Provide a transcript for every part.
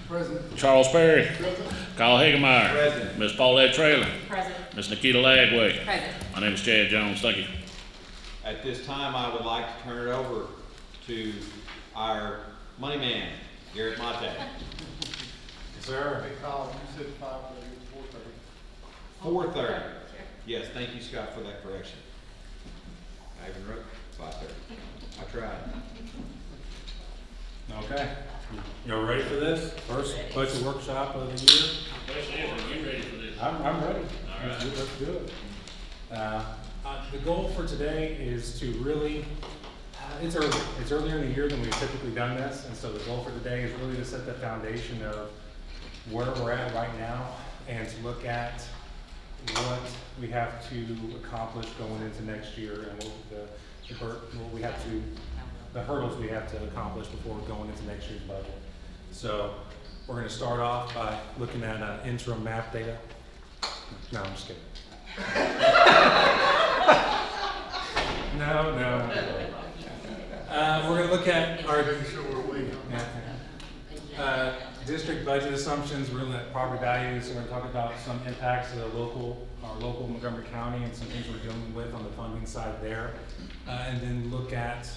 Present. Charles Perry. Present. Kyle Hagemeyer. Present. Ms. Paulette Traylor. Present. Ms. Nikita Lagway. Present. My name is Chad Jones. Thank you. At this time, I would like to turn it over to our money man, Garrett Mate. Yes, sir. Hey, Kyle, you said 5:30, it's 4:30. 4:30. Yes, thank you, Scott, for that correction. I even wrote 5:30. I tried. Okay, y'all ready for this? First budget workshop of the year? You ready for this? I'm ready. All right. Let's do it. The goal for today is to really, it's early. It's earlier in the year than we've typically done this, and so the goal for today is really to set the foundation of where we're at right now and to look at what we have to accomplish going into next year and what we have to, the hurdles we have to accomplish before going into next year's budget. So we're going to start off by looking at interim map data. No, I'm just kidding. No. We're going to look at our district budget assumptions. We're looking at property values. We're going to talk about some impacts of our local Montgomery County and some things we're dealing with on the funding side there. And then look at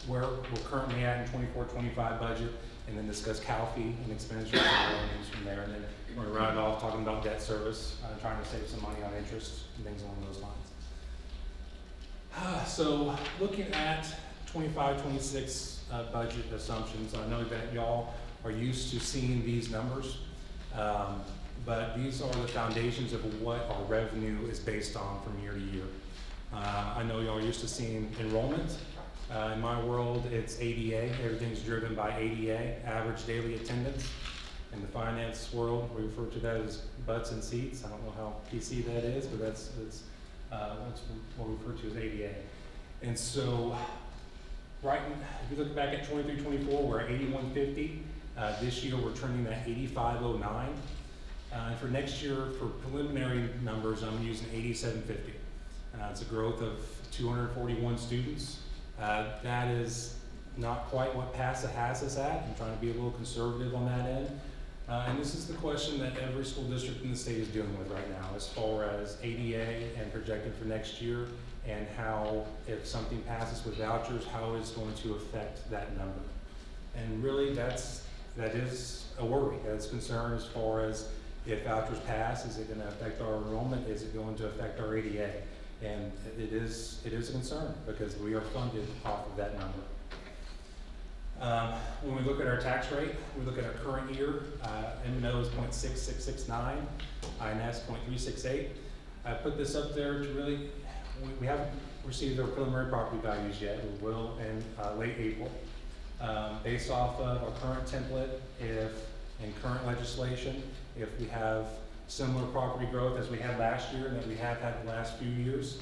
where we're currently at in 24-25 budget, and then discuss CAL fee and expenditures and revenues from there. And then we're going to round off talking about debt service, trying to save some money on interest and things along those lines. So looking at 25-26 budget assumptions, I know that y'all are used to seeing these numbers, but these are the foundations of what our revenue is based on from year to year. I know y'all are used to seeing enrollment. In my world, it's ADA. Everything's driven by ADA, average daily attendance. In the finance world, we refer to that as butts and seats. I don't know how PC that is, but that's what we refer to as ADA. And so, if you look back at 23-24, we're at 8150. This year, we're trending at 8509. And for next year, for preliminary numbers, I'm using 8750. It's a growth of 241 students. That is not quite what PASA has us at. I'm trying to be a little conservative on that end. And this is the question that every school district in the state is dealing with right now as far as ADA and projected for next year, and how, if something passes with vouchers, how it's going to affect that number. And really that is a worry, that's concern as far as if vouchers pass, is it going to affect our enrollment? Is it going to affect our ADA? And it is a concern because we are funded off of that number. When we look at our tax rate, we look at our current year, M&O is 0.6669, INS 0.368. I put this up there to really, we haven't received our preliminary property values yet. We will in late April. Based off of our current template, in current legislation, if we have similar property growth as we had last year and that we have had the last few years,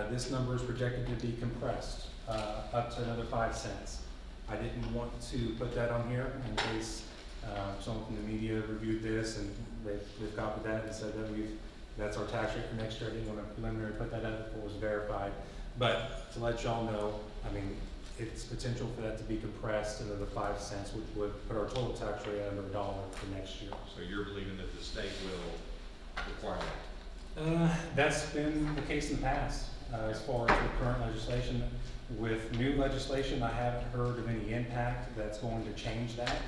this number is projected to be compressed up to another 5 cents. I didn't want to put that on here in case someone from the media reviewed this and they've copied that and said that that's our tax rate for next year. I didn't want to preliminary put that out before it was verified. But to let y'all know, I mean, it's potential for that to be compressed another 5 cents, which would put our total tax rate at under $1 for next year. So you're believing that the state will require that? That's been the case in the past. As far as the current legislation, with new legislation, I haven't heard of any impact that's going to change that.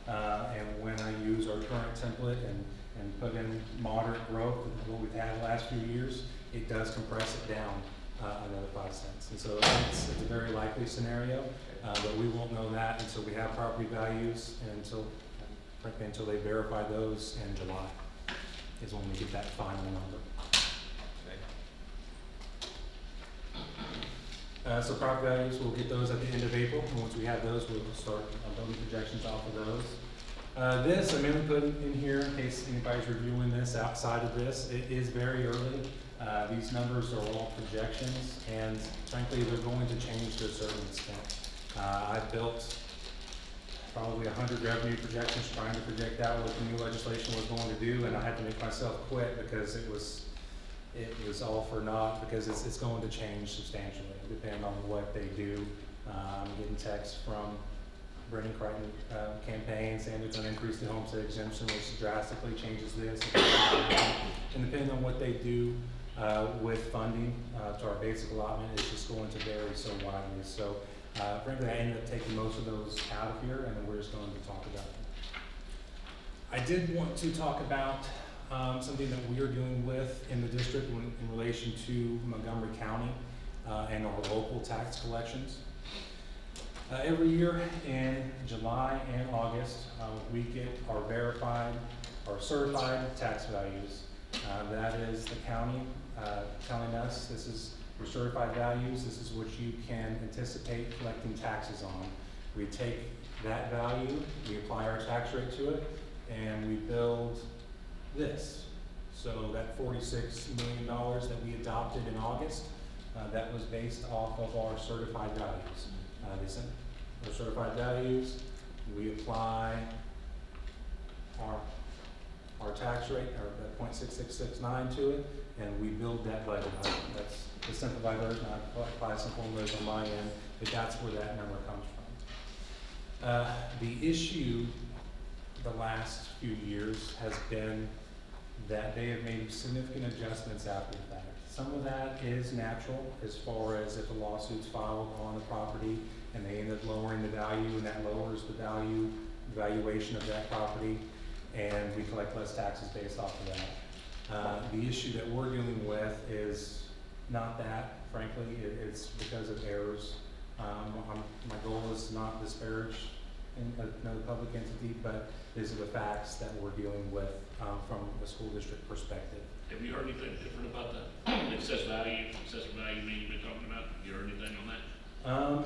And when I use our current template and put in moderate growth, what we've had the last few years, it does compress it down another 5 cents. And so it's a very likely scenario, but we won't know that until we have property values and until they verify those in July is when we get that final number. So property values, we'll get those at the end of April, and once we have those, we'll start building projections off of those. This, I mainly put in here in case anybody's reviewing this outside of this. It is very early. These numbers are all projections, and frankly, they're going to change to a certain extent. I built probably 100 revenue projections trying to project out what the new legislation was going to do, and I had to make myself quit because it was all for naught, because it's going to change substantially depending on what they do. I'm getting texts from Brendan Crichton campaign saying they're gonna increase the homestead exemption, which drastically changes this. And depending on what they do with funding to our basic allotment, it's just going to vary so widely. So frankly, I ended up taking most of those out of here, and then we're just going to talk about them. I did want to talk about something that we are doing with in the district in relation to Montgomery County and our local tax collections. Every year in July and August, we get our verified or certified tax values. That is the county telling us this is your certified values, this is what you can anticipate collecting taxes on. We take that value, we apply our tax rate to it, and we build this. So that $46 million that we adopted in August, that was based off of our certified values. They sent our certified values, we apply our tax rate, or that 0.6669 to it, and we build that budget. That's the simplified version. I apply a simple version on my end, but that's where that number comes from. The issue the last few years has been that they have made significant adjustments after the fact. Some of that is natural, as far as if a lawsuit's filed on the property and they end up lowering the value, and that lowers the valuation of that property, and we collect less taxes based off of that. The issue that we're dealing with is not that, frankly, it's because of errors. My goal is to not disparage another public entity, but these are the facts that we're dealing with from a school district perspective. Have you heard anything different about that? Excessive value you've been talking about? Have you heard anything on that?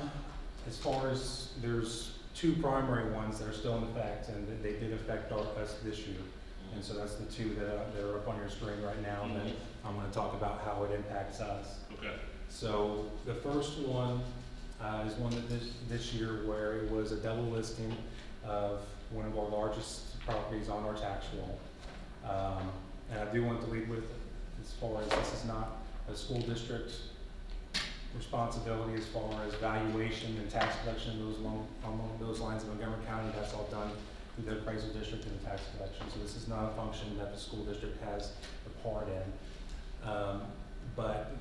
As far as, there's two primary ones that are still in effect, and they did affect us this year. And so that's the two that are up on your screen right now, and then I'm gonna talk about how it impacts us. Okay. So the first one is one that this year where it was a double listing of one of our largest properties on our tax roll. And I do want to lead with, as far as this is not a school district responsibility as far as valuation and tax collection along those lines in Montgomery County. That's all done through the appraisal district and the tax collection. So this is not a function that the school district has a part in. But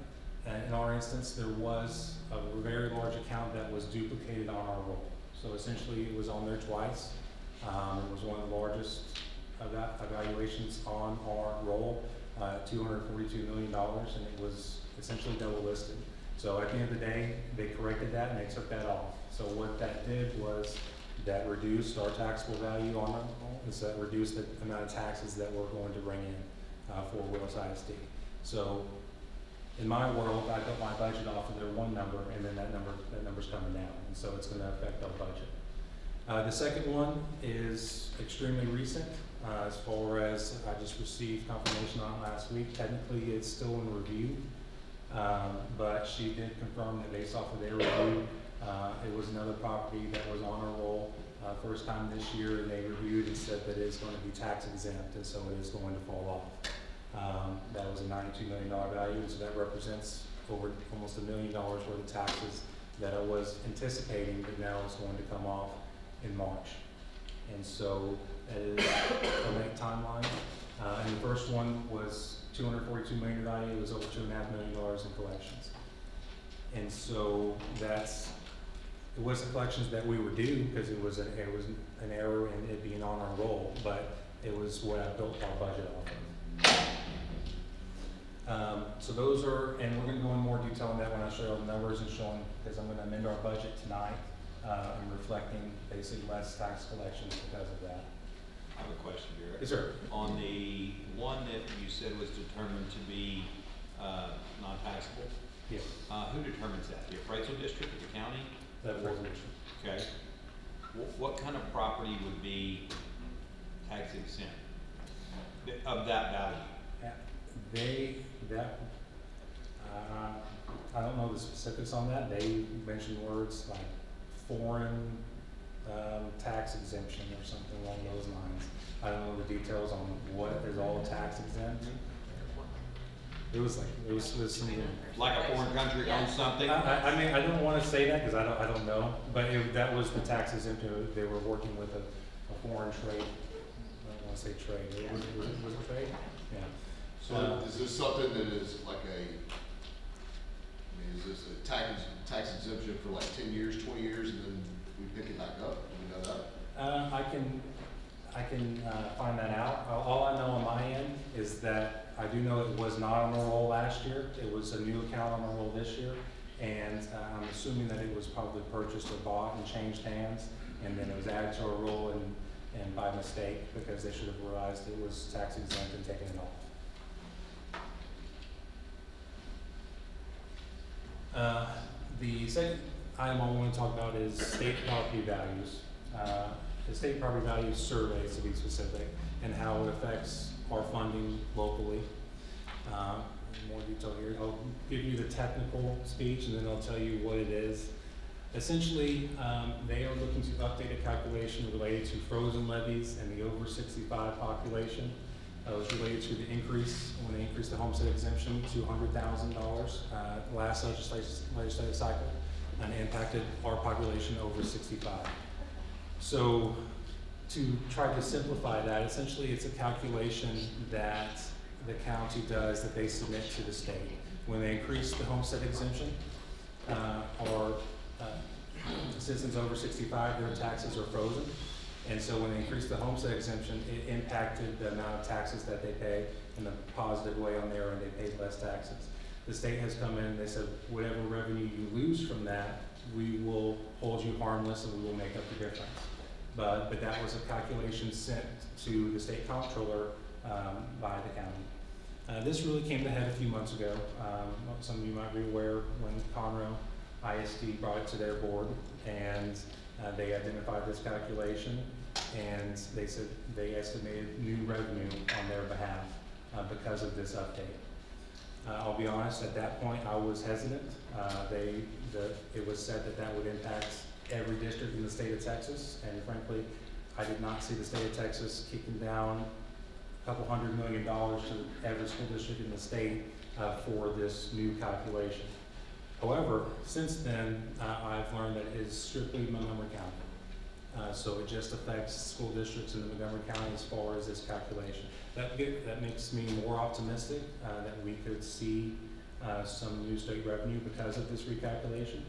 in our instance, there was a very large account that was duplicated on our roll. So essentially it was on there twice. It was one of the largest evaluations on our roll, $242 million, and it was essentially double listed. So at the end of the day, they corrected that and they took that off. So what that did was that reduced our taxable value on our roll, is that reduced the amount of taxes that we're going to bring in for Willis ISD. So in my world, I built my budget off of their one number, and then that number's coming down, and so it's going to affect our budget. The second one is extremely recent, as far as I just received confirmation on last week. Technically, it's still in review, but she did confirm that based off of their review, it was another property that was on our roll first time this year, and they reviewed and said that it's going to be tax exempt, and so it is going to fall off. That was a $92 million value, and so that represents over almost $1 million worth of taxes that I was anticipating, but now it's going to come off in March. And so that is a late timeline. And the first one was $242 million value. It was over $2.5 million in collections. And so it wasn't collections that we were due, because it was an error in it being on our roll, but it was what I built our budget off of. So those are, and we're going to go in more detail on that when I show you the numbers and showing, because I'm going to amend our budget tonight and reflecting basically less tax collections because of that. I have a question, Derek. Yes, sir. On the one that you said was determined to be non-taxable, Yes. who determines that? The appraisal district, the county? That resolution. Okay. What kind of property would be tax exempt of that value? I don't know the specifics on that. They mentioned words like foreign tax exemption or something along those lines. I don't know the details on what is all tax exempt. It was some. Like a foreign country owns something? I mean, I don't wanna say that, cause I don't know, but that was the tax exempt, they were working with a foreign trade, I don't wanna say trade, was it trade? Yeah. So is this something that is like I mean, is this a tax exemption for like 10 years, 20 years, and then we pick it back up? Do we know that? I can find that out. All I know on my end is that I do know it was not on the roll last year. It was a new account on the roll this year. And I'm assuming that it was probably purchased or bought and changed hands. And then it was added to a roll and by mistake, because they should have realized it was tax exempt and taken it off. The second item I want to talk about is state property values. The state property value surveys, to be specific, and how it affects our funding locally. More detail here. I'll give you the technical speech, and then I'll tell you what it is. Essentially, they are looking to update a calculation related to frozen levies and the over 65 population. It was related to the increase, when they increased the homestead exemption to $100,000 last legislative cycle, and impacted our population over 65. So to try to simplify that, essentially it's a calculation that the county does that they submit to the state. When they increase the homestead exemption, our citizens over 65, their taxes are frozen. And so when they increased the homestead exemption, it impacted the amount of taxes that they pay in a positive way on there, and they paid less taxes. The state has come in and they said, whatever revenue you lose from that, we will hold you harmless and we will make up the difference. But that was a calculation sent to the state comptroller by the county. This really came to head a few months ago. Some of you might be aware when Conroe ISD brought it to their board, and they identified this calculation, and they said they estimated new revenue on their behalf because of this update. I'll be honest, at that point I was hesitant. It was said that would impact every district in the state of Texas, and frankly, I did not see the state of Texas kicking down a couple $100 million to every school district in the state for this new calculation. However, since then, I've learned that it is strictly Montgomery County. So it just affects school districts in Montgomery County as far as this calculation. That makes me more optimistic that we could see some new state revenue because of this recalculation.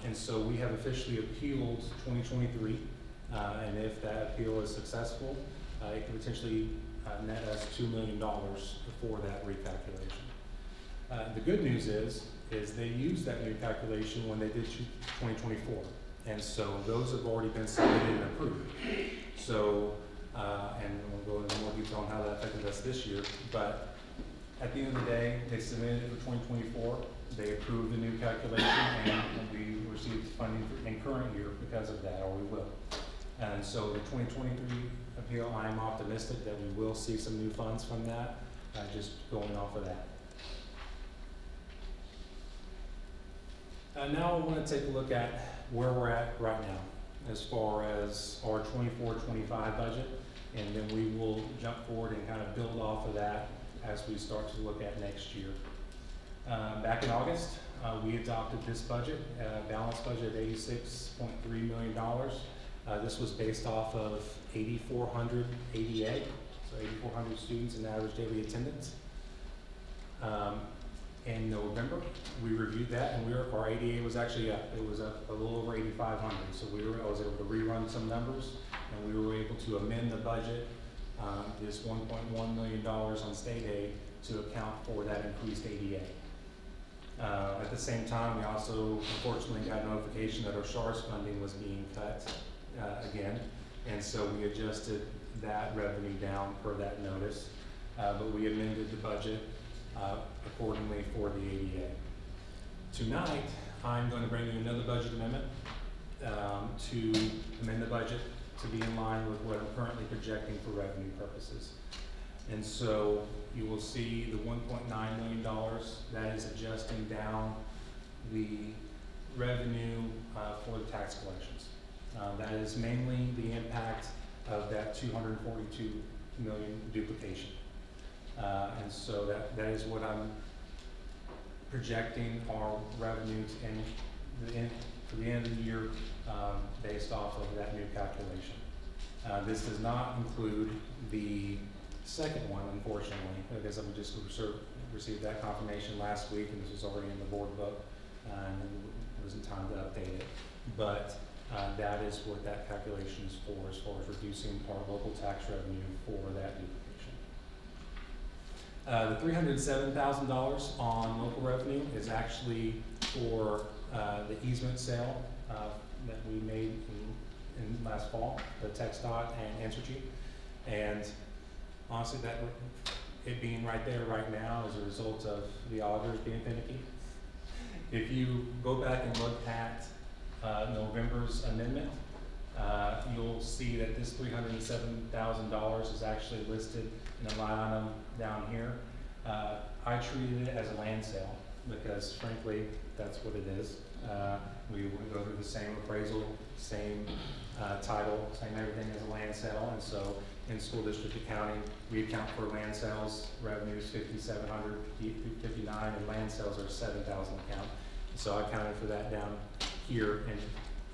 And so we have officially appealed 2023, and if that appeal is successful, it could potentially net us $2 million for that recalculation. The good news is they used that new calculation when they did 2024, and so those have already been submitted and approved. So, and we'll go into more detail on how that affected us this year, but at the end of the day, they submitted it for 2024, they approved the new calculation, and we received funding in current year because of that, or we will. And so the 2023 appeal, I am optimistic that we will see some new funds from that, just going off of that. Now I want to take a look at where we're at right now as far as our 24-25 budget, and then we will jump forward and kind of build off of that as we start to look at next year. Back in August, we adopted this budget, balanced budget of $86.3 million. This was based off of 8,400 ADA, so 8,400 students in average daily attendance. In November, we reviewed that, and our ADA was actually up. It was up a little over 8,500. So I was able to rerun some numbers, and we were able to amend the budget, this $1.1 million on state aid, to account for that increased ADA. At the same time, we also unfortunately got notification that our SHARS funding was being cut again, and so we adjusted that revenue down per that notice, but we amended the budget accordingly for the ADA. Tonight, I'm going to bring you another budget amendment to amend the budget to be in line with what I'm currently projecting for revenue purposes. And so you will see the $1.9 million, that is adjusting down the revenue for the tax collections. That is mainly the impact of that 242 million duplication. And so that is what I'm projecting our revenues for the end of the year, based off of that new calculation. This does not include the second one, unfortunately, because we just received that confirmation last week, and this was already in the board book, and it wasn't time to update it. But that is what that calculation is for, as far as reducing our local tax revenue for that duplication. The $307,000 on local revenue is actually for the easement sale that we made in last fall, the TxDOT and Entergy. And honestly, it being right there right now is a result of the auditors being finicky. If you go back and look at November's amendment, you'll see that this $307,000 is actually listed in a line item down here. I treated it as a land sale because frankly, that's what it is. We would go through the same appraisal, same title, same everything as a land sale. And so in school district accounting, we account for land sales revenues 5,700, 59, and land sales are 7,000 account. So I accounted for that down here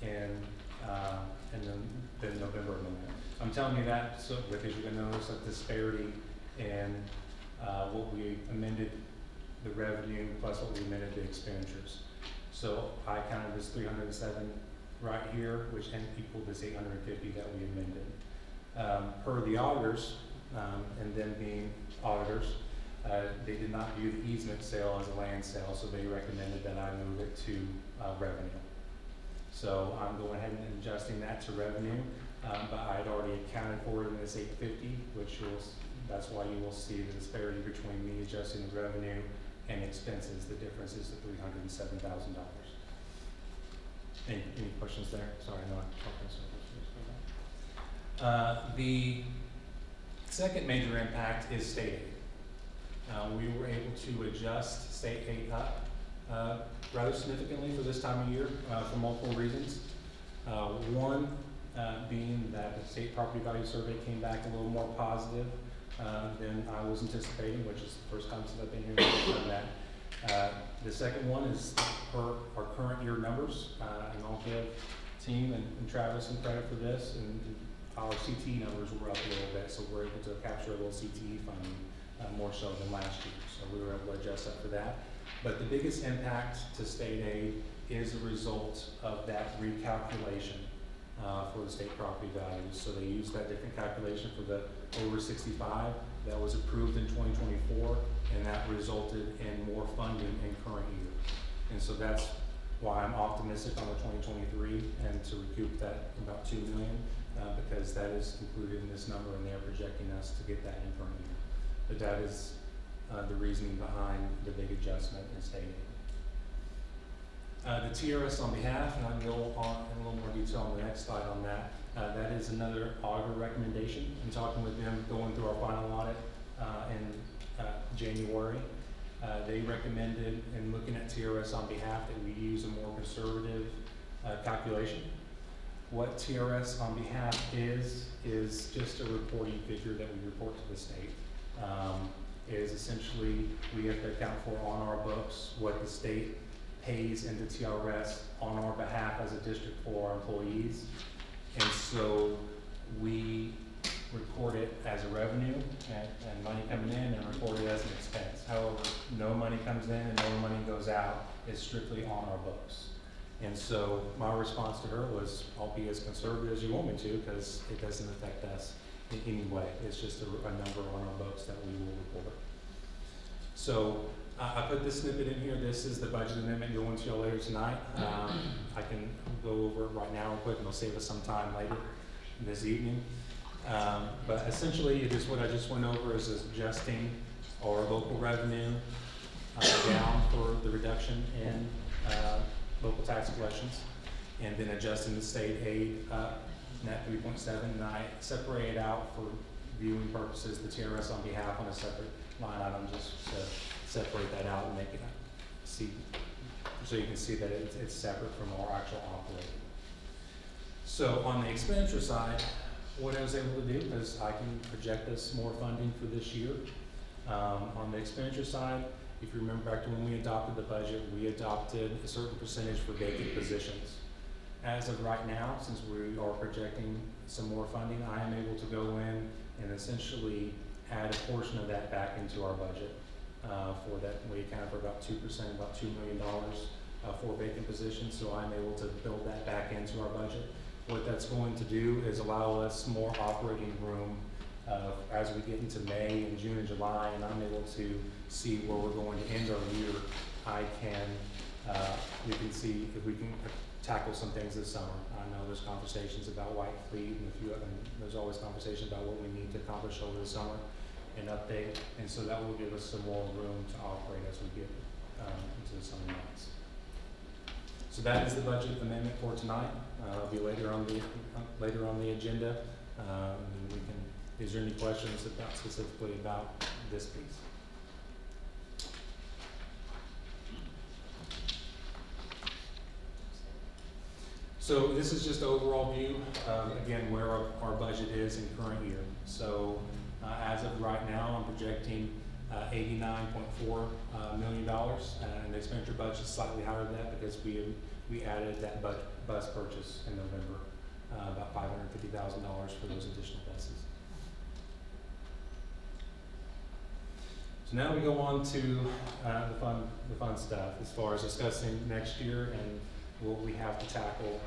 in the November amendment. I'm telling you that so because you're gonna notice a disparity in what we amended the revenue plus what we amended the expenditures. So I counted this 307 right here, which equaled this 850 that we amended. Per the auditors, and them being auditors, they did not view the easement sale as a land sale, so they recommended that I move it to revenue. So I'm going ahead and adjusting that to revenue, but I had already accounted for it in this 850, that's why you will see the disparity between me adjusting the revenue and expenses. The difference is the $307,000. Any questions there? Sorry, I know I'm talking so much. The second major impact is state aid. We were able to adjust state aid up rather significantly for this time of year for multiple reasons. One being that the state property value survey came back a little more positive than I was anticipating, which is the first time since I've been here we've done that. The second one is per our current year numbers, and I'll give team and Travis some credit for this, and our CTE numbers were up a little bit, so we're able to capture a little CTE funding more so than last year, so we were able to adjust up for that. But the biggest impact to state aid is a result of that recalculation for the state property values. So they used that different calculation for the over 65 that was approved in 2024, and that resulted in more funding in current year. And so that's why I'm optimistic on the 2023 and to recoup that about $2 million because that is included in this number, and they're projecting us to get that in current year. But that is the reasoning behind the big adjustment in state aid. The TRS on behalf, and I'll go on in a little more detail on the next slide on that. That is another auditor recommendation. I'm talking with them, going through our final audit in January. They recommended, in looking at TRS on behalf, that we use a more conservative calculation. What TRS on behalf is just a reporting figure that we report to the state. Is essentially, we have to account for on our books what the state pays into TRS on our behalf as a district for our employees. And so we record it as a revenue and money coming in, and record it as an expense. However, no money comes in and no money goes out. It's strictly on our books. And so my response to her was, I'll be as conservative as you want me to, because it doesn't affect us in any way. It's just a number on our books that we will report. So I put this snippet in here. This is the budget amendment going to y'all later tonight. I can go over it right now real quick, and it'll save us some time later this evening. But essentially, it is what I just went over, is adjusting our local revenue down for the reduction in local tax collections, and then adjusting the state aid up, net 3.7, and I separate it out for viewing purposes, the TRS on behalf on a separate line item, just to separate that out and make it see, so you can see that it's separate from our actual operating. So on the expenditure side, what I was able to do is I can project us more funding for this year. On the expenditure side, if you remember back to when we adopted the budget, we adopted a certain percentage for vacant positions. As of right now, since we are projecting some more funding, I am able to go in and essentially add a portion of that back into our budget. For that, we account for about 2%, about $2 million for vacant positions, so I'm able to build that back into our budget. What that's going to do is allow us more operating room as we get into May and June and July, and I'm able to see where we're going to end our year. We can see if we can tackle some things this summer. I know there's conversations about White Fleet and there's always conversation about what we need to accomplish over the summer and update, and so that will give us some more room to operate as we get into the summer months. So that is the budget amendment for tonight. It'll be later on the agenda. Is there any questions specifically about this piece? So this is just an overall view, again, where our budget is in current year. So as of right now, I'm projecting $89.4 million, and the expenditure budget is slightly higher than that because we added that bus purchase in November, about $550,000 for those additional buses. So now we go on to the fun stuff as far as discussing next year and what we have to tackle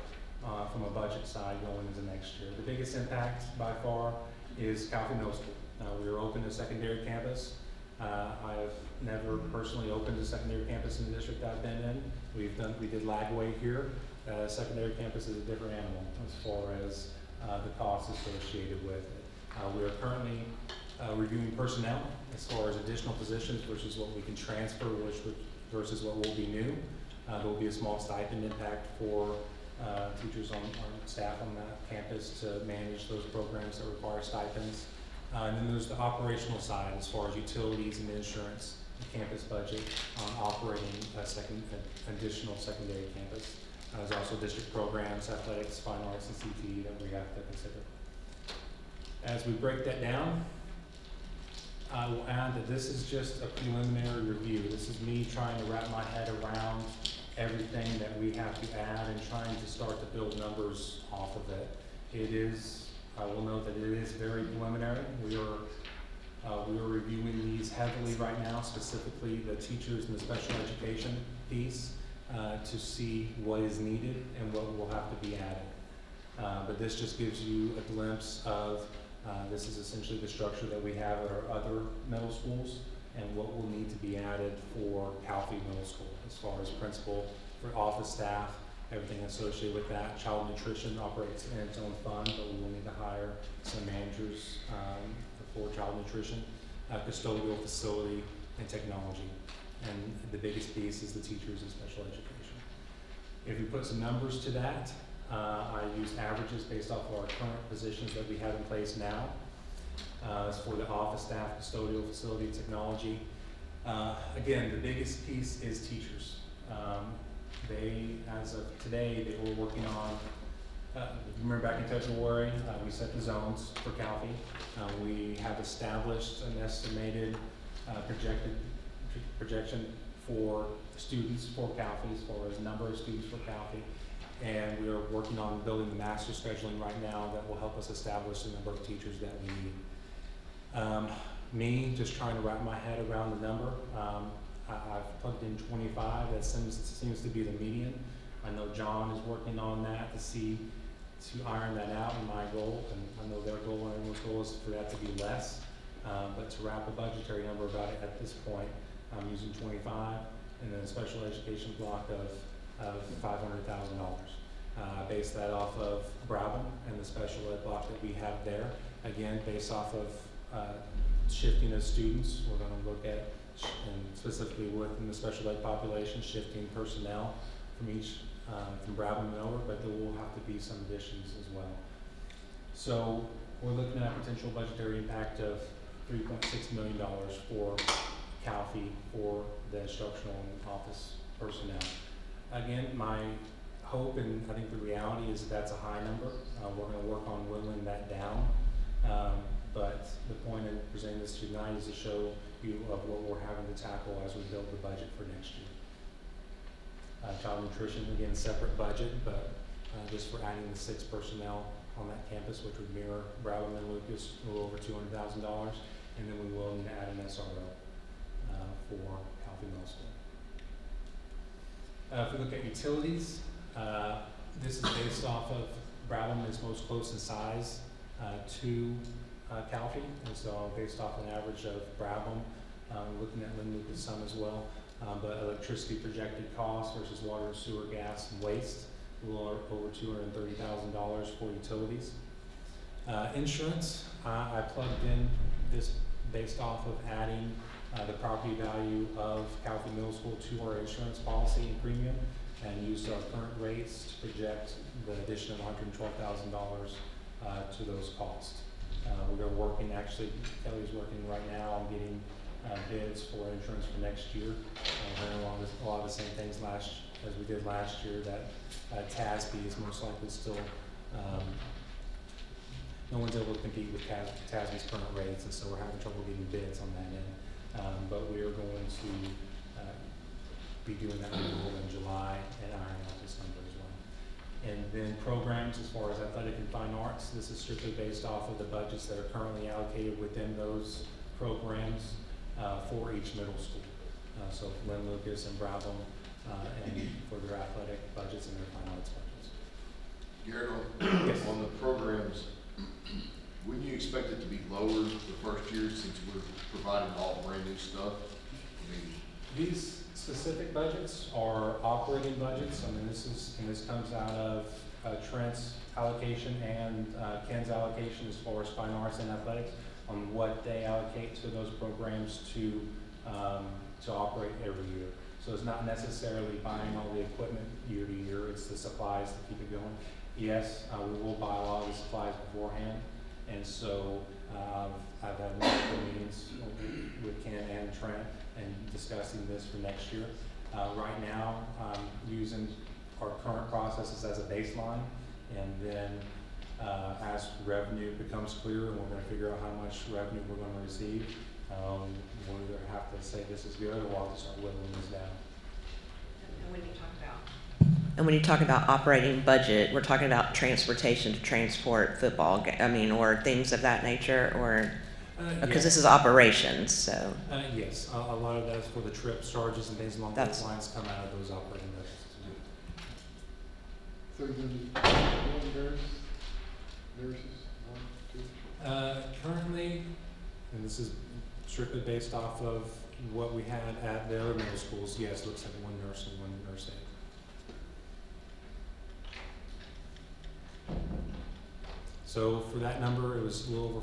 from a budget side going into next year. The biggest impact by far is Calfee Middle School. We are open to secondary campus. I have never personally opened a secondary campus in the district I've been in. We did Lagway here. Secondary campus is a different animal as far as the costs associated with it. We are currently reviewing personnel as far as additional positions versus what we can transfer, versus what will be new. There will be a small stipend impact for teachers on staff on that campus to manage those programs that require stipends. And then there's the operational side as far as utilities and insurance, the campus budget on operating additional secondary campus. There's also district programs, athletics, fine arts, and CTE that we have to consider. As we break that down, I will add that this is just a preliminary review. This is me trying to wrap my head around everything that we have to add and trying to start to build numbers off of it. I will note that it is very preliminary. We are reviewing these heavily right now, specifically the teachers and the special education piece, to see what is needed and what will have to be added. But this just gives you a glimpse of this is essentially the structure that we have at our other middle schools and what will need to be added for Calfee Middle School as far as principal, for office staff, everything associated with that. Child nutrition operates in its own fund, but we will need to hire some managers for child nutrition, custodial facility, and technology. And the biggest piece is the teachers and special education. If we put some numbers to that, I use averages based off of our current positions that we have in place now. As for the office staff, custodial facility, technology, again, the biggest piece is teachers. As of today, they were working on, remember back in February, we set the zones for Calfee. We have established an estimated projection for students for Calfee, as far as number of students for Calfee. And we are working on building the master scheduling right now that will help us establish the number of teachers that we need. Me, just trying to wrap my head around the number. I've plugged in 25. That seems to be the median. I know John is working on that to iron that out. And my goal, and I know their goal and everyone's goal is for that to be less. But to wrap a budgetary number about it at this point, I'm using 25, and then a special education block of $500,000. I base that off of Brabham and the special ed block that we have there. Again, based off of shifting of students, we're going to look at, and specifically within the special ed population, shifting personnel from Brabham and over, but there will have to be some additions as well. So we're looking at a potential budgetary impact of $3.6 million for Calfee for the instructional and office personnel. Again, my hope and I think the reality is that's a high number. We're going to work on whittling that down. But the point in presenting this tonight is to show overview of what we're having to tackle as we build the budget for next year. Child nutrition, again, separate budget, but just for adding the 6 personnel on that campus, which would mirror Bradley and Lucas, a little over $200,000, and then we will need to add an SRO for Calhoun Middle School. If we look at utilities, this is based off of Bradley is most close in size to Calhoun, and so based off an average of Bradley, looking at Lynn Lucas some as well. But electricity projected cost versus water, sewer, gas, and waste, a little over $230,000 for utilities. Insurance, I plugged in this based off of adding the property value of Calhoun Middle School to our insurance policy and premium, and used our current rates to project the addition of $112,000 to those costs. We're working, actually, Kelly's working right now on getting bids for insurance for next year. Running along with a lot of the same things as we did last year, that TASB is most likely still, no one's able to compete with TASB's current rates, and so we're having trouble getting bids on that end. But we are going to be doing that renewal in July and ironing out this number as well. And then programs, as far as athletic and fine arts, this is strictly based off of the budgets that are currently allocated within those programs for each middle school. So Lynn Lucas and Bravo, and for their athletic budgets and their fine arts budgets. Garrett, Yes. on the programs, wouldn't you expect it to be lower the first year since we're providing all brand new stuff? I mean, These specific budgets are operating budgets. I mean, this comes out of Trent's allocation and Ken's allocation as far as fine arts and athletics on what they allocate to those programs to operate every year. So it's not necessarily buying all the equipment year to year, it's the supplies to keep it going. Yes, we will buy a lot of the supplies beforehand, and so I've had multiple meetings with Ken and Trent and discussing this for next year. Right now, I'm using our current processes as a baseline, and then as revenue becomes clear and we're going to figure out how much revenue we're going to receive, we'll either have to say this is good or we'll have to start whittling this down. And when you talk about operating budget, we're talking about transportation to transport football, or things of that nature, or, because Yes. this is operations, so. Yes, a lot of that's for the trips, charges, and things along That's- those lines come out of those operating budgets. So you're gonna be one nurses, 1, 2? Currently, and this is strictly based off of what we had at the other middle schools, yes, looks like 1 nurse and 1 nurse aide. So for that number, it was a little over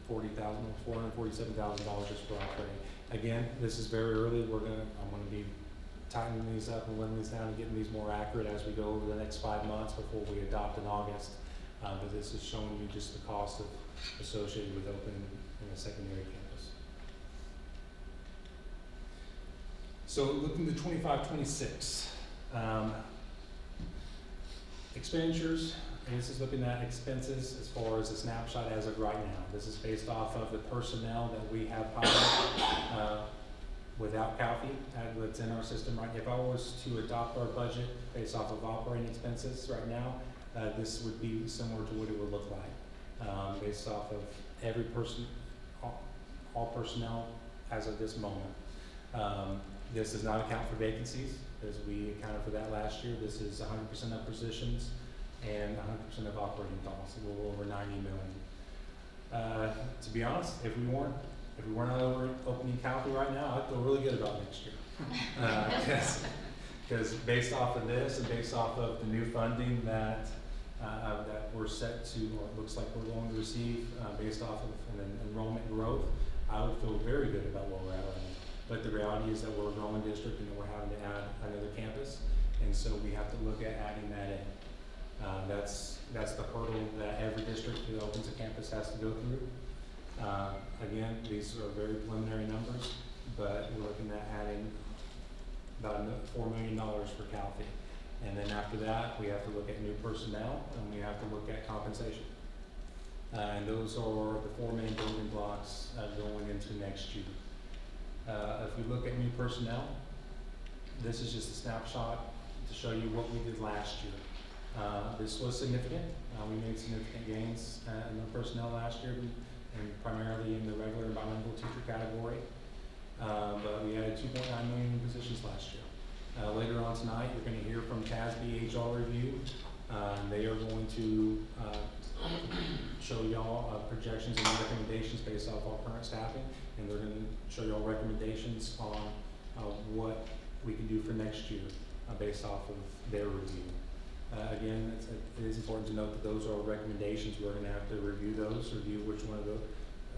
$447,000 just for operating. Again, this is very early. I'm gonna be tightening these up and letting these down and getting these more accurate as we go over the next 5 months before we adopt in August. But this is showing you just the cost associated with opening in a secondary campus. So looking to 25-26, expenditures, and this is looking at expenses as far as a snapshot as of right now. This is based off of the personnel that we have hired without CalFE, that's in our system right now. If I was to adopt our budget based off of operating expenses right now, this would be similar to what it would look like, based off of every person, all personnel as of this moment. This does not account for vacancies, as we accounted for that last year. This is 100% of positions and 100% of operating costs, a little over $90 million. To be honest, if we weren't opening Calhoun right now, I'd feel really good about next year. Because based off of this and based off of the new funding that we're set to, or it looks like we're going to receive, based off of an enrollment growth, I would feel very good about where we're at right now. But the reality is that we're a growing district and that we're having to add another campus, and so we have to look at adding that in. That's the hurdle that every district that opens a campus has to go through. Again, these are very preliminary numbers, but we're looking at adding about $4 million for CalFE. And then after that, we have to look at new personnel and we have to look at compensation. And those are the 4 main building blocks going into next year. If we look at new personnel, this is just a snapshot to show you what we did last year. This was significant. We made significant gains in the personnel last year, and primarily in the regular and bilingual teacher category. But we added 2.9 million new positions last year. Later on tonight, you're going to hear from CASB HR Review. They are going to show y'all projections and recommendations based off our current staffing, and they're going to show y'all recommendations on what we can do for next year based off of their review. Again, it is important to note that those are recommendations. We're going to have to review those, review which one of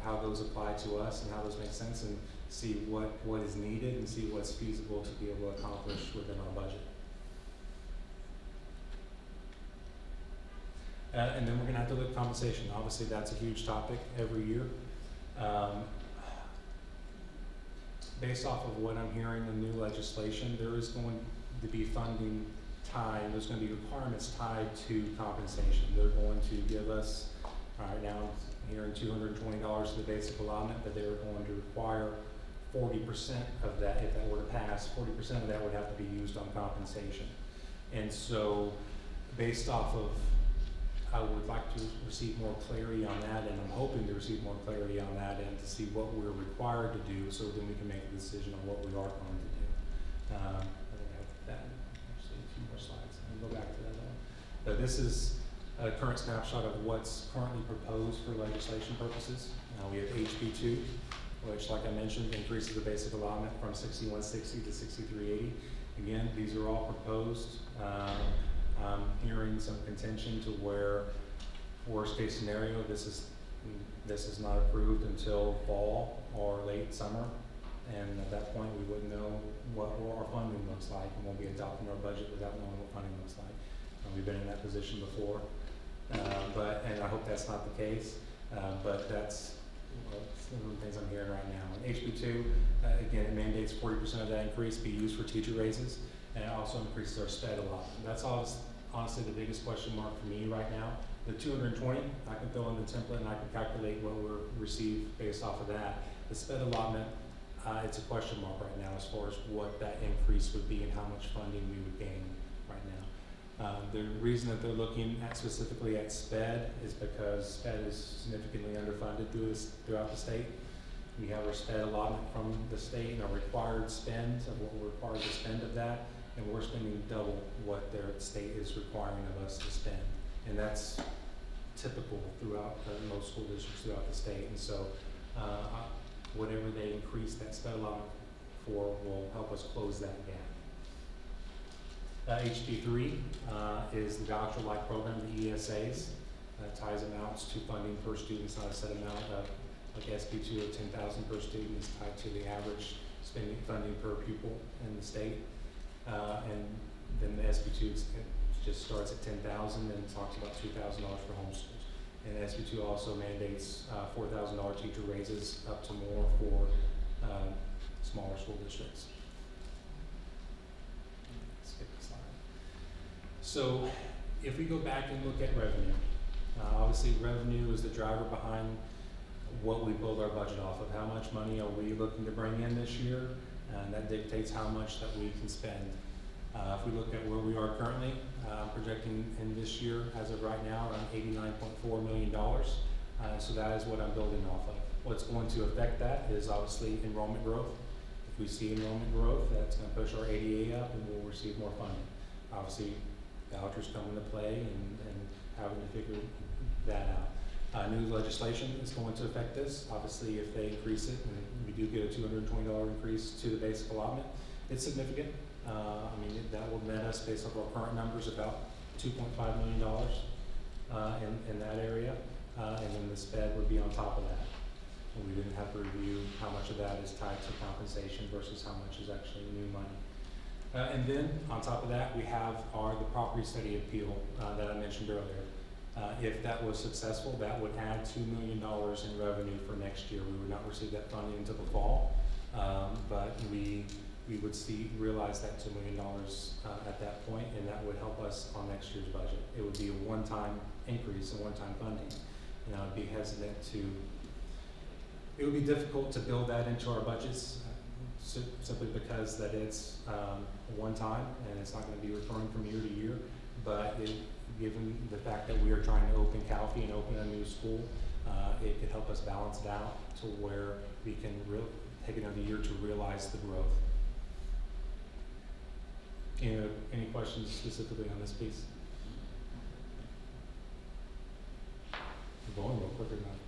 how those apply to us and how those make sense, and see what is needed and see what's feasible to be able to accomplish within our budget. And then we're going to have to look at compensation. Obviously, that's a huge topic every year. Based off of what I'm hearing in new legislation, there is going to be funding tied, there's going to be requirements tied to compensation. They're going to give us, right now I'm hearing $220 to the basic allotment, but they're going to require 40% of that, if that were to pass, 40% of that would have to be used on compensation. And so, based off of, I would like to receive more clarity on that, and I'm hoping to receive more clarity on that and to see what we're required to do, so then we can make a decision on what we are going to do. I think I have that, actually a few more slides, I'll go back to that one. But this is a current snapshot of what's currently proposed for legislation purposes. We have HB2, which, like I mentioned, increases the basic allotment from 6160 to 6380. Again, these are all proposed. I'm hearing some contention to where, worst case scenario, this is not approved until fall or late summer, and at that point we wouldn't know what our funding looks like, and we'll be adopting our budget without knowing what funding looks like. We've been in that position before, and I hope that's not the case, but that's some of the things I'm hearing right now. And HB2, again, it mandates 40% of that increase be used for teacher raises, and it also increases our SPED allotment. That's honestly the biggest question mark for me right now. The 220, I can fill in the template and I can calculate what we'll receive based off of that. The SPED allotment, it's a question mark right now as far as what that increase would be and how much funding we would gain right now. The reason that they're looking at specifically at SPED is because SPED is significantly underfunded throughout the state. We have our SPED allotment from the state and our required spend of what we're required to spend of that, and we're spending double what their state is requiring of us to spend. And that's typical throughout most school districts throughout the state. And so whatever they increase that SPED allotment for will help us close that gap. HB3 is the voucher-like program, the ESAs. Ties amounts to funding per student. It's not a set amount of, like SB2 of 10,000 per student is tied to the average funding per pupil in the state. And then the SB2 just starts at 10,000 and talks about $2,000 for homeschools. And SB2 also mandates $4,000 teacher raises up to more for smaller school districts. Skip the slide. So if we go back and look at revenue, obviously revenue is the driver behind what we build our budget off of. How much money are we looking to bring in this year? And that dictates how much that we can spend. If we look at where we are currently, projecting in this year, as of right now, around $89.4 million. So that is what I'm building off of. What's going to affect that is obviously enrollment growth. If we see enrollment growth, that's going to push our ADA up and we'll receive more funding. Obviously, vouchers come into play and having to figure that out. New legislation is going to affect this. Obviously, if they increase it, and we do get a $220 increase to the basic allotment, it's significant. I mean, that will net us, based on our current numbers, about $2.5 million in that area, and then the SPED would be on top of that. And we didn't have to review how much of that is tied to compensation versus how much is actually new money. And then, on top of that, we have the property study appeal that I mentioned earlier. If that was successful, that would add $2 million in revenue for next year. We would not receive that funding until the fall, but we would realize that $2 million at that point, and that would help us on next year's budget. It would be a one-time increase, a one-time funding, and I would be hesitant to. It would be difficult to build that into our budgets. simply because that it's, one time, and it's not gonna be recurring from year to year. But given the fact that we are trying to open Calfee and open a new school, it could help us balance it out to where we can take another year to realize the growth. Any questions specifically on this piece? We're going real quick enough.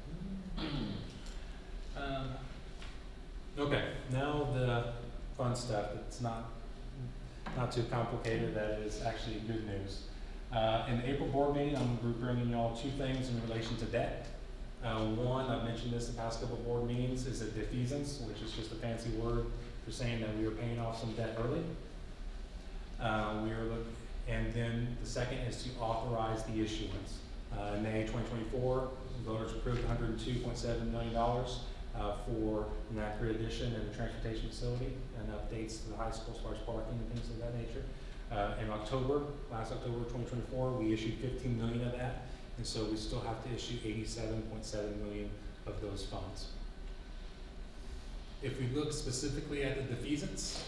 Okay, now the fun stuff. It's not too complicated. That is actually good news. In the April board meeting, I'm going to be bringing y'all two things in relation to debt. One, I've mentioned this the past couple of board meetings, is a defeasance, which is just a fancy word for saying that we are paying off some debt early. And then the second is to authorize the issuance. In May 2024, voters approved $102.7 million for an accurate addition and a transportation facility and updates to the high school as far as parking and things of that nature. In last October 2024, we issued 15 million of that, and so we still have to issue 87.7 million of those funds. If we look specifically at the defeasance,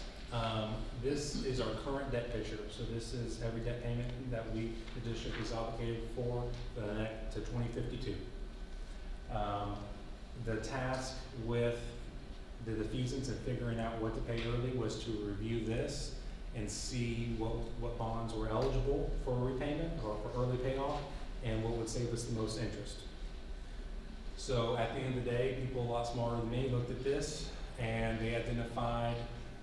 this is our current debt picture. So this is every debt payment that the district is obligated for to 2052. The task with the defeasance and figuring out what to pay early was to review this and see what bonds were eligible for repayment or for early payoff and what would save us the most interest. So at the end of the day, people a lot smarter than me looked at this and they identified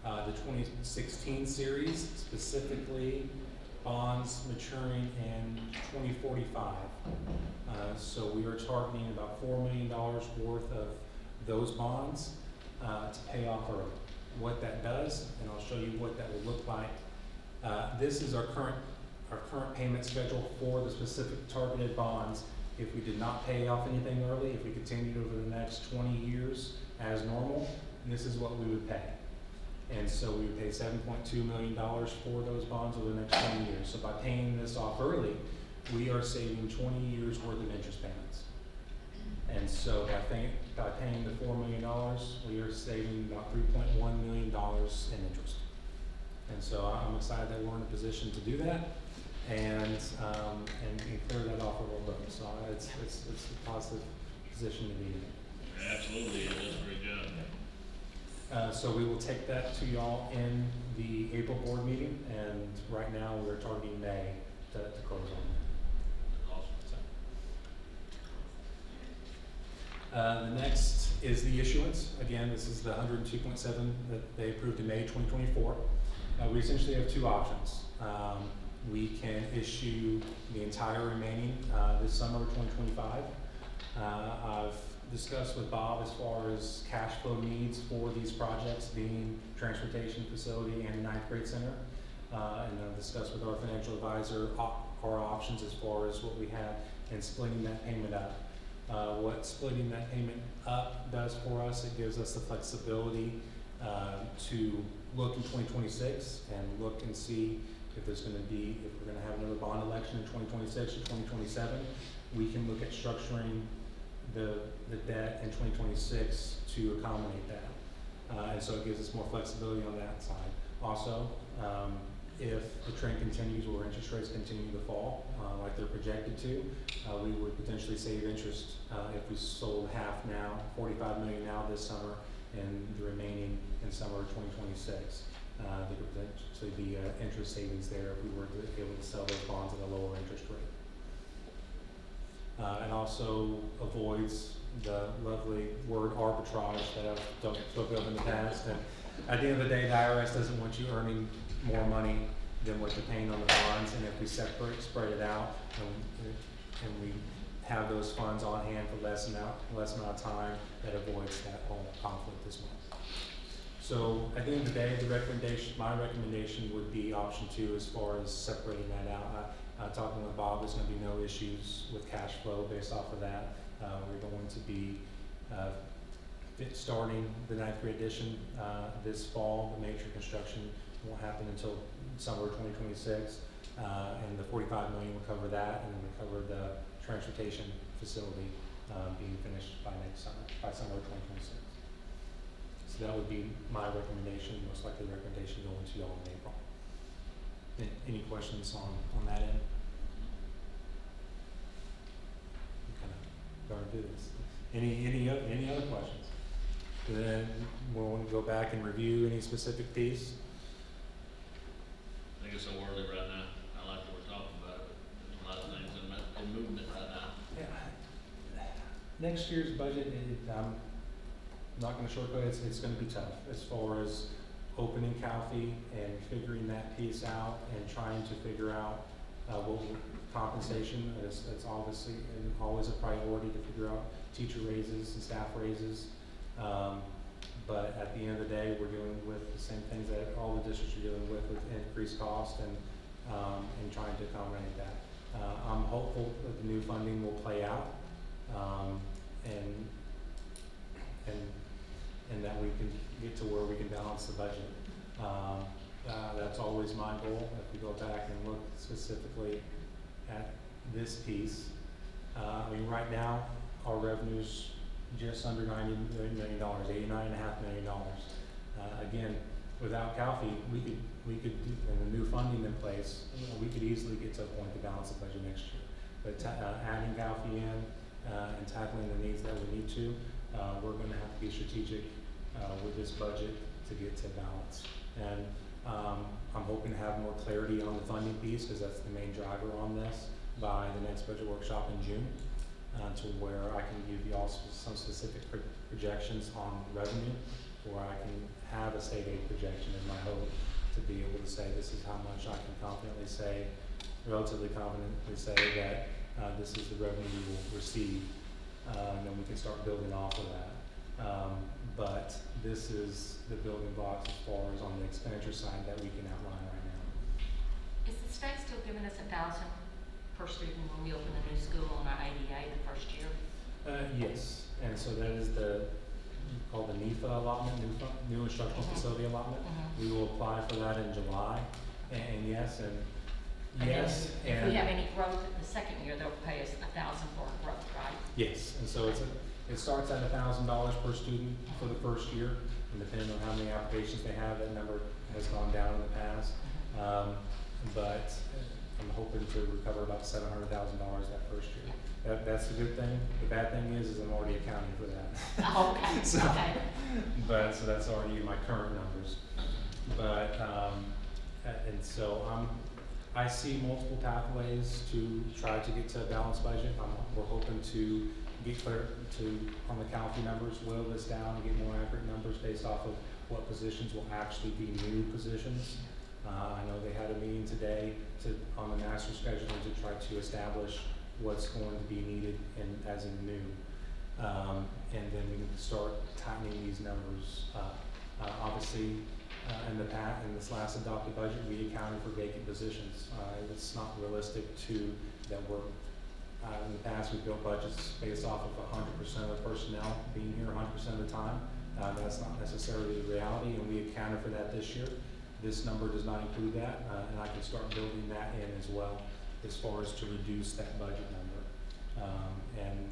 the 2016 series, specifically bonds maturing in 2045. So we are targeting about $4 million worth of those bonds to pay off early. What that does, and I'll show you what that will look like. This is our current payment schedule for the specific targeted bonds. If we did not pay off anything early, if we continued over the next 20 years as normal, this is what we would pay. And so we would pay $7.2 million for those bonds over the next 20 years. So by paying this off early, we are saving 20 years worth of interest payments. And so by paying the $4 million, we are saving about $3.1 million in interest. And so I'm excited that we're in a position to do that and clear that off of our book. So it's a positive position to be in. Absolutely, it does a great job. So we will take that to y'all in the April board meeting, and right now we're targeting May to close on that. The next is the issuance. Again, this is the 102.7 that they approved in May 2024. We essentially have two options. We can issue the entire remaining this summer of 2025. I've discussed with Bob as far as cash flow needs for these projects, being transportation facility and ninth grade center. And I've discussed with our financial advisor our options as far as what we have in splitting that payment up. What splitting that payment up does for us, it gives us the flexibility to look in 2026 and look and see if we're going to have another bond election in 2026 or 2027. We can look at structuring the debt in 2026 to accommodate that. And so it gives us more flexibility on that side. Also, if the trend continues where interest rates continue to fall, like they're projected to, we would potentially save interest if we sold half now, 45 million now this summer, and the remaining in summer of 2026. There could potentially be interest savings there if we were to be able to sell those bonds at a lower interest rate. And also avoids the lovely word arbitrage that I've spoken of in the past. And at the end of the day, the IRS doesn't want you earning more money than what you're paying on the bonds, and if we spread it out and we have those funds on hand for less amount of time, that avoids that whole conflict as well. So at the end of the day, my recommendation would be option 2 as far as separating that out. Talking with Bob, there's going to be no issues with cash flow based off of that. We're going to be starting the ninth grade edition this fall. The major construction won't happen until summer 2026, and the 45 million will cover that, and then we'll cover the transportation facility being finished by summer of 2026. So So that would be my recommendation, most likely recommendation going to y'all in April. Any questions on that end? Kind of going to do this. Any other questions? Then we'll want to go back and review any specific piece. I think it's so early right now. I like what we're talking about, but there's a lot of things in movement right now. Yeah. Next year's budget, I'm not gonna shortcut, it's gonna be tough as far as opening Calfee and figuring that piece out and trying to figure out, compensation is obviously and always a priority to figure out teacher raises and staff raises. But at the end of the day, we're dealing with the same things that all the districts are dealing with increased cost and trying to accommodate that. I'm hopeful that the new funding will play out, and that we can get to where we can balance the budget. That's always my goal. If we go back and look specifically at this piece, I mean, right now, our revenue's just under $90 million, $89.5 million. Again, without Calfee, we could, and the new funding in place, we could easily get to a point to balance the budget next year. But adding Calfee in and tackling the needs that we need to, we're going to have to be strategic with this budget to get to balance. And I'm hoping to have more clarity on the funding piece, because that's the main driver on this, by the next budget workshop in June, to where I can give you all some specific projections on revenue, where I can have a state aid projection in my hope to be able to say this is how much I can relatively confidently say that this is the revenue you will receive, and then we can start building off of that. But this is the building blocks as far as on the expenditure side that we can outline right now. Is the state still giving us 1,000 per student when we open a new school on our ADA the first year? Yes, and so that is called the NIFA allotment, new instructional facility allotment. We will apply for that in July, and yes, and yes. If we have any growth in the second year, they'll pay us 1,000 for growth, right? Yes, and so it starts at $1,000 per student for the first year, and depending on how many applications they have, that number has gone down in the past. But I'm hoping to recover about $700,000 that first year. That's the good thing. The bad thing is I'm already accounting for that. Oh, okay. So, okay. But so that's already my current numbers. But and so I see multiple pathways to try to get to a balanced budget. We're hoping to get clear on the Calfee numbers, boil this down, and get more accurate numbers based off of what positions will actually be new positions. I know they had a meeting today on the master scheduler to try to establish what's going to be needed as in new. And then we can start tightening these numbers up. Obviously, in this last adopted budget, we accounted for vacant positions. It's not realistic that we're, in the past, we built budgets based off of 100% of the personnel being here 100% of the time. That's not necessarily the reality, and we accounted for that this year. This number does not include that, and I can start building that in as well, as far as to reduce that budget number. And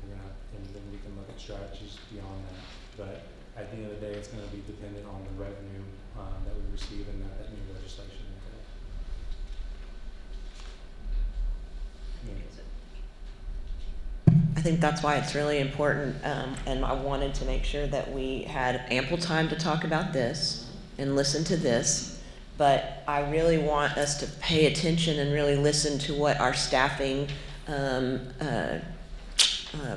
then we can look at strategies beyond that. But at the end of the day, it's going to be dependent on the revenue that we receive and that new legislation. I think that's why it's really important, and I wanted to make sure that we had ample time to talk about this and listen to this. But I really want us to pay attention and really listen to what our staffing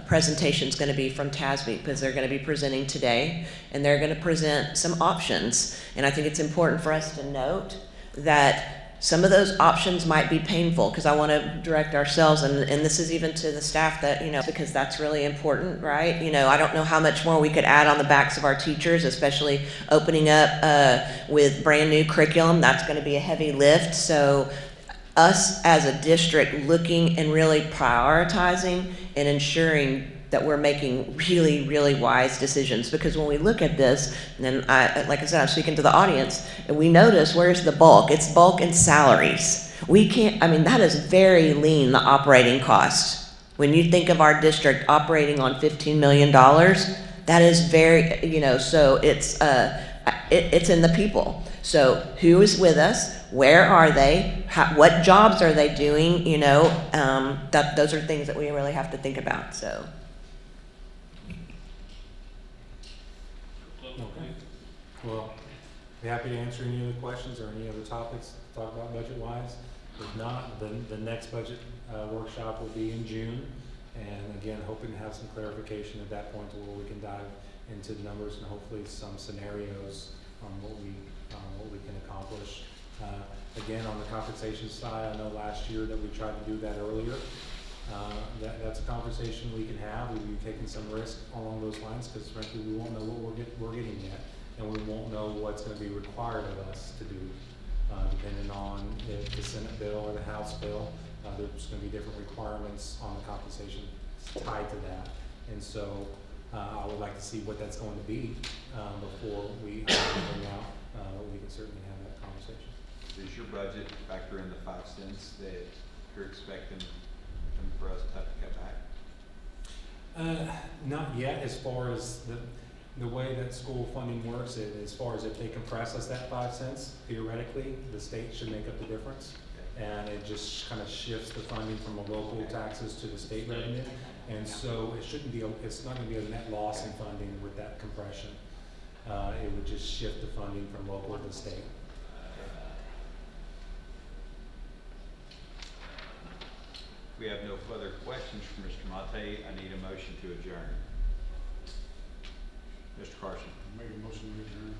presentation is going to be from TASB, because they're going to be presenting today, and they're going to present some options. And I think it's important for us to note that some of those options might be painful, because I want to direct ourselves, and this is even to the staff that, because that's really important, right? I don't know how much more we could add on the backs of our teachers, especially opening up with brand new curriculum. That's going to be a heavy lift. So us as a district looking and really prioritizing and ensuring that we're making really, really wise decisions. Because when we look at this, and like I said, I'm speaking to the audience, and we notice where's the bulk? It's bulk in salaries. That is very lean, the operating cost. When you think of our district operating on $15 million, That is very, so it's in the people. So who is with us? Where are they? What jobs are they doing? Those are things that we really have to think about, so. Okay. Well, be happy to answer any other questions or any other topics to talk about budget-wise. If not, then the next budget workshop will be in June. And again, hoping to have some clarification at that point to where we can dive into the numbers and hopefully some scenarios on what we can accomplish. Again, on the compensation side, I know last year that we tried to do that earlier. That's a conversation we can have. We've been taking some risk along those lines because frankly, we won't know what we're getting yet, and we won't know what's going to be required of us to do, depending on if the Senate bill or the House bill. There's going to be different requirements on the compensation tied to that, and so I would like to see what that's going to be before we bring out. We can certainly have that conversation. Does your budget factor in the 5 cents that you're expecting for us to have to cut back? Not yet, as far as the way that school funding works, as far as if they compress us that 5 cents, theoretically, the state should make up the difference. And it just kind of shifts the funding from the local taxes to the state revenue. And so it's not gonna be a net loss in funding with that compression. It would just shift the funding from local to state. We have no further questions for Mr. Mate. I need a motion to adjourn. Mr. Carson. Make a motion to adjourn.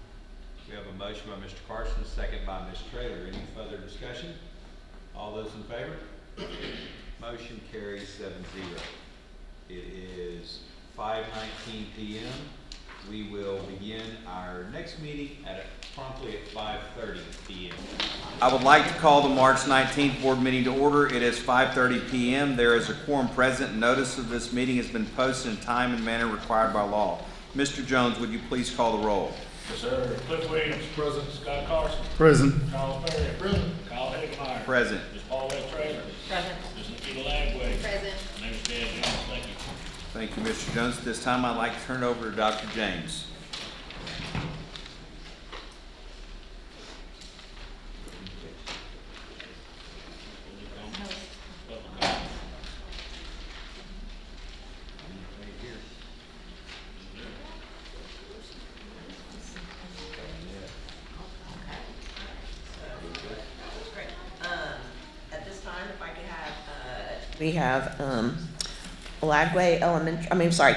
We have a motion by Mr. Carson, a second by Ms. Traylor. Any further discussion? All those in favor? Motion carries 7-0. It is 5:19 p.m. We will begin our next meeting promptly at 5:30 p.m. I would like to call the March 19th board meeting to order. It is 5:30 p.m. There is a quorum present. Notice of this meeting has been posted in time and manner required by law. Mr. Jones, would you please call the roll? Yes, sir. Cliff Williams. Present. Scott Carson. Present. Charles Perry. Present. Kyle Hagemeyer. Present. Ms. Paulette Traylor. Present. Ms. Nikita Lagway. Present. My name is Dan Jones. Thank you. Thank you, Mr. Jones. At this time, I'd like to turn it over to Dr. James. At this time, if I could have, we have Lagway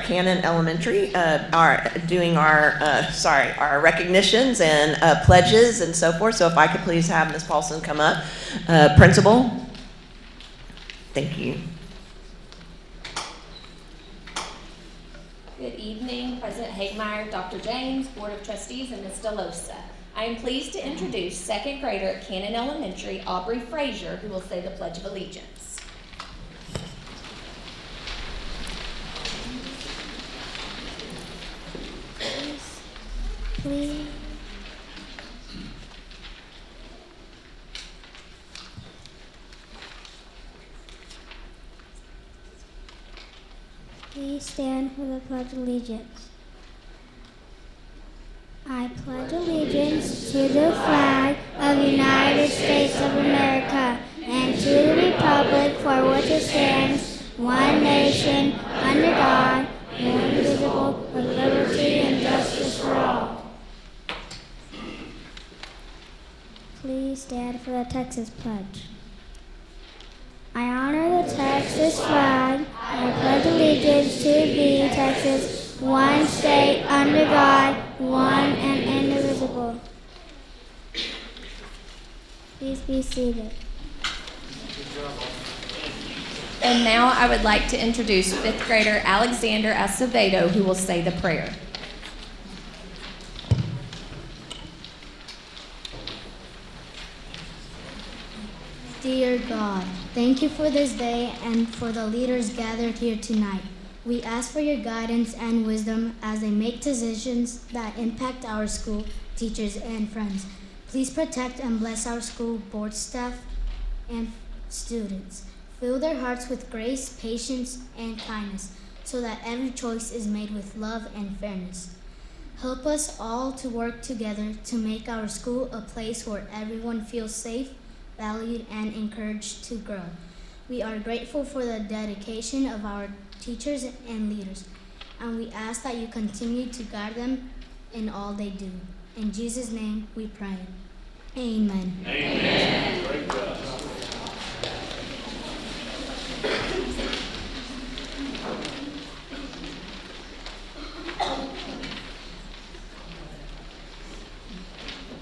Cannon Elementary are doing our recognitions and pledges and so forth. So if I could please have Ms. Paulson come up, principal. Thank you. Good evening, President Hagemeyer, Dr. James, Board of Trustees, and Ms. DeLosa. I am pleased to introduce second grader at Cannon Elementary, Aubrey Frazier, who will say the Pledge of Allegiance. Please. Please stand for the Pledge of Allegiance. I pledge allegiance to the flag of the United States of America and to the republic for which it stands, one nation, under God, indivisible, with liberty and justice for all. Please stand for the Texas Pledge. I honor the Texas flag. I pledge allegiance to thee, Texas, one state, under God, one and indivisible. Please be seated. And now I would like to introduce fifth grader Alexander Acevedo, who will say the prayer. Dear God, thank you for this day and for the leaders gathered here tonight. We ask for your guidance and wisdom as they make decisions that impact our school, teachers, and friends. Please protect and bless our school board staff and students. Fill their hearts with grace, patience, and kindness. so that every choice is made with love and fairness. Help us all to work together to make our school a place where everyone feels safe, valued, and encouraged to grow. We are grateful for the dedication of our teachers and leaders, and we ask that you continue to guide them in all they do. In Jesus' name we pray. Amen. Amen. Great job.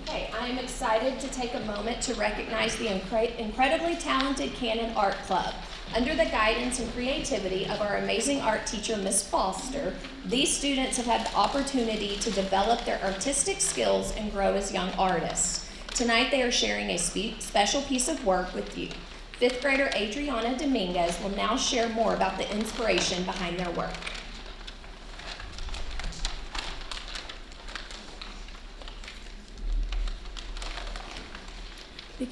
Okay, I am excited to take a moment to recognize the incredibly talented Cannon Art Club. Under the guidance and creativity of our amazing art teacher, Ms. Foster, these students have had the opportunity to develop their artistic skills and grow as young artists. Tonight they are sharing a special piece of work with you. Fifth grader Adriana Dominguez will now share more about the inspiration behind their work. The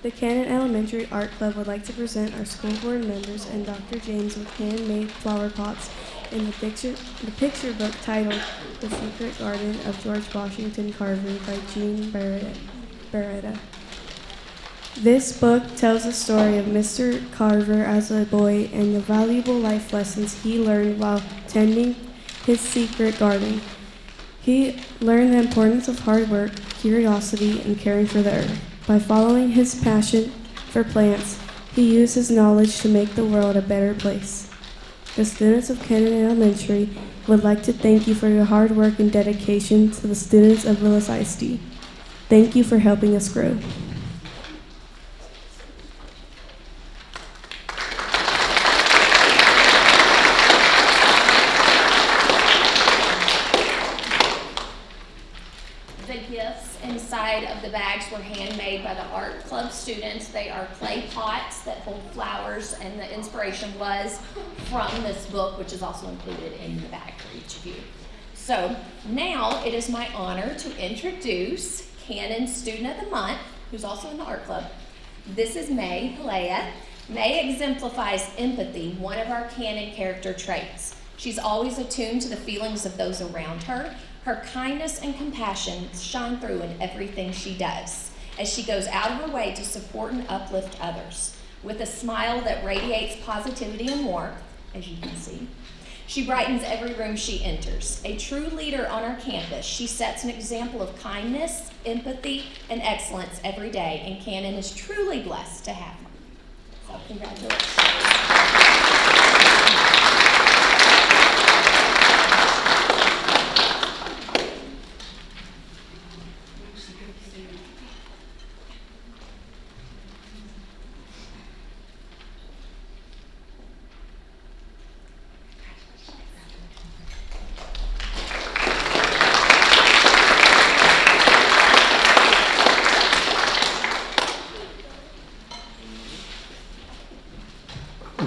Cannon Elementary Art Club would like to present our school board members and Dr. James with handmade flower pots in the picture book titled The Secret Garden of George Washington Carver by Jean Beretta. This book tells the story of Mr. Carver as a boy and the valuable life lessons he learned while tending his secret garden. He learned the importance of hard work, curiosity, and caring for the earth. By following his passion for plants, he used his knowledge to make the world a better place. The students of Cannon Elementary would like to thank you for your hard work and dedication to the students of Willis ISD. Thank you for helping us grow. The gifts inside of the bags were handmade by the art club students. They are clay pots that hold flowers, and the inspiration was from this book, which is also included in the bag for each of you. So now it is my honor to introduce Cannon Student of the Month, who's also in the art club. This is May Pelea. May exemplifies empathy, one of our Cannon character traits. She's always attuned to the feelings of those around her. Her kindness and compassion shine through in everything she does, as she goes out of her way to support and uplift others. With a smile that radiates positivity and warmth, as you can see, she brightens every room she enters. A true leader on our campus, she sets an example of kindness, empathy, and excellence every day, and Cannon is truly blessed to have her. So congratulations.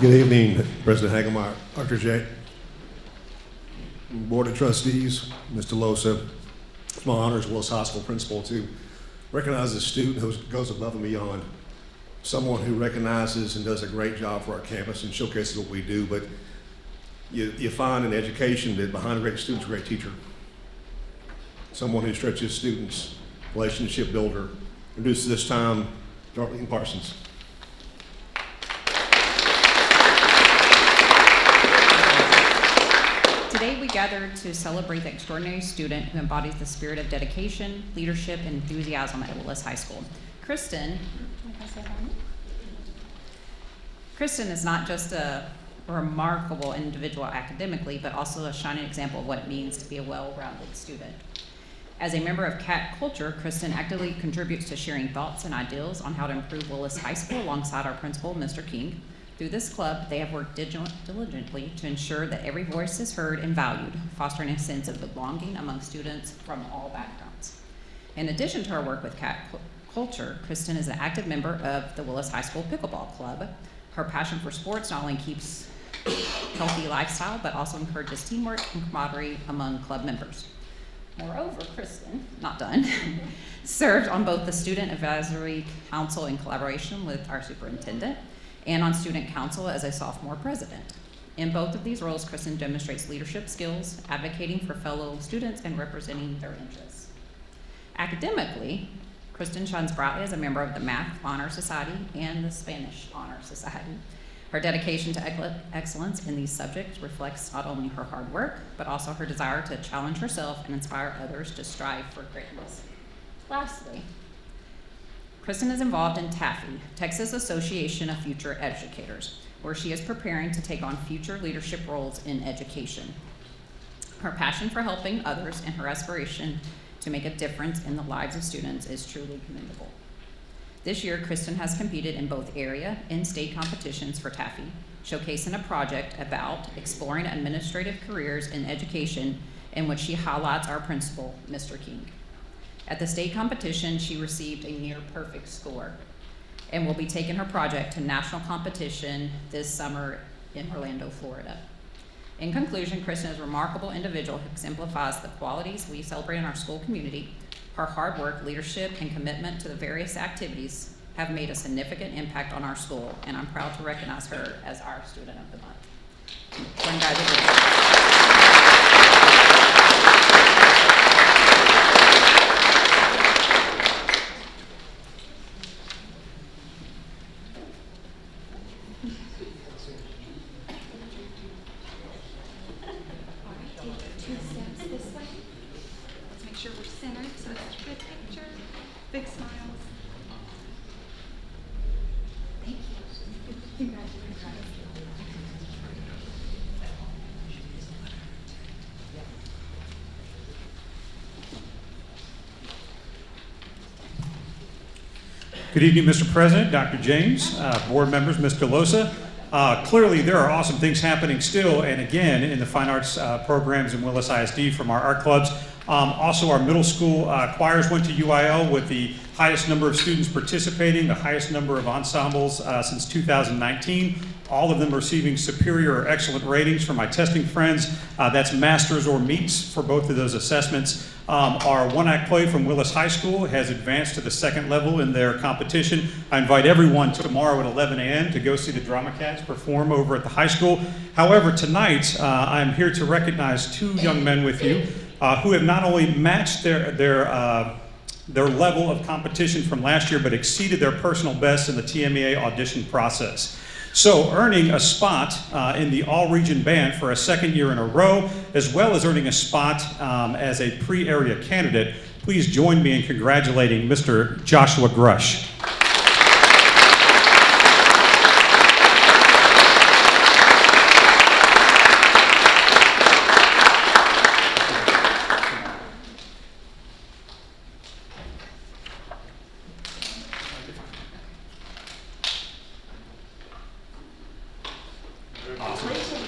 Good evening, President Hagelmeyer, Dr. J, Board of Trustees, Mr. Losa. It's my honor as Willis High School principal to recognize a student who goes above and beyond, someone who recognizes and does a great job for our campus and showcases what we do, but you find in education that behind a great student is a great teacher, someone who stretches students, relationship builder. Introduces this time, Darlene Parsons. Today we gathered to celebrate the extraordinary student who embodies the spirit of dedication, leadership, and enthusiasm at Willis High School. Kristen is not just a remarkable individual academically, but also a shining example of what it means to be a well-rounded student. As a member of CAT Culture, Kristen actively contributes to sharing thoughts and ideals on how to improve Willis High School alongside our principal, Mr. King. Through this club, they have worked diligently to ensure that every voice is heard and valued, fostering a sense of belonging among students from all backgrounds. In addition to her work with CAT Culture, Kristen is an active member of the Willis High School Pickleball Club. Her passion for sports not only keeps a healthy lifestyle, but also encourages teamwork and camaraderie among club members. Moreover, Kristen, not done, served on both the Student Advisory Council in collaboration with our superintendent, and on student council as a sophomore president. In both of these roles, Kristen demonstrates leadership skills, advocating for fellow students and representing their interests. Academically, Kristen shines brightly as a member of the Math Honor Society and the Spanish Honor Society. Her dedication to excellence in these subjects reflects not only her hard work, but also her desire to challenge herself and inspire others to strive for greatness. Lastly, Kristen is involved in TAFE, Texas Association of Future Educators, where she is preparing to take on future leadership roles in education. Her passion for helping others and her aspiration to make a difference in the lives of students is truly commendable. This year, Kristen has competed in both area and state competitions for TAFE, showcasing a project about exploring administrative careers in education in which she highlights our principal, Mr. King. At the state competition, she received a near perfect score and will be taking her project to national competition this summer in Orlando, Florida. In conclusion, Kristen is a remarkable individual who exemplifies the qualities we celebrate in our school community. Her hard work, leadership, and commitment to the various activities have made a significant impact on our school, and I'm proud to recognize her as our Student of the Month. Congratulations. Two steps this way. Let's make sure we're centered so it's a good picture. Big smiles. Thank you. Congratulations. Good evening, Mr. President, Dr. James, board members, Ms. Delosa. Clearly, there are awesome things happening still, and again, in the fine arts programs in Willis ISD from our art clubs. Also, our middle school choirs went to UIL with the highest number of students participating, the highest number of ensembles since 2019. All of them receiving superior or excellent ratings from my testing friends. That's masters or meets for both of those assessments. Our one-act play from Willis High School has advanced to the second level in their competition. I invite everyone tomorrow at 11 a.m. to go see the Drama Cats perform over at the high school. However, tonight I'm here to recognize two young men with you who have not only matched their level of competition from last year, but exceeded their personal best in the TMEA audition process. So earning a spot in the all-region band for a second year in a row, as well as earning a spot as a pre-area candidate, please join me in congratulating Mr. Joshua Grush.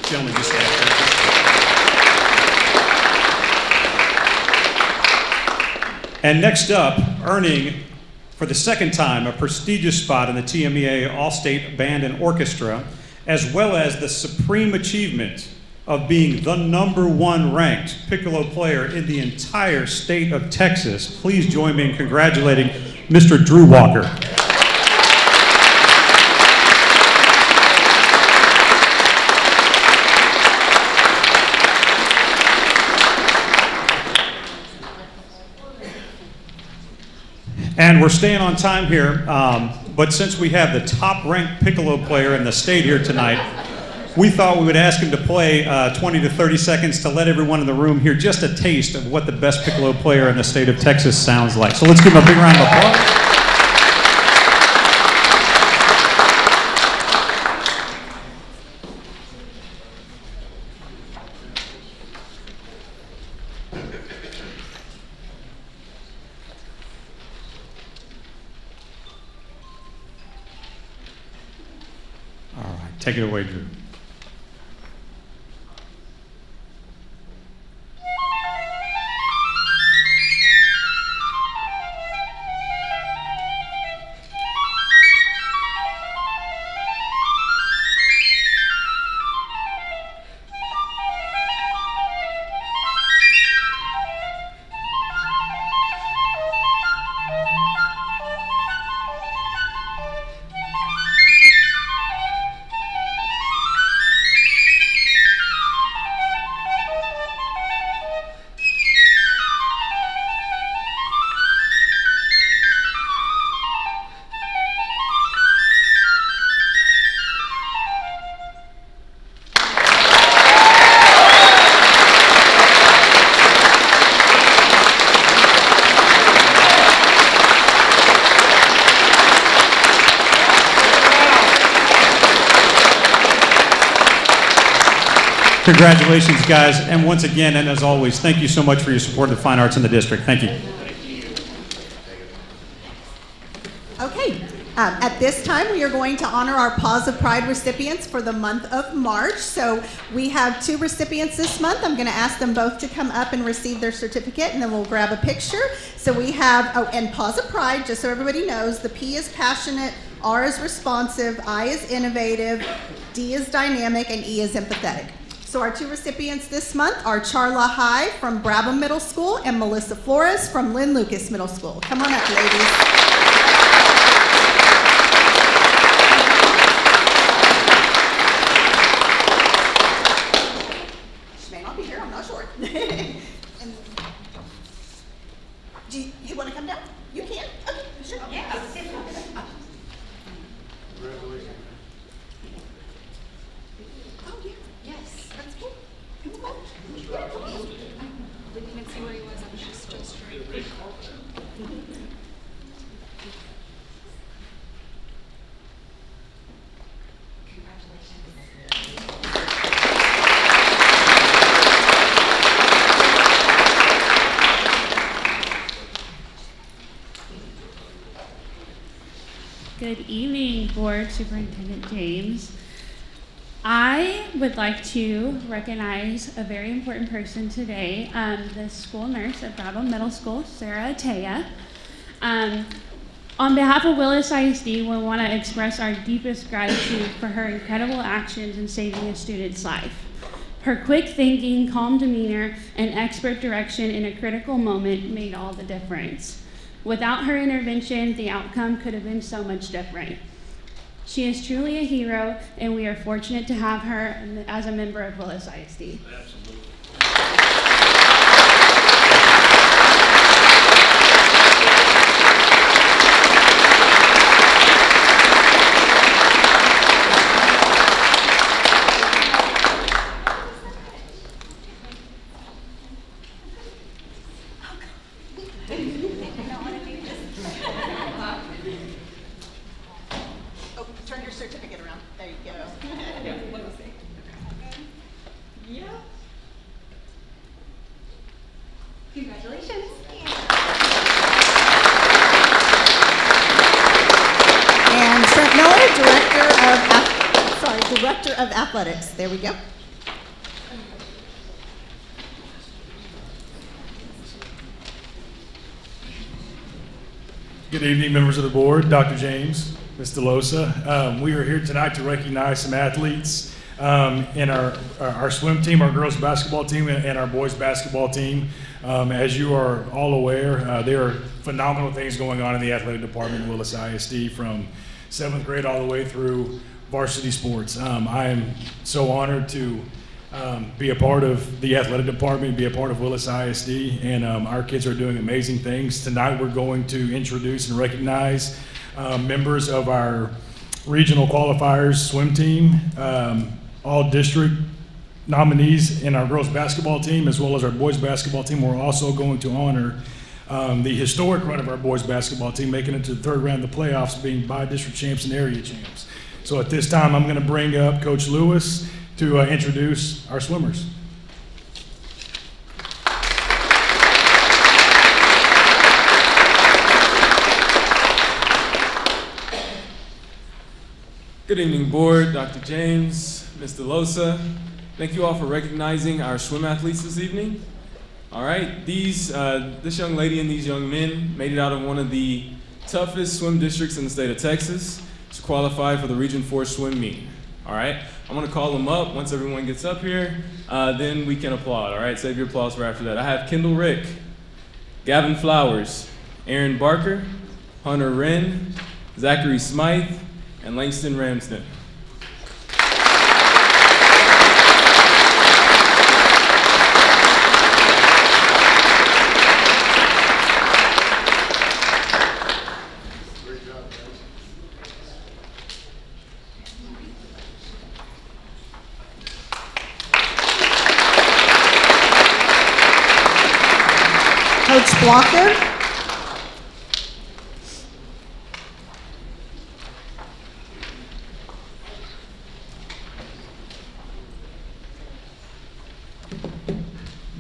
Gentlemen, just stand. And next up, earning for the second time a prestigious spot in the TMEA All-State Band and Orchestra, as well as the supreme achievement of being the #1 ranked piccolo player in the entire state of Texas. Please join me in congratulating Mr. Drew Walker. And we're staying on time here, but since we have the top-ranked piccolo player in the state here tonight, we thought we would ask him to play 20 to 30 seconds to let everyone in the room hear just a taste of what the best piccolo player in the state of Texas sounds like. So let's give him a big round of applause. Take it away, Drew. Congratulations, guys. And once again, and as always, thank you so much for your support of the fine arts in the district. Thank you. Okay, at this time, we are going to honor our Paws of Pride recipients for the month of March. So we have 2 recipients this month. I'm going to ask them both to come up and receive their certificate, and then we'll grab a picture. So we have, oh, and Paws of Pride, just so everybody knows, the P is passionate, R is responsive, I is innovative, D is dynamic, and E is empathetic. So our 2 recipients this month are Charla High from Brabham Middle School and Melissa Flores from Lynn Lucas Middle School. Come on up, ladies. And do you want to come down? You can. Okay, sure. Yeah. Congratulations. Oh, yeah. Yes, that's cool. Come on. Didn't even see where he was. I was just Good evening, Board Superintendent James. I would like to recognize a very important person today, the school nurse at Brabham Middle School, Sarah Atea. On behalf of Willis ISD, we want to express our deepest gratitude for her incredible actions in saving a student's life. Her quick thinking, calm demeanor, and expert direction in a critical moment made all the difference. Without her intervention, the outcome could have been so much different. She is truly a hero, and we are fortunate to have her as a member of Willis ISD. Absolutely. Oh, turn your certificate around. There you go. Yeah. Congratulations. And Trent Miller, Director of Athletics. There we go. Good evening, members of the board, Dr. James, Ms. DeLosa. We are here tonight to recognize some athletes in our swim team, our girls basketball team, and our boys basketball team. As you are all aware, there are phenomenal things going on in the athletic department at Willis ISD from 7th grade all the way through varsity sports. I am so honored to be a part of the athletic department, be a part of Willis ISD, and our kids are doing amazing things. Tonight we're going to introduce and recognize members of our regional qualifiers swim team, all district nominees in our girls basketball team, as well as our boys basketball team. We're also going to honor the historic run of our boys basketball team, making it to the 3rd round of the playoffs, being by-district champs and area champs. So at this time, I'm going to bring up Coach Lewis to introduce our swimmers. Good evening, board, Dr. James, Ms. DeLosa. Thank you all for recognizing our swim athletes this evening. All right, this young lady and these young men made it out of one of the toughest swim districts in the state of Texas to qualify for the Region 4 swim meet. All right, I'm gonna call them up. Once everyone gets up here, then we can applaud. All right, save your applause for after that. I have Kendall Rick, Gavin Flowers, Aaron Barker, Hunter Wren, Zachary Smythe, and Langston Ramsden. Coach Blocker.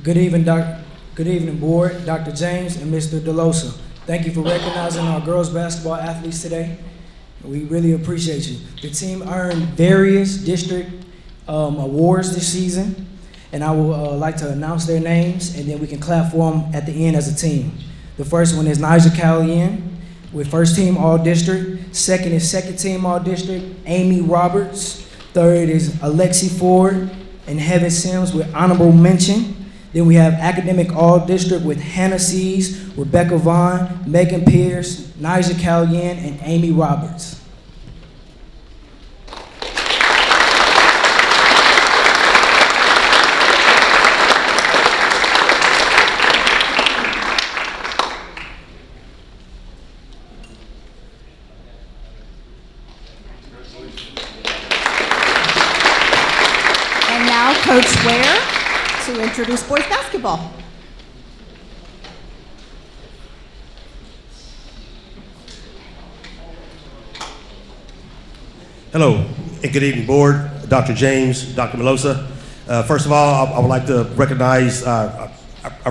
Good evening, board, Dr. James and Mr. DeLosa. Thank you for recognizing our girls basketball athletes today. We really appreciate you. The team earned various district awards this season, and I would like to announce their names, and then we can clap for them at the end as a team. The first one is Nigel Callien with first team all district. Second is second team all district, Amy Roberts. Third is Alexi Ford and Heaven Sims with honorable mention. Then we have academic all district with Hannah Sees, Rebecca Vaughn, Megan Pierce, Nigel Callien, and Amy Roberts. And now Coach Ware to introduce boys basketball. Hello, and good evening, board, Dr. James, Dr. Melosa. First of all, I would like to recognize our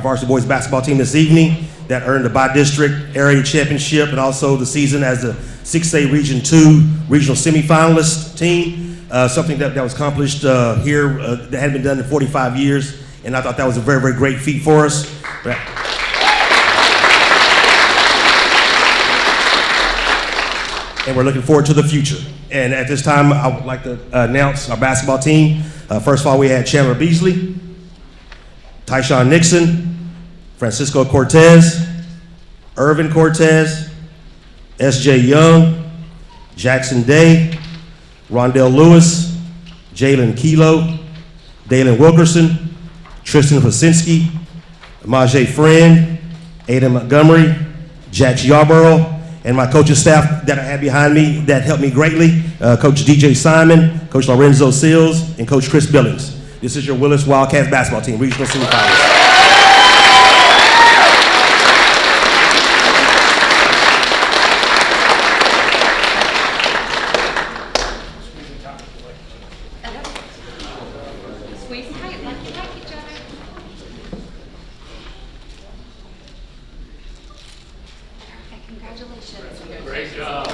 varsity boys basketball team this evening that earned the by-district area championship and also the season as the 6A Region 2 regional semifinalist team. Something that was accomplished here that hadn't been done in 45 years, and I thought that was a very, very great feat for us. And we're looking forward to the future. And at this time, I would like to announce our basketball team. First of all, we had Chandler Beasley, Tyshawn Nixon, Francisco Cortez, Irvin Cortez, S.J. Young, Jackson Day, Rondell Lewis, Jalen Kilo, Dalen Wilkerson, Tristan Pasinski, Majay Friend, Aiden Montgomery, Jax Yarborough, and my coaching staff that I have behind me that helped me greatly, Coach DJ Simon, Coach Lorenzo Sills, and Coach Chris Billings. This is your Willis Wildcats basketball team, regional semifinals. Squeeze tight like you like each other. Perfect, congratulations. Great job.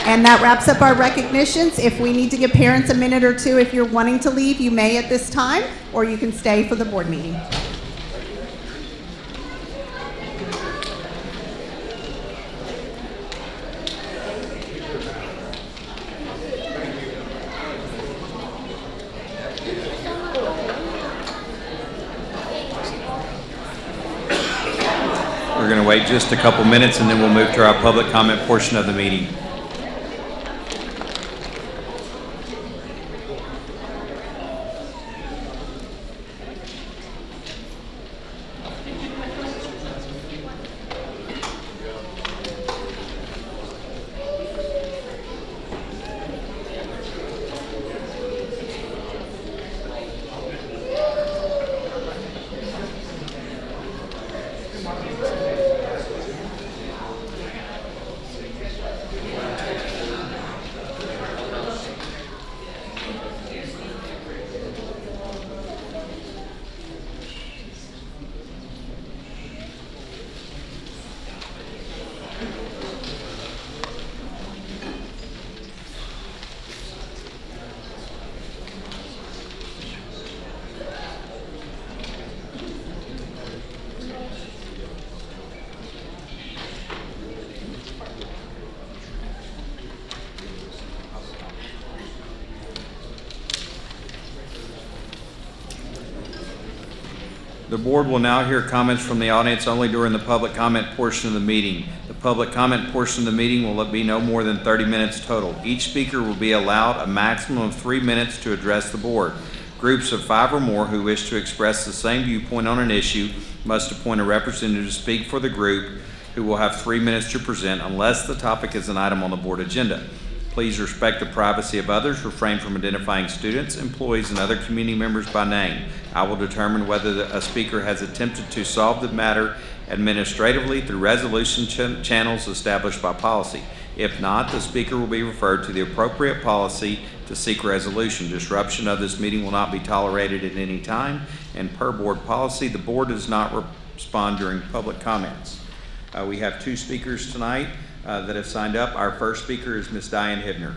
And that wraps up our recognitions. If we need to give parents a minute or two, if you're wanting to leave, you may at this time, or you can stay for the board meeting. We're going to wait just a couple minutes and then we'll move to our public comment portion of the meeting. The board will now hear comments from the audience only during the public comment portion of the meeting. The public comment portion of the meeting will be no more than 30 minutes total. Each speaker will be allowed a maximum of 3 minutes to address the board. Groups of 5 or more who wish to express the same viewpoint on an issue must appoint a representative to speak for the group, who will have 3 minutes to present unless the topic is an item on the board agenda. Please respect the privacy of others. Refrain from identifying students, employees, and other community members by name. I will determine whether a speaker has attempted to solve the matter administratively through resolution channels established by policy. If not, the speaker will be referred to the appropriate policy to seek resolution. Disruption of this meeting will not be tolerated at any time, and per board policy, the board does not respond during public comments. We have 2 speakers tonight that have signed up. Our first speaker is Ms. Diane Hibner.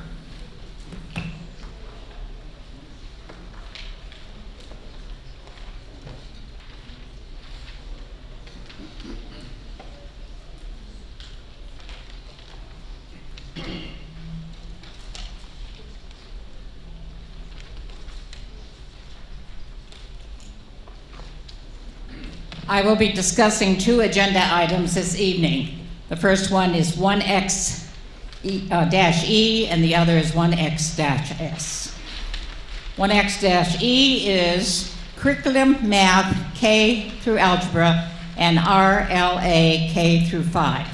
I will be discussing 2 agenda items this evening. The first one is 1X-E and the other is 1X-S. 1X-E is Curriculum Math K through Algebra and RLA K through 5.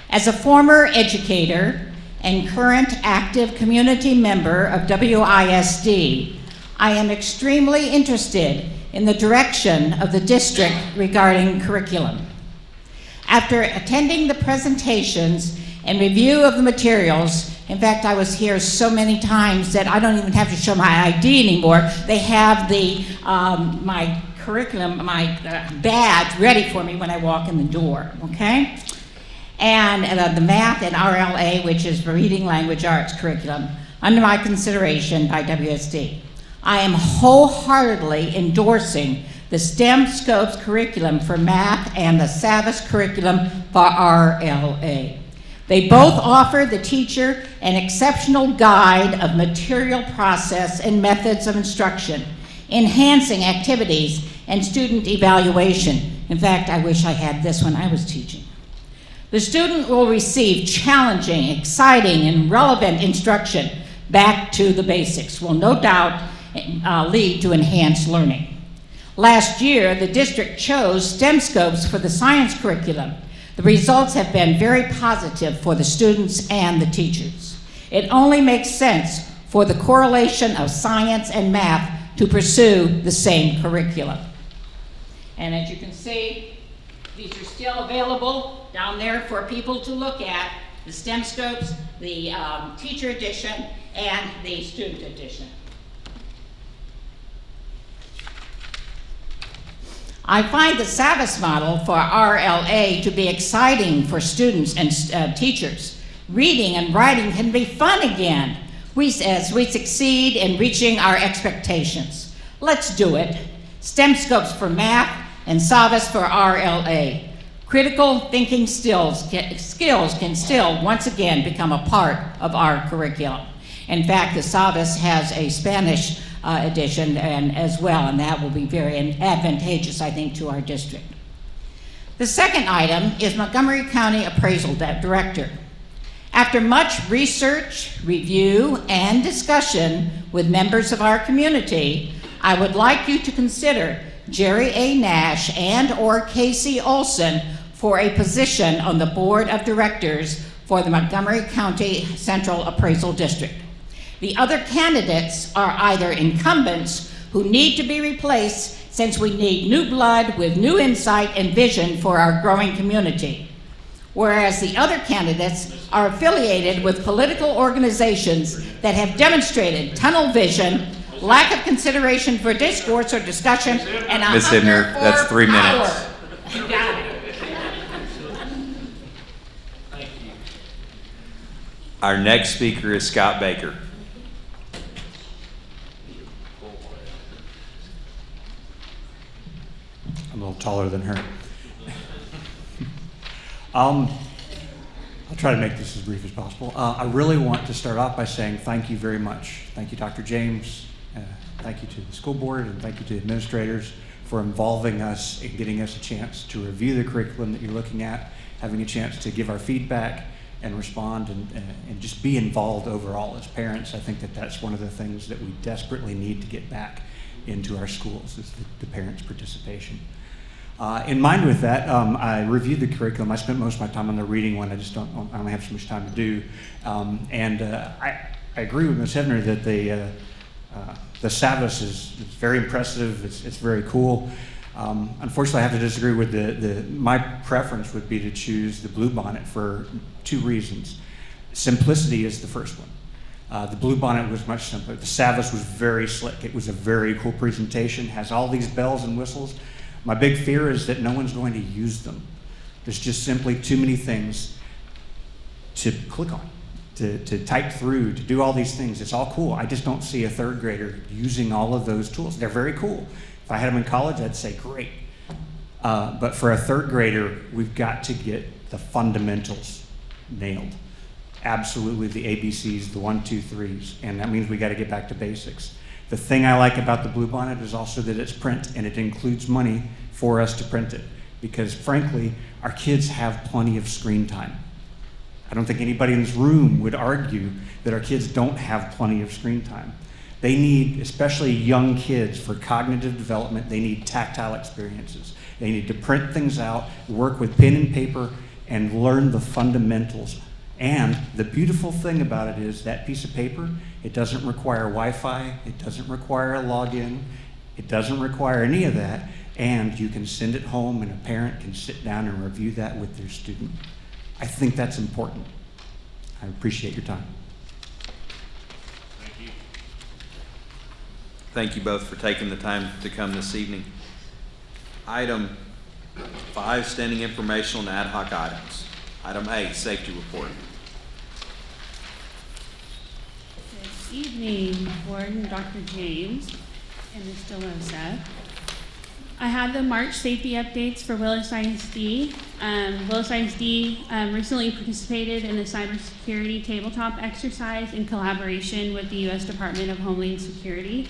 As a former educator and current active community member of WISD, I am extremely interested in the direction of the district regarding curriculum. After attending the presentations and review of the materials, in fact, I was here so many times that I don't even have to show my ID anymore. They have the my curriculum, my badge ready for me when I walk in the door, okay? And the math and RLA, which is Reading Language Arts curriculum, under my consideration by WSD. I am wholeheartedly endorsing the STEM Scopes curriculum for math and the Savas curriculum for RLA. They both offer the teacher an exceptional guide of material process and methods of instruction, enhancing activities and student evaluation. In fact, I wish I had this when I was teaching. The student will receive challenging, exciting, and relevant instruction back to the basics, will no doubt lead to enhanced learning. Last year, the district chose STEM Scopes for the science curriculum. The results have been very positive for the students and the teachers. It only makes sense for the correlation of science and math to pursue the same curriculum. And as you can see, these are still available down there for people to look at, the STEM Scopes, the teacher edition, and the student edition. I find the Savas model for RLA to be exciting for students and teachers. Reading and writing can be fun again as we succeed in reaching our expectations. Let's do it. STEM Scopes for math and Savas for RLA. Critical thinking skills can still once again become a part of our curriculum. In fact, the Savas has a Spanish edition and as well, and that will be very advantageous, I think, to our district. The second item is Montgomery County Appraisal Director. After much research, review, and discussion with members of our community, I would like you to consider Jerry A. Nash and or Casey Olson for a position on the Board of Directors for the Montgomery County Central Appraisal District. The other candidates are either incumbents who need to be replaced since we need new blood with new insight and vision for our growing community, whereas the other candidates are affiliated with political organizations that have demonstrated tunnel vision, lack of consideration for discourse or discussion, and a Ms. hunger Hibner, for that's 3 power. minutes. Got it. Our next speaker is Scott Baker. I'm a little taller than her. I'll try to make this as brief as possible. I really want to start off by saying thank you very much. Thank you, Dr. James. Thank you to the school board, and thank you to the administrators for involving us and getting us a chance to review the curriculum that you're looking at, having a chance to give our feedback and respond and just be involved overall as parents. I think that that's one of the things that we desperately need to get back into our schools is the parents' participation. In mind with that, I reviewed the curriculum. I spent most of my time on the reading one. I don't have so much time to do. I agree with Ms. Hibner that the Savas is very impressive. It's very cool. Unfortunately, I have to disagree with my preference would be to choose the Blue Bonnet for 2 reasons. Simplicity is the first one. The Bluebonnet was much simpler. The Savas was very slick. It was a very cool presentation, has all these bells and whistles. My big fear is that no one's going to use them. There's just simply too many things to click on, to type through, to do all these things. It's all cool. I just don't see a third grader using all of those tools. They're very cool. If I had them in college, I'd say great. But for a third grader, we've got to get the fundamentals nailed. Absolutely the ABCs, the 1, 2, 3s, and that means we got to get back to basics. The thing I like about the Bluebonnet is also that it's print, and it includes money for us to print it, because frankly, our kids have plenty of screen time. I don't think anybody in this room would argue that our kids don't have plenty of screen time. They need, especially young kids, for cognitive development, they need tactile experiences. They need to print things out, work with pen and paper, and learn the fundamentals. And the beautiful thing about it is that piece of paper, it doesn't require Wi-Fi, it doesn't require a login, it doesn't require any of that, and you can send it home and a parent can sit down and review that with their student. I think that's important. I appreciate your time. Thank you. Thank you both for taking the time to come this evening. Item 5, standing informational and ad hoc items. Item A, safety report. Good evening, Board and Dr. James and Ms. DeLosa. I had the March safety updates for Willis ISD. Willis ISD recently participated in the cybersecurity tabletop exercise in collaboration with the U.S. Department of Homeland Security.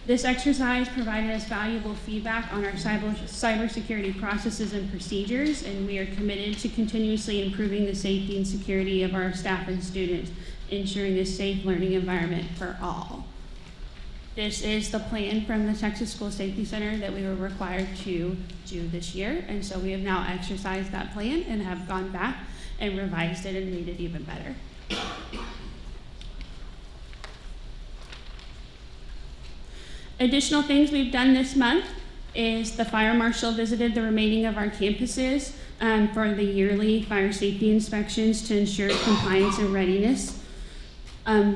This exercise provided us valuable feedback on our cybersecurity processes and procedures, and we are committed to continuously improving the safety and security of our staff and students, ensuring a safe learning environment for all. This is the plan from the Texas School Safety Center that we were required to do this year, and so we have now exercised that plan and have gone back and revised it and made it even better. Additional things we've done this month is the fire marshal visited the remaining of our campuses for the yearly fire safety inspections to ensure compliance and readiness.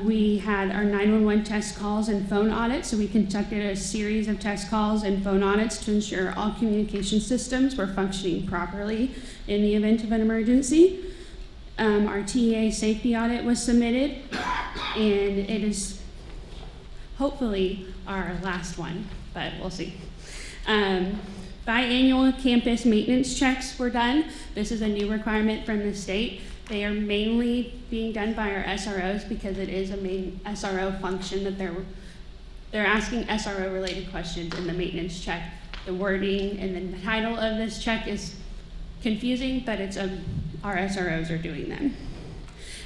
We had our 911 test calls and phone audits, so we conducted a series of test calls and phone audits to ensure all communication systems were functioning properly in the event of an emergency. Our TEA safety audit was submitted, and it is hopefully our last one, but we'll see. Biannual campus maintenance checks were done. This is a new requirement from the state. They are mainly being done by our SROs because it is a main SRO function that they're asking SRO related questions in the maintenance check. The wording and the title of this check is confusing, but it's our SROs are doing them.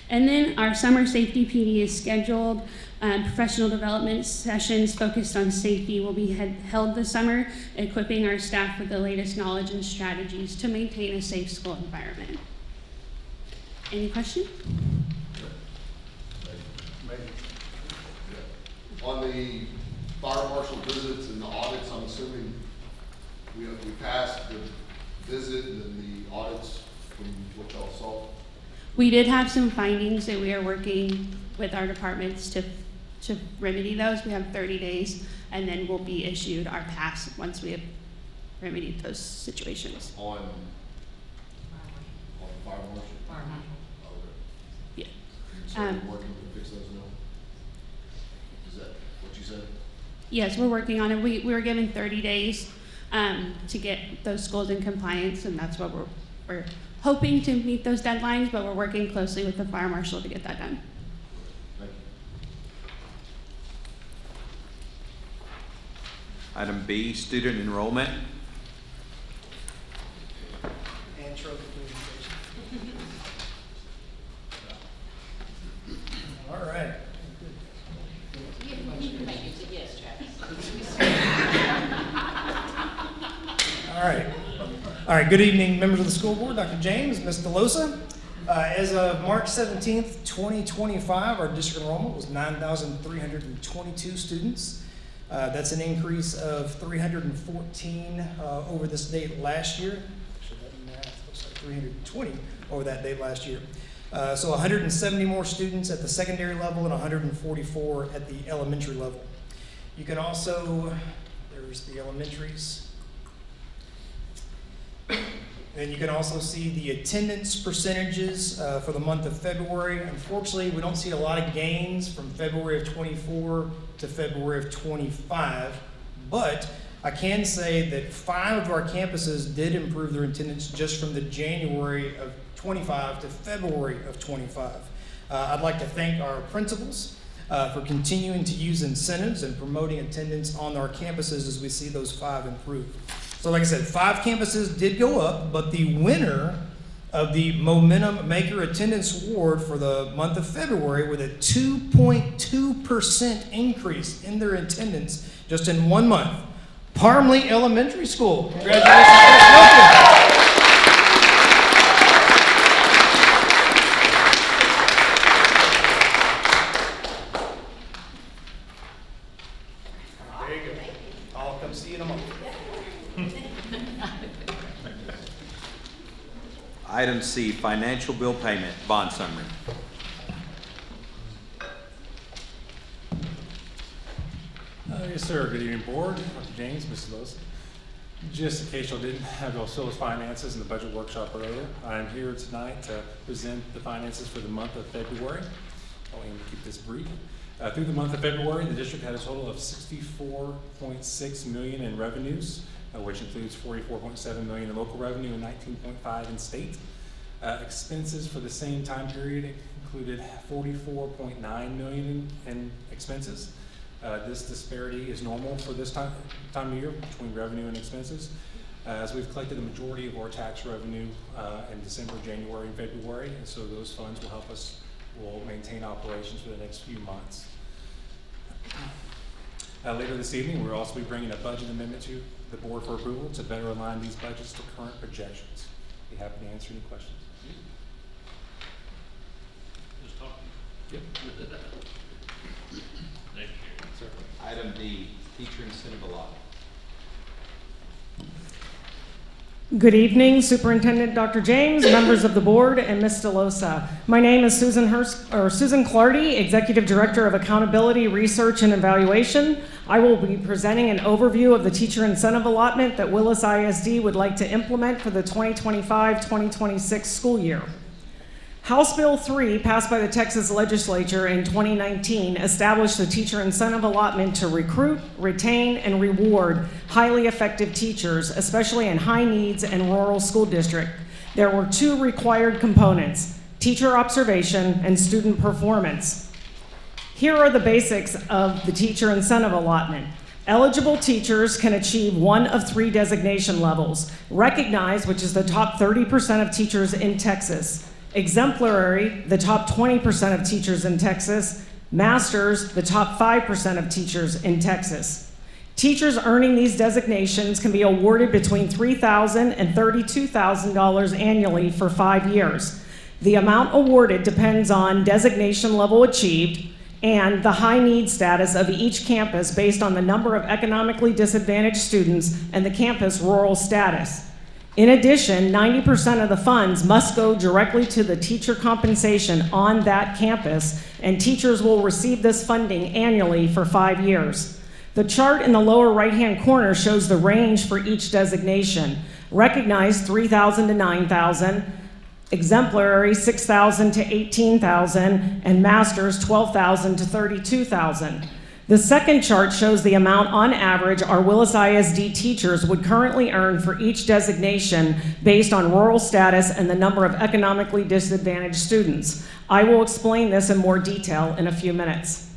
And then our summer safety PD is scheduled. Professional development sessions focused on safety will be held this summer, equipping our staff with the latest knowledge and strategies to maintain a safe school environment. Any questions? On the fire marshal visits and the audits, I'm assuming we passed the visit and then the audits from what y'all saw? We did have some findings that we are working with our departments to remedy those. We have 30 days, and then we'll be issued our pass once we have remedied those situations. On fire marshal? Fire marshal. Yeah. So you're working to fix those now? Is that what you said? Yes, we're working on it. We were given 30 days to get those schools in compliance, and that's what we're hoping to meet those deadlines, but we're working closely with the fire marshal to get that done. Thank you. Item B, student enrollment. And trophy presentation. All right. You can make it a yes, Travis. All right, good evening, members of the school board, Dr. James, Ms. DeLosa. As of March 17th, 2025, our district enrollment was 9,322 students. That's an increase of 314 over this date last year. Actually, that math looks like 320 over that date last year. So 170 more students at the secondary level and 144 at the elementary level. You can also, there's the elementaries. And you can also see the attendance percentages for the month of February. Unfortunately, we don't see a lot of gains from February of 24 to February of 25, but I can say that 5 of our campuses did improve their attendance just from the January of 25 to February of 25. I'd like to thank our principals for continuing to use incentives and promoting attendance on our campuses as we see those 5 improve. So like I said, 5 campuses did go up, but the winner of the Momentum Maker Attendance Award for the month of February with a 2.2% increase in their attendance just in 1 month, Parmley Elementary School. Congratulations. There you go. I'll come see you in a month. Item C, financial bill payment, bond summary. Yes, sir. Good evening, Board. Dr. James, Mrs. Lewis. Just in case you didn't have Oscillus finances in the budget workshop earlier, I'm here tonight to present the finances for the month of February. I'll aim to keep this brief. Through the month of February, the district had a total of $64.6 million in revenues, which includes $44.7 million in local revenue and $19.5 in state. Expenses for the same time period included $44.9 million in expenses. This disparity is normal for this time of year between revenue and expenses, as we've collected the majority of our tax revenue in December, January, and February, and so those funds will help us, will maintain operations for the next few months. Later this evening, we'll also be bringing a budget amendment to the board for approval to better align these budgets to current projections. Be happy to answer any questions. Just talking. Yep. Thank you. Sir. Item D, teacher incentive allotment. Good evening, Superintendent Dr. James, members of the board, and Ms. DeLosa. My name is Susan Clardy, Executive Director of Accountability, Research, and Evaluation. I will be presenting an overview of the teacher incentive allotment that Willis ISD would like to implement for the 2025-2026 school year. House Bill 3, passed by the Texas Legislature in 2019, established the teacher incentive allotment to recruit, retain, and reward highly effective teachers, especially in high needs and rural school districts. There were 2 required components: teacher observation and student performance. Here are the basics of the teacher incentive allotment. Eligible teachers can achieve 1 of 3 designation levels: recognized, which is the top 30% of teachers in Texas; exemplary, the top 20% of teachers in Texas; masters, the top 5% of teachers in Texas. Teachers earning these designations can be awarded between $3,000 and $32,000 annually for 5 years. The amount awarded depends on designation level achieved and the high need status of each campus based on the number of economically disadvantaged students and the campus rural status. In addition, 90% of the funds must go directly to the teacher compensation on that campus, and teachers will receive this funding annually for 5 years. The chart in the lower right-hand corner shows the range for each designation. Recognized, $3,000 to $9,000, exemplary, $6,000 to $18,000, and masters, $12,000 to $32,000. The second chart shows the amount on average our Willis ISD teachers would currently earn for each designation based on rural status and the number of economically disadvantaged students. I will explain this in more detail in a few minutes.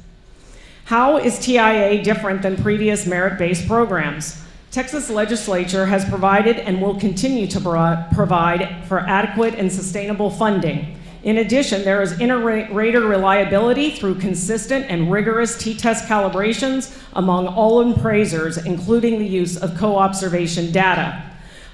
How is TIA different than previous merit-based programs? Texas Legislature has provided and will continue to provide for adequate and sustainable funding. In addition, there is inter-rater reliability through consistent and rigorous T-test calibrations among all appraisers, including the use of co-observation data.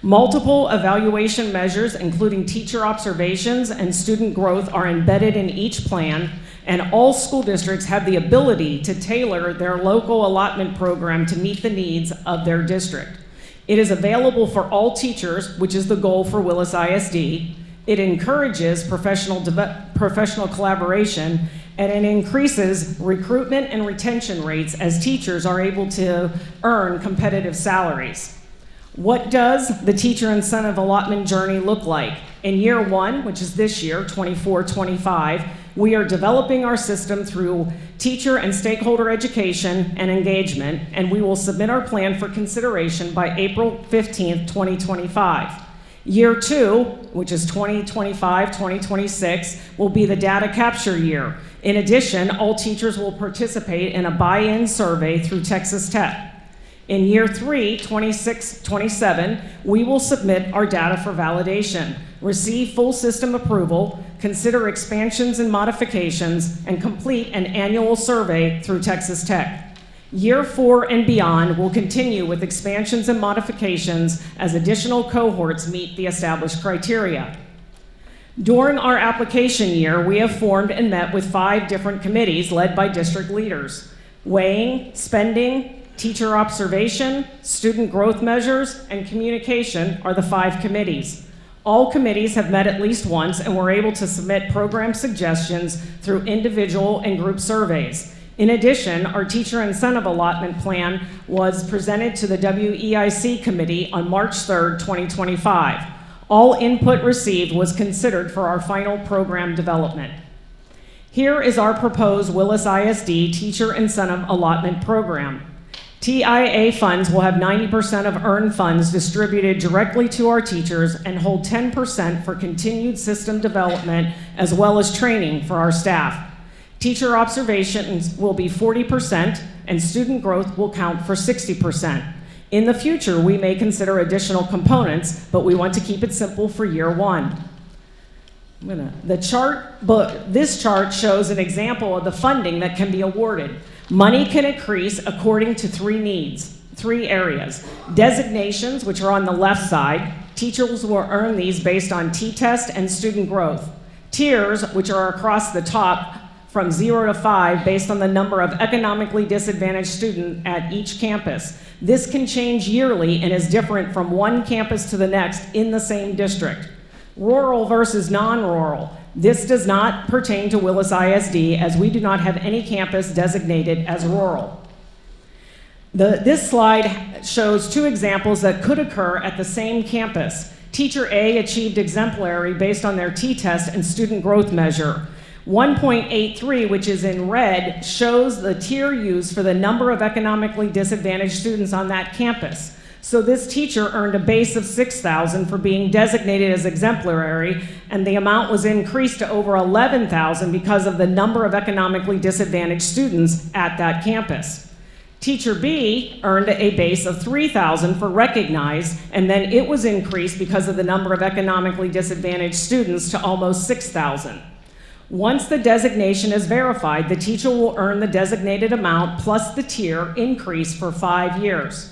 Multiple evaluation measures, including teacher observations and student growth, are embedded in each plan, and all school districts have the ability to tailor their local allotment program to meet the needs of their district. It is available for all teachers, which is the goal for Willis ISD. It encourages professional collaboration, and it increases recruitment and retention rates as teachers are able to earn competitive salaries. What does the teacher incentive allotment journey look like? In year one, which is this year, 24-25, we are developing our system through teacher and stakeholder education and engagement, and we will submit our plan for consideration by April 15th, 2025. Year two, which is 2025-2026, will be the data capture year. In addition, all teachers will participate in a buy-in survey through Texas Tech. In year three, 26-27, we will submit our data for validation, receive full system approval, consider expansions and modifications, and complete an annual survey through Texas Tech. Year 4 and beyond will continue with expansions and modifications as additional cohorts meet the established criteria. During our application year, we have formed and met with 5 different committees led by district leaders. Weighing, spending, teacher observation, student growth measures, and communication are the 5 committees. All committees have met at least once and were able to submit program suggestions through individual and group surveys. In addition, our teacher incentive allotment plan was presented to the WEIC committee on March 3rd, 2025. All input received was considered for our final program development. Here is our proposed Willis ISD teacher incentive allotment program. TIA funds will have 90% of earned funds distributed directly to our teachers and hold 10% for continued system development as well as training for our staff. Teacher observations will be 40% and student growth will count for 60%. In the future, we may consider additional components, but we want to keep it simple for year one. This chart shows an example of the funding that can be awarded. Money can increase according to 3 areas. Designations, which are on the left side, teachers will earn these based on T-test and student growth. Tiers, which are across the top from 0 to 5 based on the number of economically disadvantaged students at each campus. This can change yearly and is different from one campus to the next in the same district. Rural versus non-rural. This does not pertain to Willis ISD as we do not have any campus designated as rural. This slide shows 2 examples that could occur at the same campus. Teacher A achieved exemplary based on their T-test and student growth measure. 1.83, which is in red, shows the tier used for the number of economically disadvantaged students on that campus. So this teacher earned a base of $6,000 for being designated as exemplary, and the amount was increased to over $11,000 because of the number of economically disadvantaged students at that campus. Teacher B earned a base of $3,000 for recognized, and then it was increased because of the number of economically disadvantaged students to almost $6,000. Once the designation is verified, the teacher will earn the designated amount plus the tier increase for 5 years.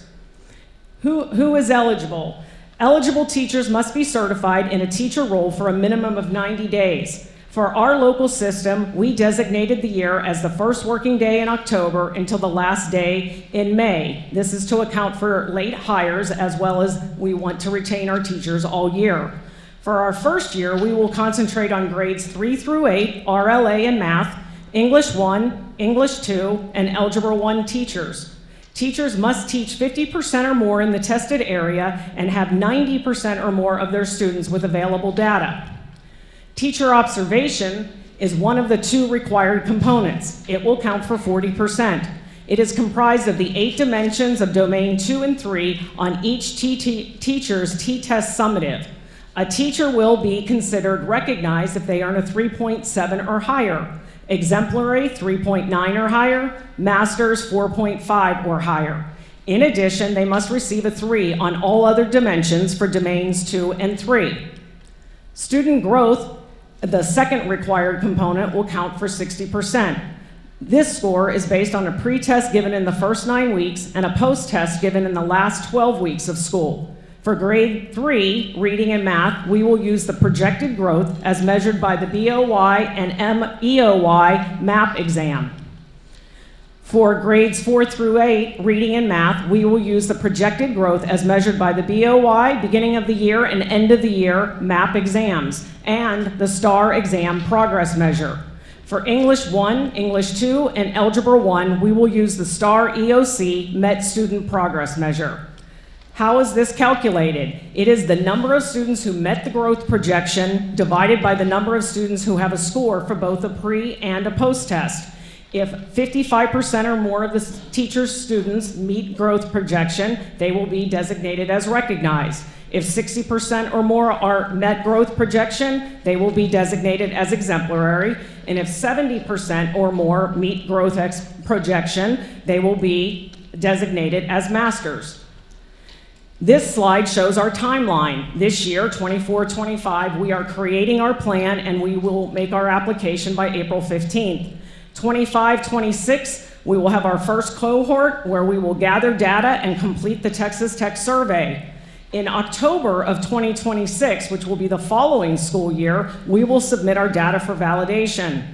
Who is eligible? Eligible teachers must be certified in a teacher role for a minimum of 90 days. For our local system, we designated the year as the first working day in October until the last day in May. This is to account for late hires as well as we want to retain our teachers all year. For our first year, we will concentrate on grades 3 through 8, RLA and math, English 1, English 2, and Algebra 1 teachers. Teachers must teach 50% or more in the tested area and have 90% or more of their students with available data. Teacher observation is one of the 2 required components. It will count for 40%. It is comprised of the 8 dimensions of domain 2 and 3 on each teacher's T-test summative. A teacher will be considered recognized if they earn a 3.7 or higher, exemplary 3.9 or higher, masters 4.5 or higher. In addition, they must receive a 3 on all other dimensions for domains 2 and 3. Student growth, the second required component, will count for 60%. This score is based on a pre-test given in the first 9 weeks and a post-test given in the last 12 weeks of school. For grade 3, reading and math, we will use the projected growth as measured by the BOY and MEOY MAP exam. For grades 4 through 8, reading and math, we will use the projected growth as measured by the BOY, beginning of the year and end of the year MAP exams, and the STAR exam progress measure. For English 1, English 2, and Algebra 1, we will use the STAR EOC Met Student Progress Measure. How is this calculated? It is the number of students who met the growth projection divided by the number of students who have a score for both a pre and a post test. If 55% or more of the teacher's students meet growth projection, they will be designated as recognized. If 60% or more are met growth projection, they will be designated as exemplary. And if 70% or more meet growth projection, they will be designated as masters. This slide shows our timeline. This year, 24-25, we are creating our plan and we will make our application by April 15th. 25-26, we will have our first cohort where we will gather data and complete the Texas Tech survey. In October of 2026, which will be the following school year, we will submit our data for validation.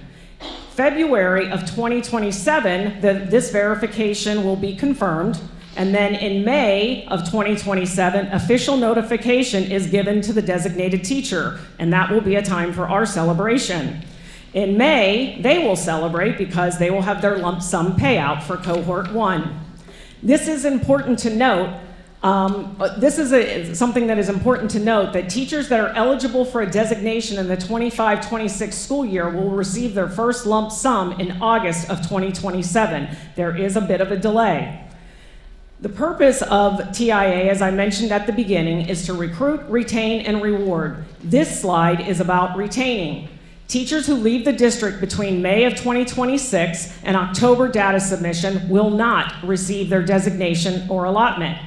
February of 2027, this verification will be confirmed. And then in May of 2027, official notification is given to the designated teacher, and that will be a time for our celebration. In May, they will celebrate because they will have their lump sum payout for cohort 1. This is important to note. Something that is important to note, that teachers that are eligible for a designation in the 25-26 school year will receive their first lump sum in August of 2027. There is a bit of a delay. The purpose of TIA, as I mentioned at the beginning, is to recruit, retain, and reward. This slide is about retaining. Teachers who leave the district between May of 2026 and October data submission will not receive their designation or allotment.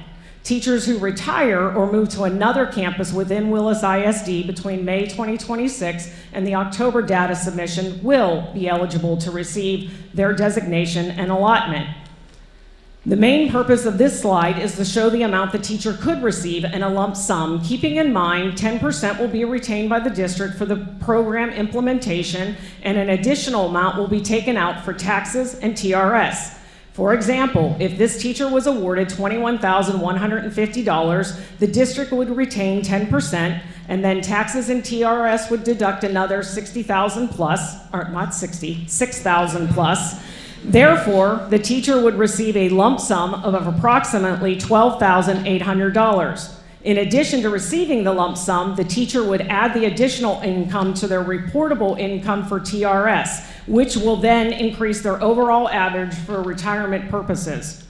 Teachers who retire or move to another campus within Willis ISD between May 2026 and the October data submission will be eligible to receive their designation and allotment. The main purpose of this slide is to show the amount the teacher could receive in a lump sum, keeping in mind 10% will be retained by the district for the program implementation, and an additional amount will be taken out for taxes and TRS. For example, if this teacher was awarded $21,150, the district would retain 10%, and then taxes and TRS would deduct another $60,000 plus, or not 60, $6,000 plus. Therefore, the teacher would receive a lump sum of approximately $12,800. In addition to receiving the lump sum, the teacher would add the additional income to their reportable income for TRS, which will then increase their overall average for retirement purposes.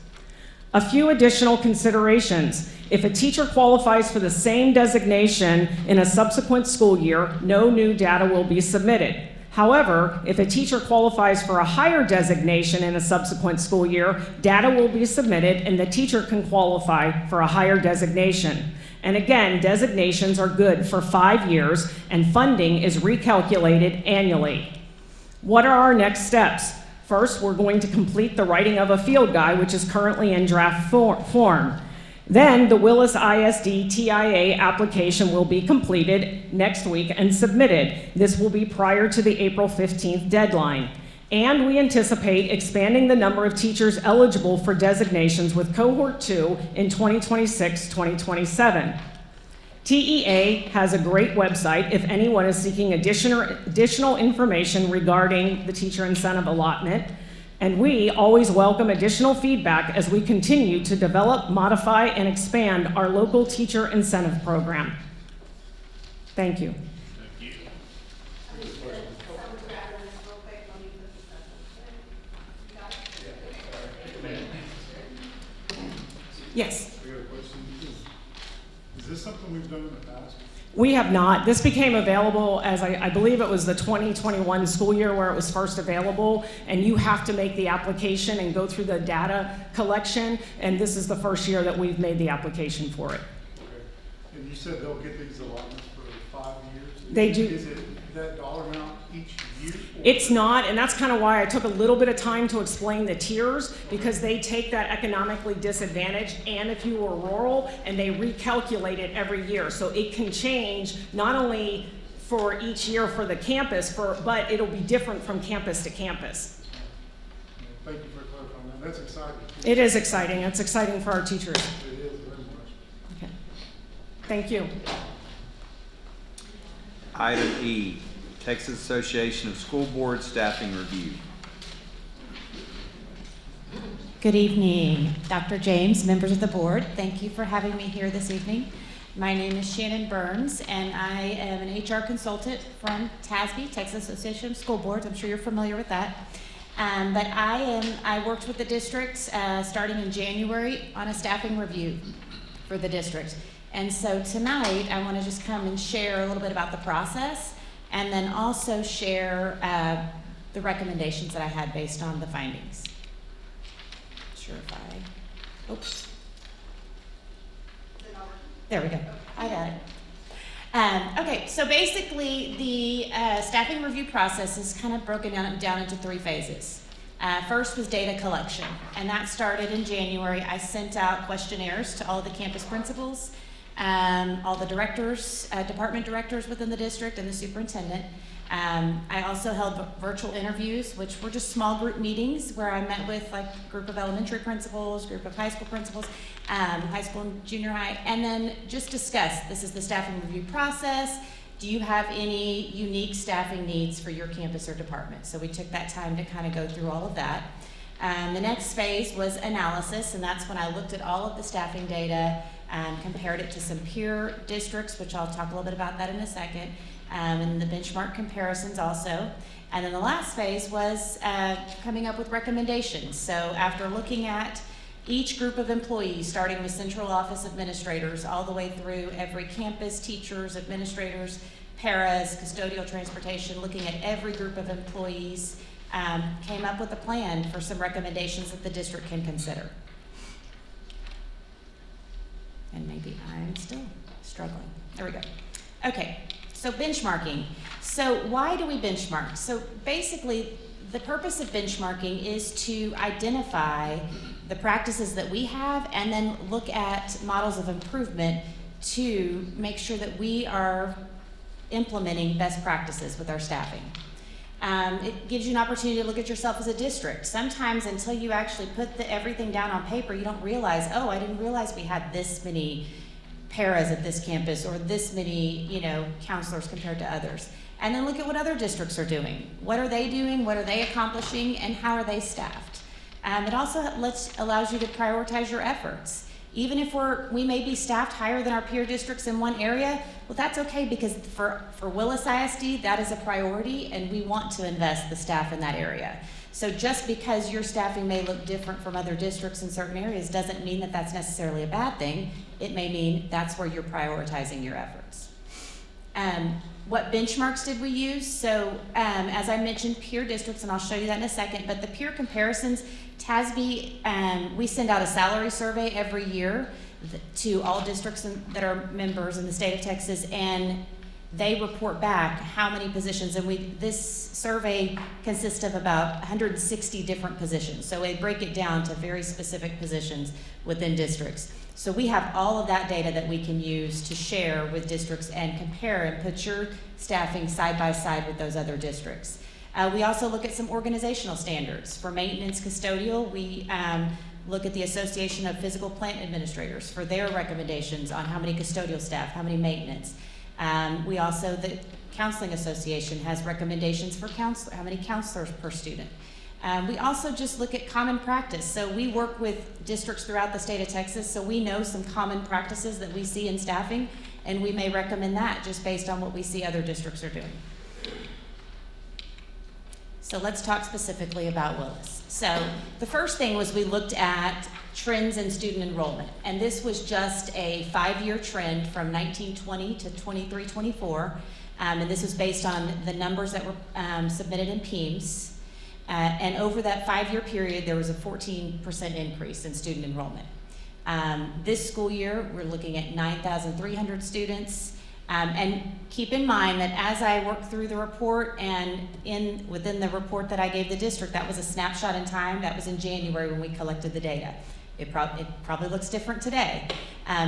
A few additional considerations. If a teacher qualifies for the same designation in a subsequent school year, no new data will be submitted. However, if a teacher qualifies for a higher designation in a subsequent school year, data will be submitted and the teacher can qualify for a higher designation. And again, designations are good for 5 years and funding is recalculated annually. What are our next steps? First, we're going to complete the writing of a field guide, which is currently in draft form. Then the Willis ISD TIA application will be completed next week and submitted. This will be prior to the April 15th deadline. And we anticipate expanding the number of teachers eligible for designations with cohort 2 in 2026-2027. TEA has a great website if anyone is seeking additional information regarding the teacher incentive allotment. And we always welcome additional feedback as we continue to develop, modify, and expand our local teacher incentive program. Thank you. Yes. We got a question. Is this something we've done in the past? We have not. This became available as I believe it was the 2021 school year where it was first available, and you have to make the application and go through the data collection, and this is the first year that we've made the application for it. Okay. And you said they'll get these allotments for 5 years? They do. Is it that dollar amount each year? It's not, and that's kind of why I took a little bit of time to explain the tiers, because they take that economically disadvantaged and if you were rural, and they recalculate it every year. So it can change not only for each year for the campus, but it'll be different from campus to campus. Thank you for clarifying that. That's exciting. It is exciting. It's exciting for our teachers. It is very much. Okay. Thank you. Item E, Texas Association of School Board Staffing Review. Good evening, Dr. James, members of the board. Thank you for having me here this evening. My name is Shannon Burns, and I am an HR consultant from TASB, Texas Association of School Boards. I'm sure you're familiar with that. But I worked with the district starting in January on a staffing review for the district. And so tonight, I want to just come and share a little bit about the process, and then also share the recommendations that I had based on the findings. Sure if I, oops. There we go, I got it. Okay, so basically the staffing review process is kind of broken down into three phases. First was data collection, and that started in January. I sent out questionnaires to all the campus principals, all the directors, department directors within the district, and the superintendent. I also held virtual interviews, which were just small group meetings where I met with like a group of elementary principals, group of high school principals, high school and junior high, and then just discuss, this is the staffing review process. Do you have any unique staffing needs for your campus or department? So we took that time to kind of go through all of that. The next phase was analysis, and that's when I looked at all of the staffing data, compared it to some peer districts, which I'll talk a little bit about that in a second. And the benchmark comparisons also. And then the last phase was coming up with recommendations. So after looking at each group of employees, starting with central office administrators, all the way through every campus, teachers, administrators, paras, custodial transportation, looking at every group of employees, came up with a plan for some recommendations that the district can consider. And maybe I'm still struggling. There we go. Okay. So benchmarking. So why do we benchmark? So basically, the purpose of benchmarking is to identify the practices that we have and then look at models of improvement to make sure that we are implementing best practices with our staffing. It gives you an opportunity to look at yourself as a district. Sometimes until you actually put everything down on paper, you don't realize, oh, I didn't realize we had this many paras at this campus or this many, counselors compared to others. And then look at what other districts are doing. What are they doing? What are they accomplishing? And how are they staffed? It also allows you to prioritize your efforts. Even if we may be staffed higher than our peer districts in one area, well, that's okay, because for Willis ISD, that is a priority, and we want to invest the staff in that area. So just because your staffing may look different from other districts in certain areas doesn't mean that that's necessarily a bad thing. It may mean that's where you're prioritizing your efforts. What benchmarks did we use? So as I mentioned, peer districts, and I'll show you that in a second, but the peer comparisons, TASB, we send out a salary survey every year to all districts that are members in the state of Texas, and they report back how many positions, and this survey consists of about 160 different positions. So they break it down to very specific positions within districts. So we have all of that data that we can use to share with districts and compare and put your staffing side by side with those other districts. We also look at some organizational standards. For maintenance custodial, we look at the Association of Physical Plant Administrators for their recommendations on how many custodial staff, how many maintenance. We also, the Counseling Association has recommendations for how many counselors per student. We also just look at common practice. So we work with districts throughout the state of Texas, so we know some common practices that we see in staffing, and we may recommend that just based on what we see other districts are doing. So let's talk specifically about Willis. So the first thing was we looked at trends in student enrollment, and this was just a 5-year trend from 1920 to 23-24, and this was based on the numbers that were submitted in PEIMS. And over that 5-year period, there was a 14% increase in student enrollment. This school year, we're looking at 9,300 students. And keep in mind that as I worked through the report and within the report that I gave the district, that was a snapshot in time. That was in January when we collected the data. It probably looks different today.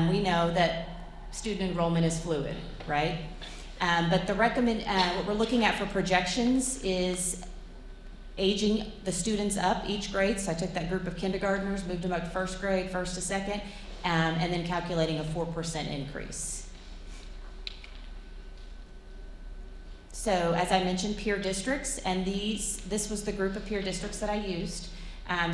We know that student enrollment is fluid, right? But what we're looking at for projections is aging the students up each grade. So I took that group of kindergartners, moved them up to first grade, first to second, and then calculating a 4% increase. So as I mentioned, peer districts, and this was the group of peer districts that I used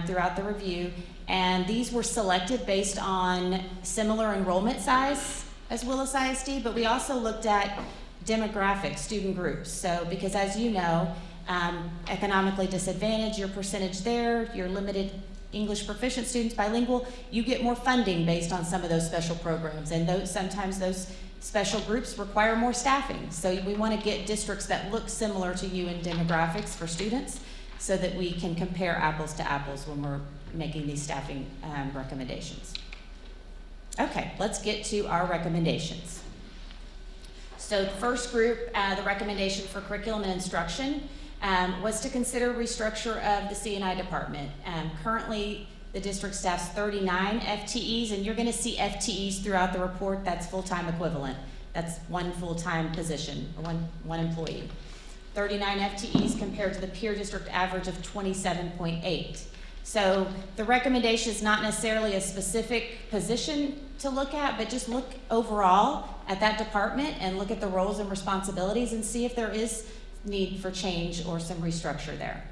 throughout the review, and these were selected based on similar enrollment size as Willis ISD, but we also looked at demographic student groups. So because as you know, economically disadvantaged, your percentage there, your limited English proficient students, bilingual, you get more funding based on some of those special programs, and sometimes those special groups require more staffing. So we want to get districts that look similar to you in demographics for students so that we can compare apples to apples when we're making these staffing recommendations. Okay, let's get to our recommendations. So the first group, the recommendation for curriculum and instruction was to consider restructure of the C&I department. Currently, the district staffs 39 FTEs, and you're going to see FTEs throughout the report. That's full-time equivalent. That's one full-time position, or one employee. 39 FTEs compared to the peer district average of 27.8. So the recommendation is not necessarily a specific position to look at, but just look overall at that department and look at the roles and responsibilities and see if there is need for change or some restructure there.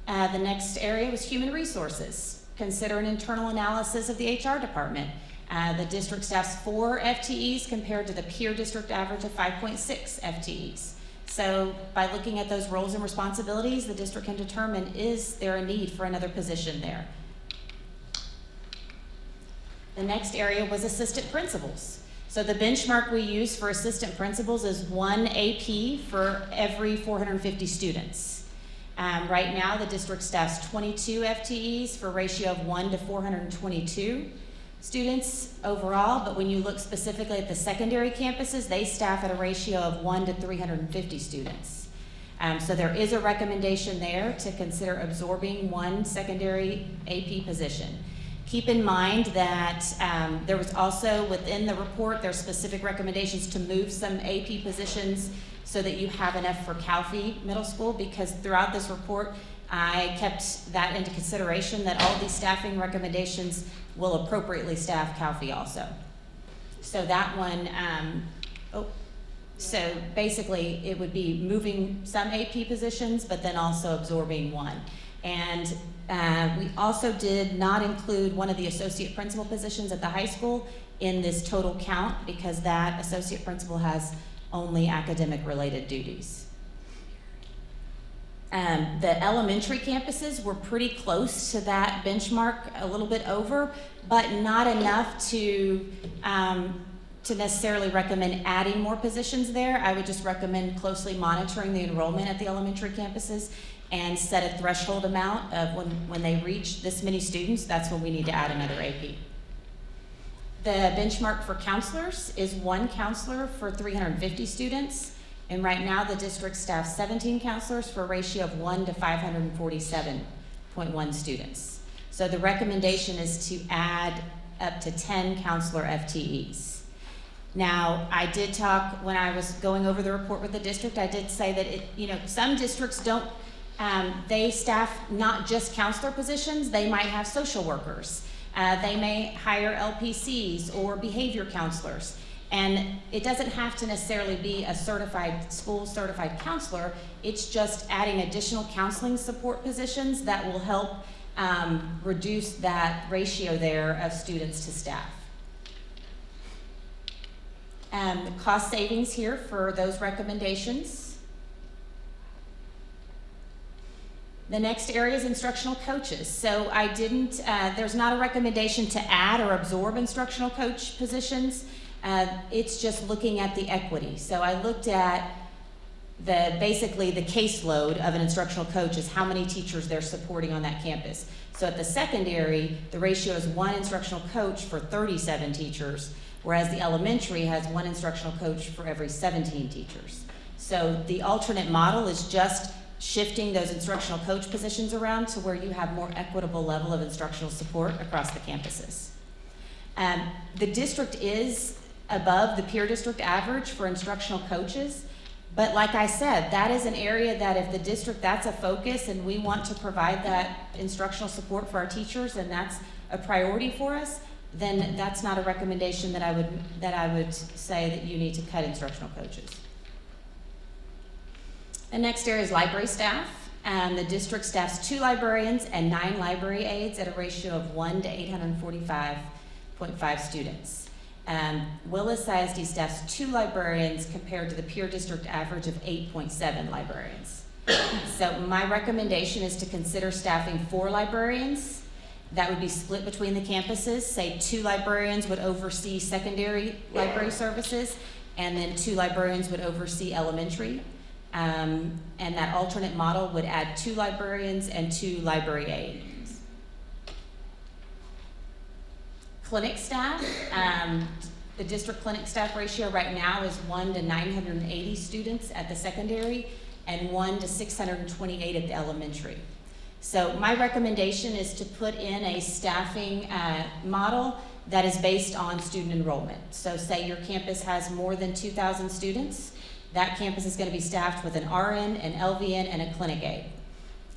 The next area was human resources. Consider an internal analysis of the HR department. The district staffs 4 FTEs compared to the peer district average of 5.6 FTEs. So by looking at those roles and responsibilities, the district can determine, is there a need for another position there? The next area was assistant principals. So the benchmark we use for assistant principals is 1 AP for every 450 students. Right now, the district staffs 22 FTEs for a ratio of 1 to 422 students overall, but when you look specifically at the secondary campuses, they staff at a ratio of 1 to 350 students. So there is a recommendation there to consider absorbing 1 secondary AP position. Keep in mind that there was also within the report, there's specific recommendations to move some AP positions so that you have enough for Calfee Middle School, because throughout this report, I kept that into consideration that all these staffing recommendations will appropriately staff Calfee also. So that one, so basically it would be moving some AP positions, but then also absorbing 1. And we also did not include one of the associate principal positions at the high school in this total count because that associate principal has only academic related duties. The elementary campuses were pretty close to that benchmark, a little bit over, but not enough to necessarily recommend adding more positions there. I would just recommend closely monitoring the enrollment at the elementary campuses and set a threshold amount of when they reach this many students, that's when we need to add another AP. The benchmark for counselors is 1 counselor for 350 students, and right now the district staffs 17 counselors for a ratio of 1 to 547.1 students. So the recommendation is to add up to 10 counselor FTEs. Now, I did talk, when I was going over the report with the district, I did say that some districts don't, they staff not just counselor positions, they might have social workers. They may hire LPCs or behavior counselors. And it doesn't have to necessarily be a school-certified counselor. It's just adding additional counseling support positions that will help reduce that ratio there of students to staff. Cost savings here for those recommendations. The next area is instructional coaches. So I didn't, there's not a recommendation to add or absorb instructional coach positions. It's just looking at the equity. So I looked at basically the caseload of an instructional coach is how many teachers they're supporting on that campus. So at the secondary, the ratio is 1 instructional coach for 37 teachers, whereas the elementary has 1 instructional coach for every 17 teachers. So the alternate model is just shifting those instructional coach positions around to where you have more equitable level of instructional support across the campuses. The district is above the peer district average for instructional coaches, But like I said, that is an area that if the district, that's a focus and we want to provide that instructional support for our teachers and that's a priority for us, then that's not a recommendation that I would say that you need to cut instructional coaches. The next area is library staff. The district staffs 2 librarians and 9 library aides at a ratio of 1 to 845.5 students. Willis ISD staffs 2 librarians compared to the peer district average of 8.7 librarians. So my recommendation is to consider staffing 4 librarians. That would be split between the campuses. Say 2 librarians would oversee secondary library services, and then 2 librarians would oversee elementary. And that alternate model would add 2 librarians and 2 library aides. Clinic staff, the district clinic staff ratio right now is 1 to 980 students at the secondary and 1 to 628 at the elementary. So my recommendation is to put in a staffing model that is based on student enrollment. So say your campus has more than 2,000 students, that campus is going to be staffed with an RN, an LVN, and a clinic aide.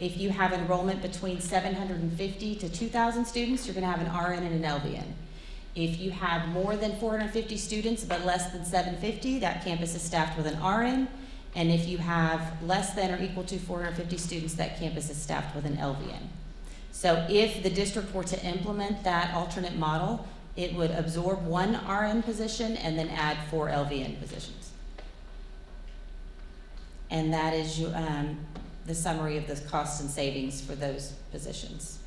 If you have enrollment between 750 to 2,000 students, you're going to have an RN and an LVN. If you have more than 450 students but less than 750, that campus is staffed with an RN. And if you have less than or equal to 450 students, that campus is staffed with an LVN. So if the district were to implement that alternate model, it would absorb 1 RN position and then add 4 LVN positions. And that is the summary of the costs and savings for those positions.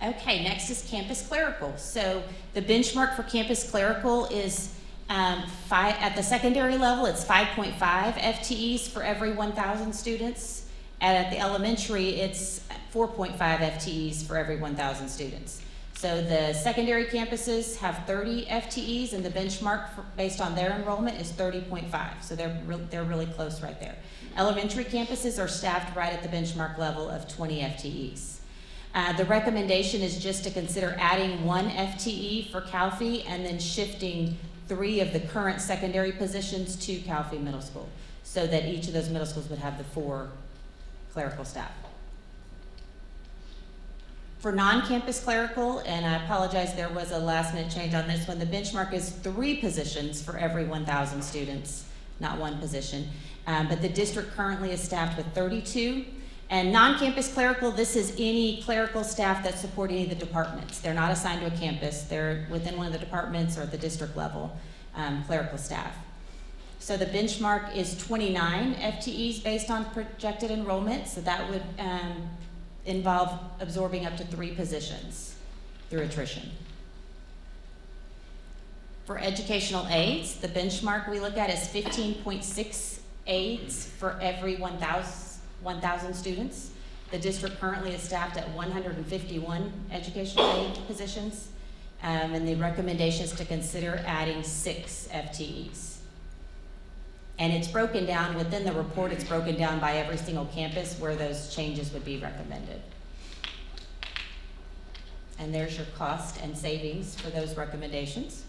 Okay, next is campus clerical. So the benchmark for campus clerical is at the secondary level, it's 5.5 FTEs for every 1,000 students. And at the elementary, it's 4.5 FTEs for every 1,000 students. So the secondary campuses have 30 FTEs, and the benchmark based on their enrollment is 30.5. So they're really close right there. Elementary campuses are staffed right at the benchmark level of 20 FTEs. The recommendation is just to consider adding 1 FTE for CalFE and then shifting 3 of the current secondary positions to CalFE Middle School, so that each of those middle schools would have the 4 clerical staff. For non-campus clerical, and I apologize, there was a last-minute change on this one, the benchmark is 3 positions for every 1,000 students, not 1 position. But the district currently is staffed with 32. And non-campus clerical, this is any clerical staff that support any of the departments. They're not assigned to a campus. They're within one of the departments or at the district level clerical staff. So the benchmark is 29 FTEs based on projected enrollment. So that would involve absorbing up to 3 positions through attrition. For educational aides, the benchmark we look at is 15.6 aides for every 1,000 students. The district currently is staffed at 151 educational aide positions, and the recommendation is to consider adding 6 FTEs. And it's broken down, within the report, it's broken down by every single campus where those changes would be recommended. And there's your cost and savings for those recommendations.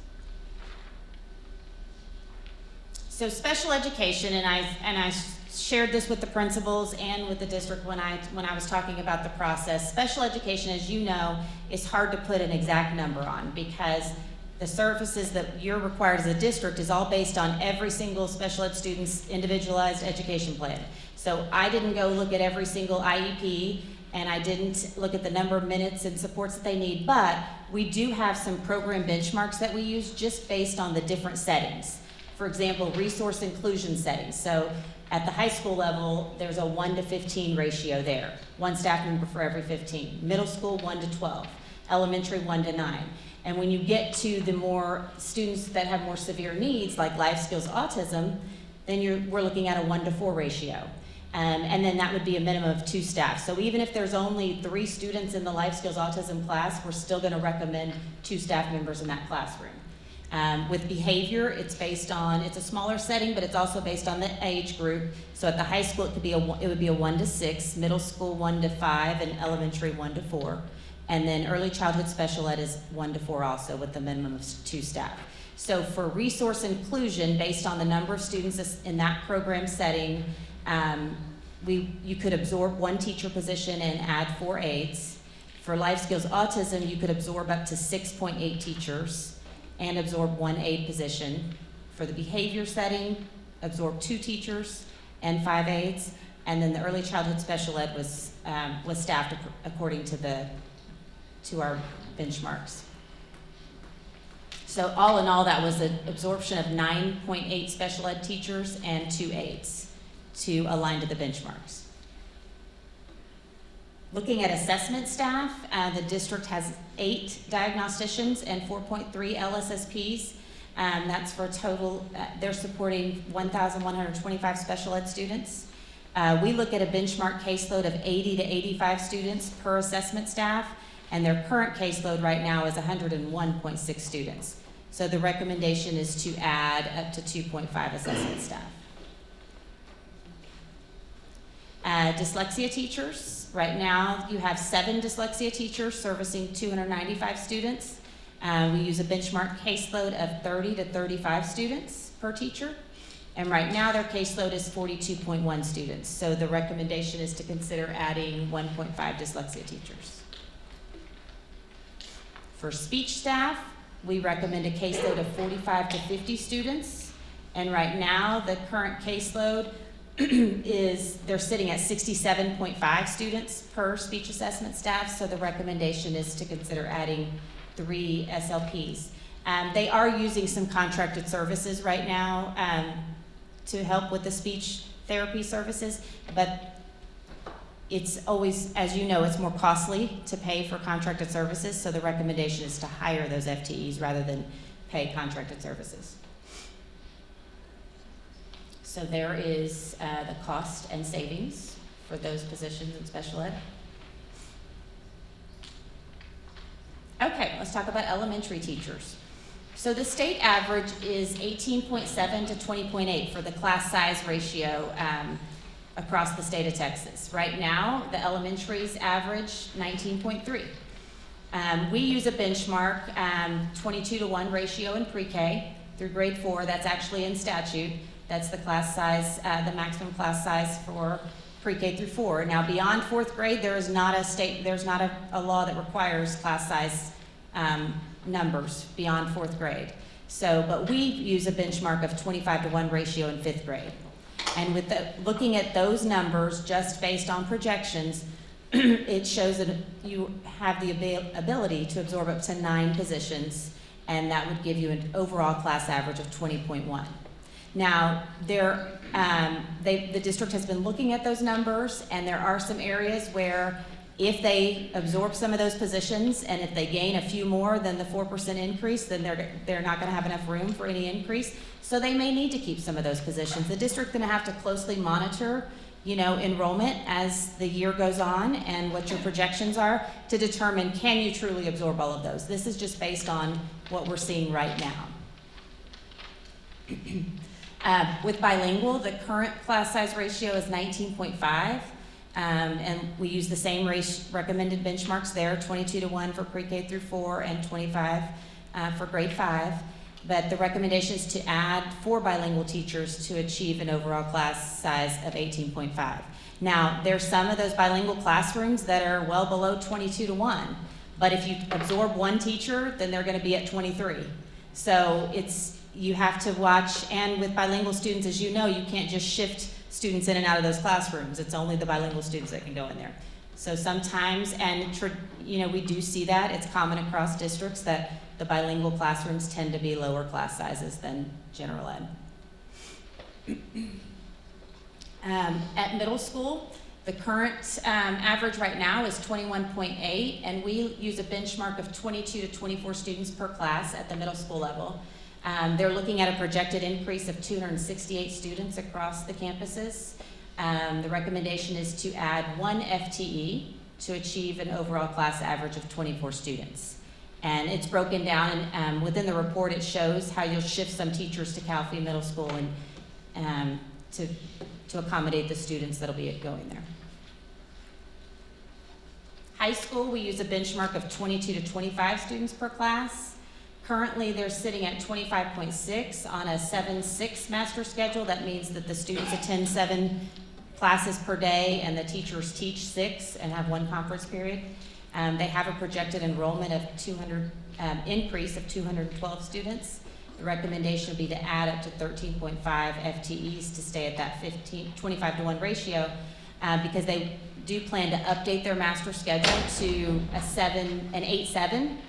So special education, and I shared this with the principals and with the district when I was talking about the process. Special education, as you know, is hard to put an exact number on because the services that you're required as a district is all based on every single special ed student's individualized education plan. So I didn't go look at every single IEP, and I didn't look at the number of minutes and supports that they need, but we do have some program benchmarks that we use just based on the different settings. For example, resource inclusion settings. So at the high school level, there's a 1 to 15 ratio there. 1 staff member for every 15. Middle school, 1 to 12. Elementary, 1 to 9. And when you get to the more students that have more severe needs, like life skills autism, then we're looking at a 1 to 4 ratio. And then that would be a minimum of 2 staff. So even if there's only 3 students in the life skills autism class, we're still gonna recommend 2 staff members in that classroom. With behavior, it's a smaller setting, but it's also based on the age group. So at the high school, it would be a 1 to 6, middle school 1 to 5, and elementary 1 to 4. And then early childhood special ed is 1 to 4 also, with a minimum of 2 staff. So for resource inclusion, based on the number of students in that program setting, you could absorb 1 teacher position and add 4 aides. For life skills autism, you could absorb up to 6.8 teachers and absorb 1 aide position. For the behavior setting, absorb 2 teachers and 5 aides. And then the early childhood special ed was staffed according to our benchmarks. So all in all, that was an absorption of 9.8 special ed teachers and 2 aides to align to the benchmarks. Looking at assessment staff, the district has 8 diagnosticians and 4.3 LSSPs. That's for a total, they're supporting 1,125 special ed students. We look at a benchmark caseload of 80 to 85 students per assessment staff, and their current caseload right now is 101.6 students. So the recommendation is to add up to 2.5 assessment staff. Dyslexia teachers, right now you have 7 dyslexia teachers servicing 295 students. We use a benchmark caseload of 30 to 35 students per teacher. And right now their caseload is 42.1 students. So the recommendation is to consider adding 1.5 dyslexia teachers. For speech staff, we recommend a caseload of 45 to 50 students. And right now the current caseload is they're sitting at 67.5 students per speech assessment staff. So the recommendation is to consider adding 3 SLPs. They are using some contracted services right now to help with the speech therapy services, but it's always, as you know, it's more costly to pay for contracted services, so the recommendation is to hire those FTEs rather than pay contracted services. So there is the cost and savings for those positions in special ed. Okay, let's talk about elementary teachers. So the state average is 18.7 to 20.8 for the class size ratio across the state of Texas. Right now, the elementaries average 19.3. We use a benchmark 22 to 1 ratio in pre-K through grade 4. That's actually in statute. That's the class size, the maximum class size for pre-K through 4. Now beyond 4th grade, there's not a law that requires class size numbers beyond 4th grade. So, but we use a benchmark of 25 to 1 ratio in 5th grade. And with looking at those numbers just based on projections, it shows that you have the ability to absorb up to 9 positions, and that would give you an overall class average of 20.1. Now, the district has been looking at those numbers, and there are some areas where if they absorb some of those positions and if they gain a few more than the 4% increase, then they're not going to have enough room for any increase. So they may need to keep some of those positions. The district's going to have to closely monitor, enrollment as the year goes on and what your projections are to determine, can you truly absorb all of those? This is just based on what we're seeing right now. With bilingual, the current class size ratio is 19.5. And we use the same recommended benchmarks there, 22 to 1 for pre-K through 4 and 25 for grade 5. But the recommendation is to add 4 bilingual teachers to achieve an overall class size of 18.5. Now, there's some of those bilingual classrooms that are well below 22 to 1. But if you absorb 1 teacher, then they're going to be at 23. So you have to watch, and with bilingual students, as you know, you can't just shift students in and out of those classrooms. It's only the bilingual students that can go in there. So sometimes, we do see that. It's common across districts that the bilingual classrooms tend to be lower class sizes than general ed. At middle school, the current average right now is 21.8, and we use a benchmark of 22 to 24 students per class at the middle school level. They're looking at a projected increase of 268 students across the campuses. The recommendation is to add 1 FTE to achieve an overall class average of 24 students. And it's broken down, and within the report it shows how you'll shift some teachers to Calfee Middle School and to accommodate the students that'll be going there. High school, we use a benchmark of 22 to 25 students per class. Currently, they're sitting at 25.6 on a 7-6 master schedule. That means that the students attend 7 classes per day and the teachers teach 6 and have 1 conference period. They have a projected enrollment of 200, increase of 212 students. The recommendation would be to add up to 13.5 FTEs to stay at that 25-to-1 ratio because they do plan to update their master schedule to an 8-7.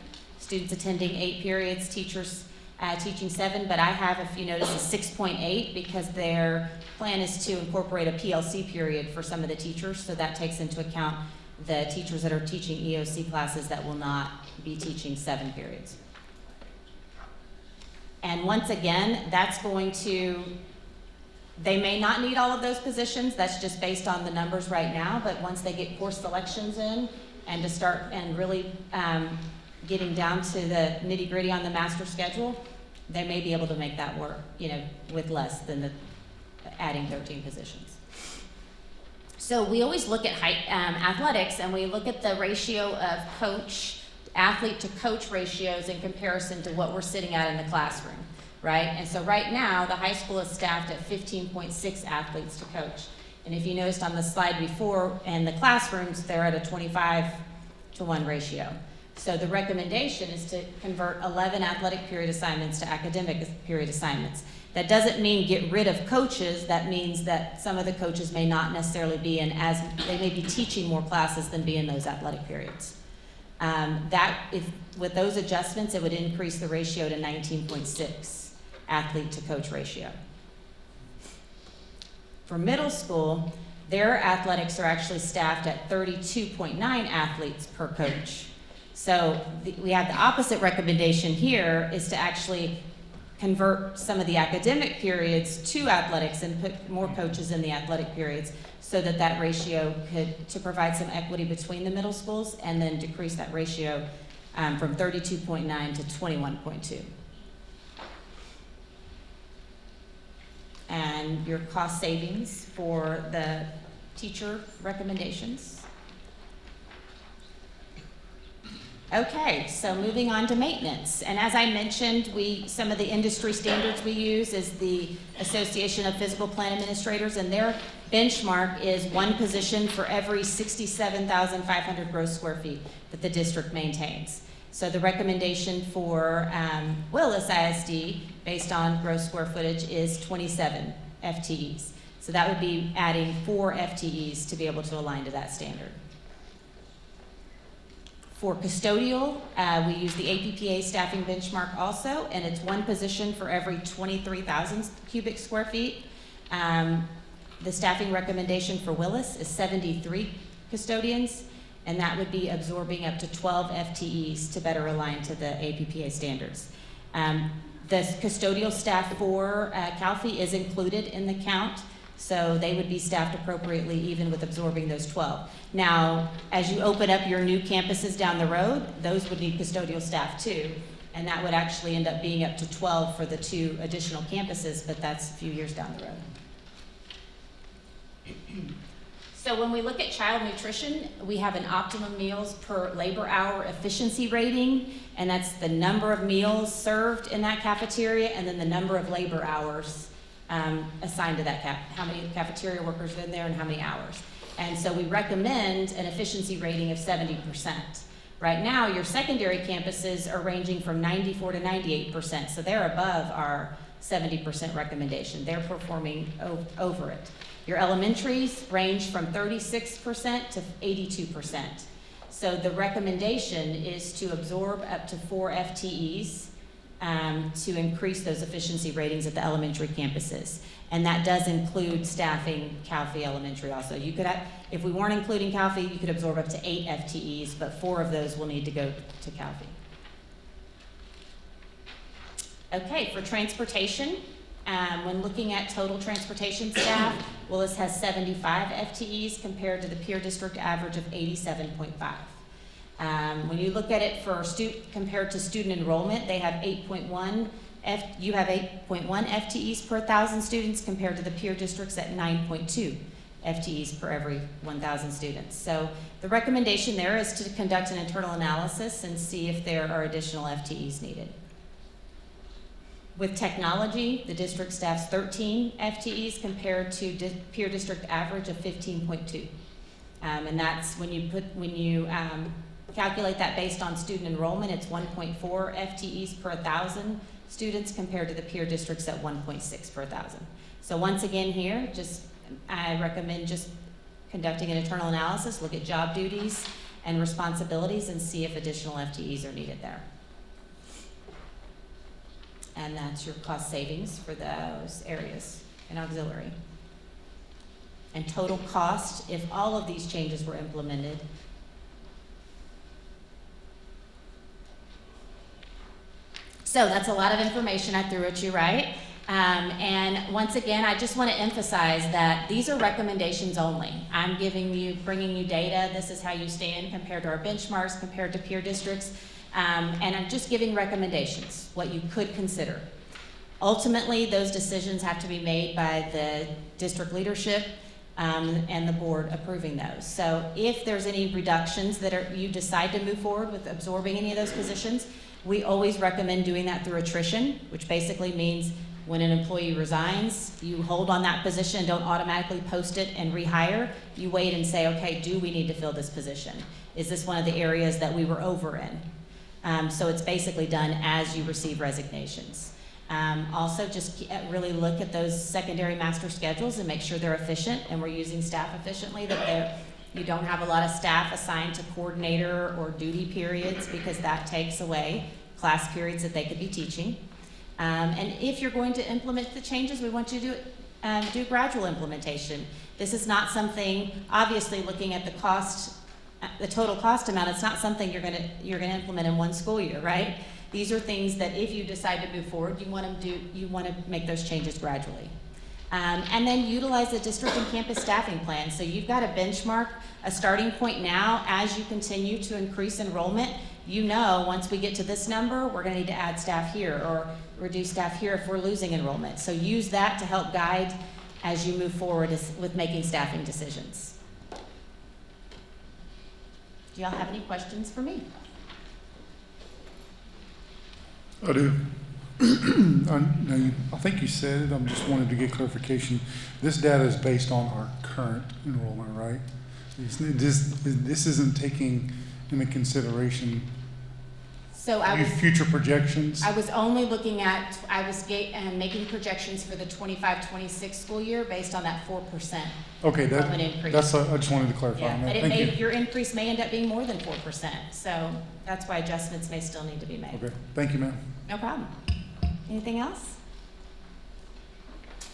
Students attending 8 periods, teachers teaching 7, but I have, if you notice, a 6.8 because their plan is to incorporate a PLC period for some of the teachers, so that takes into account the teachers that are teaching EOC classes that will not be teaching 7 periods. And once again, that's going to, they may not need all of those positions, that's just based on the numbers right now, but once they get course selections in and to start and really getting down to the nitty-gritty on the master schedule, they may be able to make that work, with less than the adding 13 positions. So we always look at athletics, and we look at the ratio of athlete to coach ratios in comparison to what we're sitting at in the classroom, right? And so right now, the high school is staffed at 15.6 athletes to coach. And if you noticed on the slide before, in the classrooms, they're at a 25-to-1 ratio. So the recommendation is to convert 11 athletic period assignments to academic period assignments. That doesn't mean get rid of coaches. That means that some of the coaches may not necessarily be in they may be teaching more classes than be in those athletic periods. With those adjustments, it would increase the ratio to 19.6 athlete to coach ratio. For middle school, their athletics are actually staffed at 32.9 athletes per coach. So we have the opposite recommendation here is to actually convert some of the academic periods to athletics and put more coaches in the athletic periods so that that ratio to provide some equity between the middle schools and then decrease that ratio from 32.9 to 21.2. And your cost savings for the teacher recommendations. Okay, so moving on to maintenance. And as I mentioned, some of the industry standards we use is the Association of Physical Plant Administrators, and their benchmark is 1 position for every 67,500 gross square feet that the district maintains. So the recommendation for Willis ISD, based on gross square footage, is 27 FTEs. So that would be adding 4 FTEs to be able to align to that standard. For custodial, we use the APPA staffing benchmark also, and it's 1 position for every 23,000 cubic square feet. The staffing recommendation for Willis is 73 custodians, and that would be absorbing up to 12 FTEs to better align to the APPA standards. The custodial staff for CalFE is included in the count, so they would be staffed appropriately even with absorbing those 12. Now, as you open up your new campuses down the road, those would need custodial staff too, and that would actually end up being up to 12 for the 2 additional campuses, but that's a few years down the road. So when we look at child nutrition, we have an optimum meals per labor hour efficiency rating, and that's the number of meals served in that cafeteria and then the number of labor hours assigned to that how many cafeteria workers are in there and how many hours. And so we recommend an efficiency rating of 70%. Right now, your secondary campuses are ranging from 94 to 98%, so they're above our 70% recommendation. They're performing over it. Your elementaries range from 36% to 82%. So the recommendation is to absorb up to 4 FTEs to increase those efficiency ratings at the elementary campuses. And that does include staffing CalFE Elementary also. You could, if we weren't including CalFE, you could absorb up to 8 FTEs, but 4 of those will need to go to CalFE. Okay, for transportation, when looking at total transportation staff, Willis has 75 FTEs compared to the peer district average of 87.5. When you look at it for compared to student enrollment, they have 8.1. You have 8.1 FTEs per 1,000 students compared to the peer districts at 9.2 FTEs per every 1,000 students. So the recommendation there is to conduct an internal analysis and see if there are additional FTEs needed. With technology, the district staffs 13 FTEs compared to peer district average of 15.2. And that's when you calculate that based on student enrollment, it's 1.4 FTEs per 1,000 students compared to the peer districts at 1.6 per 1,000. So once again here, I recommend just conducting an internal analysis, look at job duties and responsibilities and see if additional FTEs are needed there. And that's your cost savings for those areas in auxiliary. And total cost, if all of these changes were implemented, so that's a lot of information I threw at you, right? And once again, I just want to emphasize that these are recommendations only. I'm bringing you data. This is how you stand compared to our benchmarks, compared to peer districts. And I'm just giving recommendations, what you could consider. Ultimately, those decisions have to be made by the district leadership and the board approving those. So if there's any reductions that you decide to move forward with absorbing any of those positions, we always recommend doing that through attrition, which basically means when an employee resigns, you hold on that position, don't automatically post it and rehire. You wait and say, okay, do we need to fill this position? Is this one of the areas that we were over in? So it's basically done as you receive resignations. Also, just really look at those secondary master schedules and make sure they're efficient and we're using staff efficiently, that you don't have a lot of staff assigned to coordinator or duty periods, because that takes away class periods that they could be teaching. And if you're going to implement the changes, we want you to do gradual implementation. This is not something, obviously looking at the cost, the total cost amount, it's not something you're gonna implement in one school year, right? These are things that if you decide to move forward, you want to make those changes gradually. And then utilize the district and campus staffing plan. So you've got a benchmark, a starting point now. As you continue to increase enrollment, you know once we get to this number, we're going to need to add staff here or reduce staff here if we're losing enrollment. So use that to help guide as you move forward with making staffing decisions. Do y'all have any questions for me? I do. I think you said it, I just wanted to get clarification. This data is based on our current enrollment, right? This isn't taking into consideration future projections? I was only looking at, making projections for the 25-26 school year based on that 4% okay, enrollment increase. I just wanted to clarify on that. But your increase may end up being more than 4%. So that's why adjustments may still need to be made. Okay, thank you, ma'am. No problem. Anything else?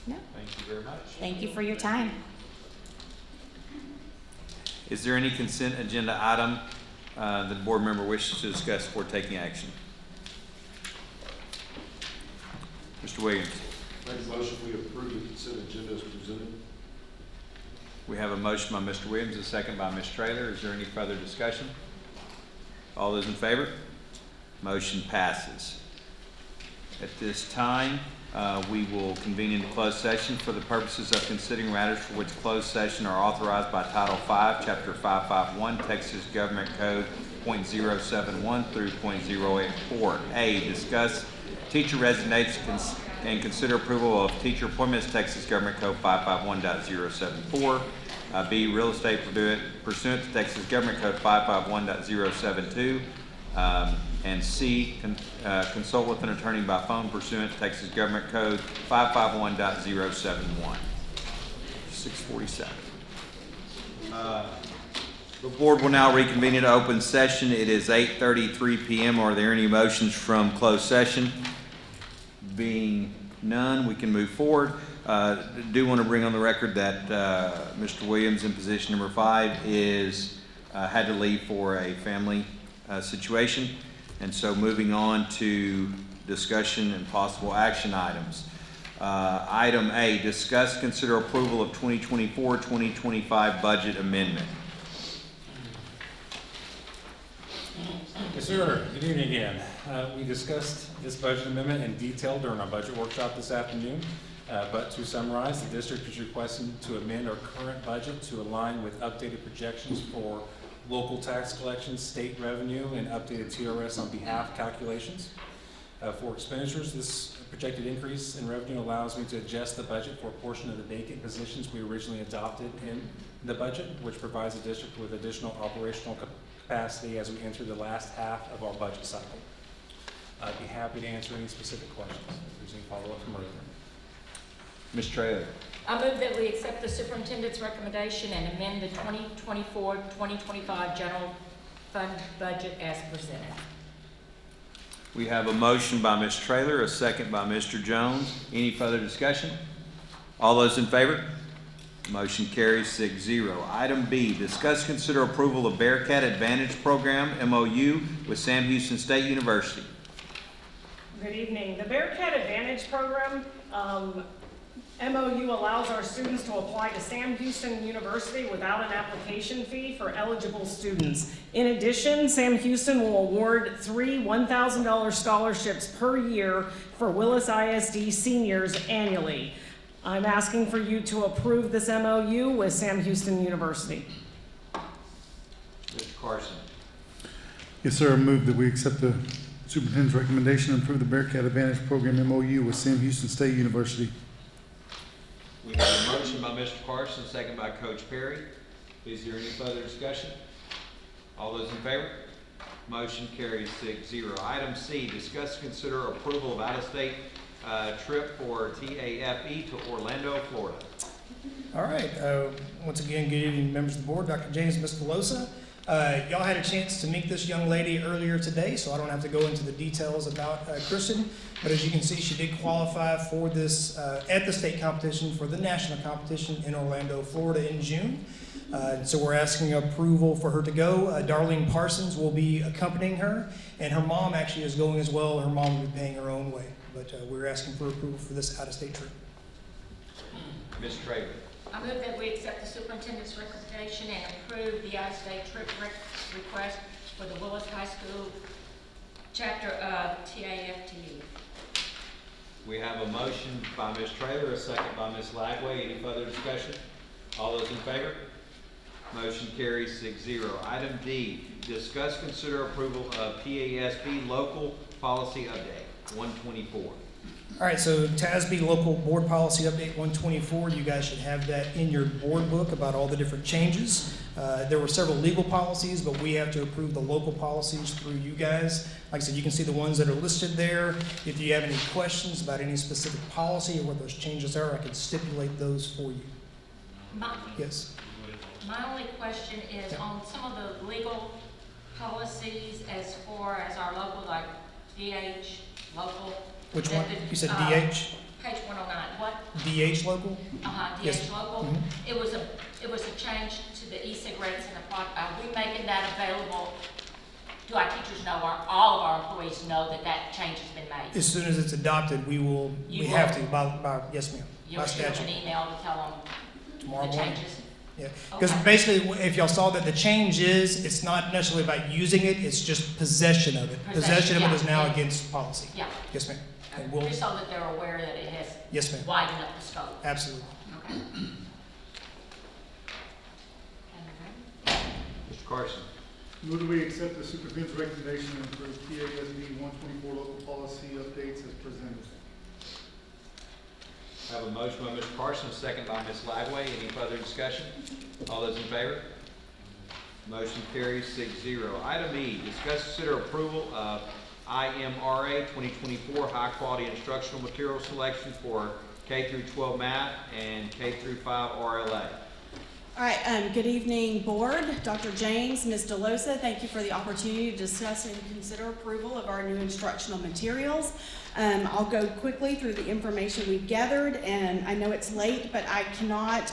No? Thank you very much. Thank you for your time. Is there any consent agenda item that the board member wishes to discuss before taking action? Mr. Williams. Make a motion we approve the consent agenda as presented. We have a motion by Mr. Williams, a second by Ms. Traylor. Is there any further discussion? All those in favor? Motion passes. At this time, we will convene into closed session for the purposes of considering matters for which closed session are authorized by Title V, Chapter 551, Texas Government Code .071 through .084. A, discuss teacher resignations and consider approval of teacher appointments, Texas Government Code 551.074. B, real estate pursuant to Texas Government Code 551.072. And C, consult with an attorney by phone pursuant to Texas Government Code 551.071. 6:47. The board will now reconvene into open session. It is 8:33 p.m. Are there any motions from closed session? Being none, we can move forward. Do want to bring on the record that Mr. Williams in position number 5 had to leave for a family situation. And so moving on to discussion and possible action items. Item A, discuss, consider approval of 2024-2025 budget amendment. Yes, sir. Good evening again. We discussed this budget amendment in detail during our budget workshop this afternoon. But to summarize, the district is requesting to amend our current budget to align with updated projections for local tax collections, state revenue, and updated TRS on behalf calculations. For expenditures, this projected increase in revenue allows me to adjust the budget for a portion of the vacant positions we originally adopted in the budget, which provides the district with additional operational capacity as we enter the last half of our budget cycle. I'd be happy to answer any specific questions if there's any follow-up from earlier. Ms. Traylor. I move that we accept the superintendent's recommendation and amend the 2024-2025 general fund budget as presented. We have a motion by Ms. Traylor, a second by Mr. Jones. Any further discussion? All those in favor? Motion carries 6-0. Item B, discuss, consider approval of Bearcat Advantage Program, MOU, with Sam Houston State University. Good evening. The Bearcat Advantage Program MOU allows our students to apply to Sam Houston University without an application fee for eligible students. In addition, Sam Houston will award 3 $1,000 scholarships per year for Willis ISD seniors annually. I'm asking for you to approve this MOU with Sam Houston University. Mr. Carson. Yes, sir. I move that we accept the superintendent's recommendation and approve the Bearcat Advantage Program MOU with Sam Houston State University. We have a motion by Mr. Carson, second by Coach Perry. Is there any further discussion? All those in favor? Motion carries 6-0. Item C, discuss, consider approval of out-of-state trip for TAFE to Orlando, Florida. All right. Once again, good evening, members of the board. Dr. James, Ms. Delosa. Y'all had a chance to meet this young lady earlier today, so I don't have to go into the details about Kristen. But as you can see, she did qualify for this at the state competition for the national competition in Orlando, Florida in June. So we're asking approval for her to go. Darlene Parsons will be accompanying her, and her mom actually is going as well. Her mom will be paying her own way. But we're asking for approval for this out-of-state trip. Ms. Traylor. I move that we accept the superintendent's recommendation and approve the out-of-state trip request for the Willis High School chapter of TAFTE. We have a motion by Ms. Traylor, a second by Ms. Lagway. Any further discussion? All those in favor? Motion carries 6-0. Item D, discuss, consider approval of PASB local policy update 124. All right, so TASB local board policy update 124, you guys should have that in your board book about all the different changes. There were several legal policies, but we have to approve the local policies through you guys. Like I said, you can see the ones that are listed there. If you have any questions about any specific policy or what those changes are, I can stipulate those for you. Yes. My only question is on some of the legal policies as far as our local, like DH, local. Which one? You said DH? Page 109. What? DH local? DH Yes. local. Mhm. It was a change to the e-cigarettes and the product. Are we making that available? Do our teachers know, or all of our employees know that change has been made? As soon as it's adopted, we have to, by yes ma'am, You'll by shoot statute. an email to tell them Tomorrow the morning. changes? Yeah, because basically, if y'all saw that the change is, it's not necessarily about using it, it's just possession of it. Possession of it is now against policy. Yeah. Yes, ma'am. And Just so that they're aware that it has Yes, ma'am. widened up the scope. Absolutely. Okay. Mr. Carson. Move that we accept the superintendent's recommendation and approve TASB 124 local policy updates as presented. I have a motion by Mr. Carson, a second by Ms. Lagway. Any further discussion? All those in favor? Motion carries 6-0. Item E, discuss, consider approval of IMRA 2024 high quality instructional material selection for K through 12 math and K through 5 RLA. All right, good evening, board. Dr. James, Ms. Delosa, thank you for the opportunity to discuss and consider approval of our new instructional materials. I'll go quickly through the information we've gathered, and I know it's late, but I cannot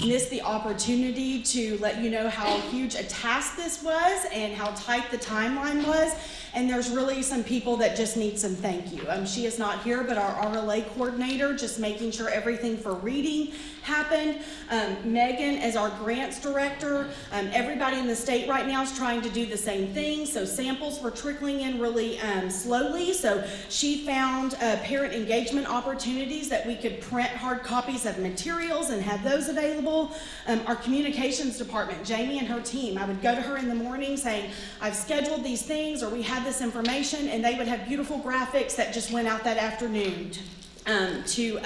miss the opportunity to let you know how huge a task this was and how tight the timeline was. And there's really some people that just need some thank you. She is not here, but our RLA coordinator, just making sure everything for reading happened. Megan as our grants director. Everybody in the state right now is trying to do the same thing. So samples were trickling in really slowly. So She found parent engagement opportunities that we could print hard copies of materials and have those available. Our communications department, Jamie and her team, I would go to her in the morning saying, I've scheduled these things, or we have this information, and they would have beautiful graphics that just went out that afternoon to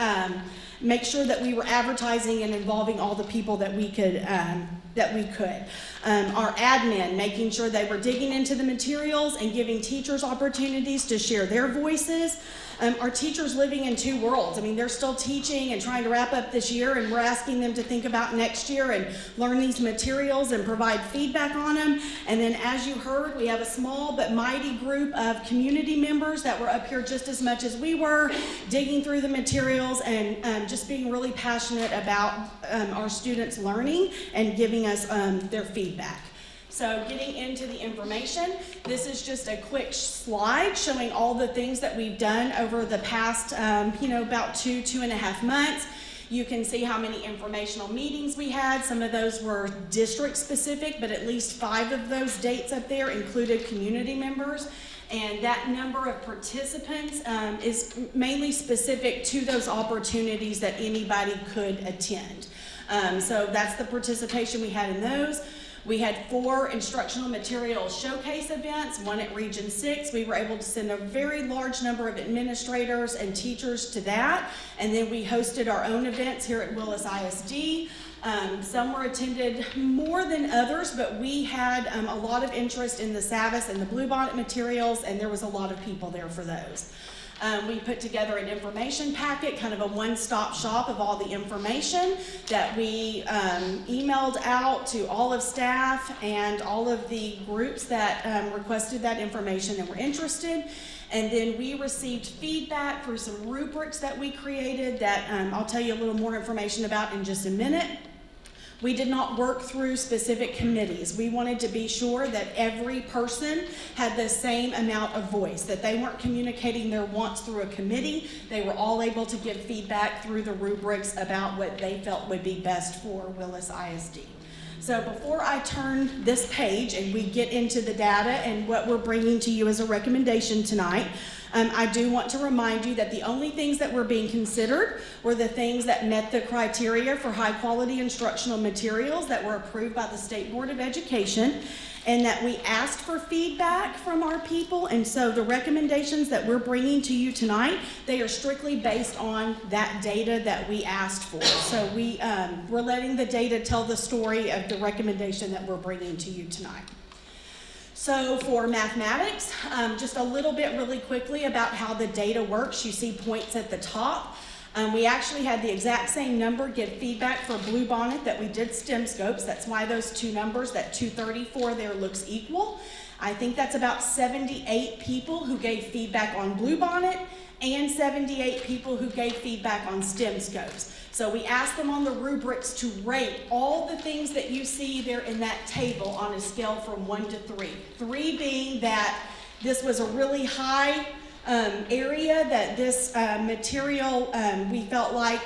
make sure that we were advertising and involving all the people that we could. Our admin, making sure they were digging into the materials and giving teachers opportunities to share their voices. Our teachers living in two worlds. I mean, they're still teaching and trying to wrap up this year, and we're asking them to think about next year and learn these materials and provide feedback on them. And then, as you heard, we have a small but mighty group of community members that were up here just as much as we were, digging through the materials and just being really passionate about our students learning and giving us their feedback. So getting into the information, this is just a quick slide showing all the things that we've done over the past, about 2.5 months. You can see how many informational meetings we had. Some of those were district specific, but at least 5 of those dates up there included community members. And that number of participants is mainly specific to those opportunities that anybody could attend. So that's the participation we had in those. We had 4 instructional materials showcase events, one at Region 6. We were able to send a very large number of administrators and teachers to that. And then we hosted our own events here at Willis ISD. Some were attended more than others, but we had a lot of interest in the Savas and the Bluebonnet materials, and there was a lot of people there for those. We put together an information packet, kind of a one-stop shop of all the information that we emailed out to all of staff and all of the groups that requested that information and were interested. And then we received feedback for some rubrics that we created that I'll tell you a little more information about in just a minute. We did not work through specific committees. We wanted to be sure that every person had the same amount of voice, that they weren't communicating their wants through a committee. They were all able to give feedback through the rubrics about what they felt would be best for Willis ISD. So before I turn this page and we get into the data and what we're bringing to you as a recommendation tonight, I do want to remind you that the only things that were being considered were the things that met the criteria for high quality instructional materials that were approved by the State Board of Education, and that we asked for feedback from our people. And so the recommendations that we're bringing to you tonight, they are strictly based on that data that we asked for. So we're letting the data tell the story of the recommendation that we're bringing to you tonight. So for mathematics, just a little bit really quickly about how the data works. You see points at the top. We actually had the exact same number give feedback for Bluebonnet that we did STEM scopes. That's why those two numbers, that 234 there, looks equal. I think that's about 78 people who gave feedback on Bluebonnet and 78 people who gave feedback on STEM scopes. So we asked them on the rubrics to rate all the things that you see there in that table on a scale from 1 to 3. 3 being that this was a really high area that this material we felt like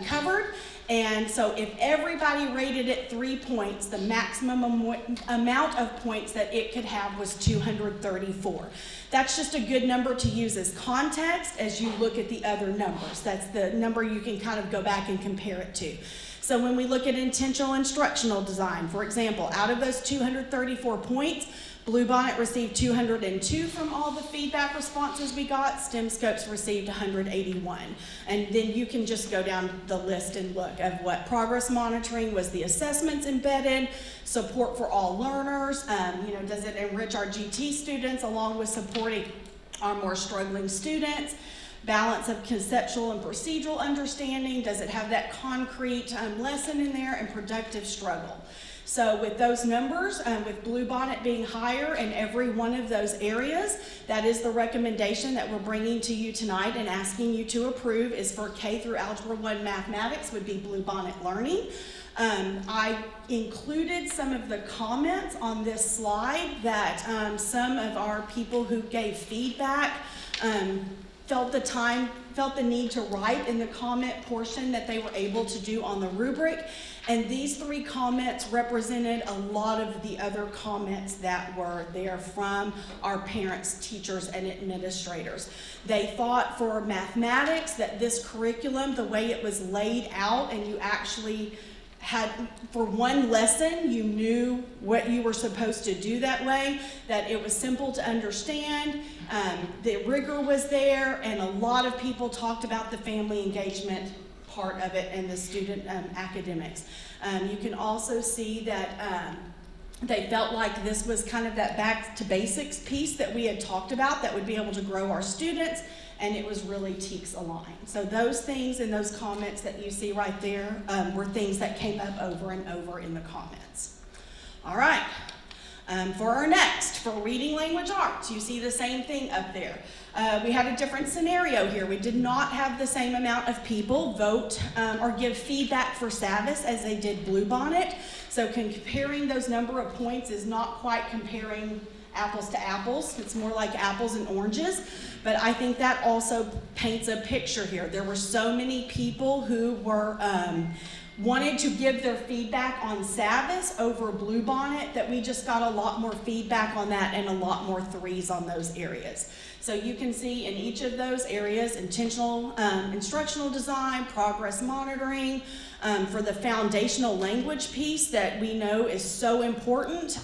covered. And so if everybody rated it 3 points, the maximum amount of points that it could have was 234. That's just a good number to use as context as you look at the other numbers. That's the number you can kind of go back and compare it to. So when we look at intentional instructional design, for example, out of those 234 points, Bluebonnet received 202 from all the feedback responses we got. STEM scopes received 181. And then you can just go down the list and look at what progress monitoring, was the assessments embedded, support for all learners, does it enrich our GT students along with supporting our more struggling students, balance of conceptual and procedural understanding, does it have that concrete lesson in there, and productive struggle. So with those numbers, with Bluebonnet being higher in every one of those areas, that is the recommendation that we're bringing to you tonight and asking you to approve is for K through Algebra 1 mathematics would be Bluebonnet learning. I included some of the comments on this slide that some of our people who gave feedback felt the need to write in the comment portion that they were able to do on the rubric. And these 3 comments represented a lot of the other comments that were there from our parents, teachers, and administrators. They thought for mathematics that this curriculum, the way it was laid out, and you actually had, for one lesson, you knew what you were supposed to do that way, that it was simple to understand, the rigor was there, and a lot of people talked about the family engagement part of it and the student academics. You can also see that they felt like this was kind of that back to basics piece that we had talked about that would be able to grow our students, and it was really TEKS aligned. So those things and those comments that you see right there were things that came up over and over in the comments. All right, for our next, for reading language arts, you see the same thing up there. We had a different scenario here. We did not have the same amount of people vote or give feedback for Savvis as they did Bluebonnet. So comparing those number of points is not quite comparing apples to apples. It's more like apples and oranges. But I think that also paints a picture here. There were so many people who were wanted to give their feedback on Savvis over Bluebonnet that we just got a lot more feedback on that and a lot more 3s on those areas. So you can see in each of those areas, intentional instructional design, progress monitoring, for the foundational language piece that we know is so important,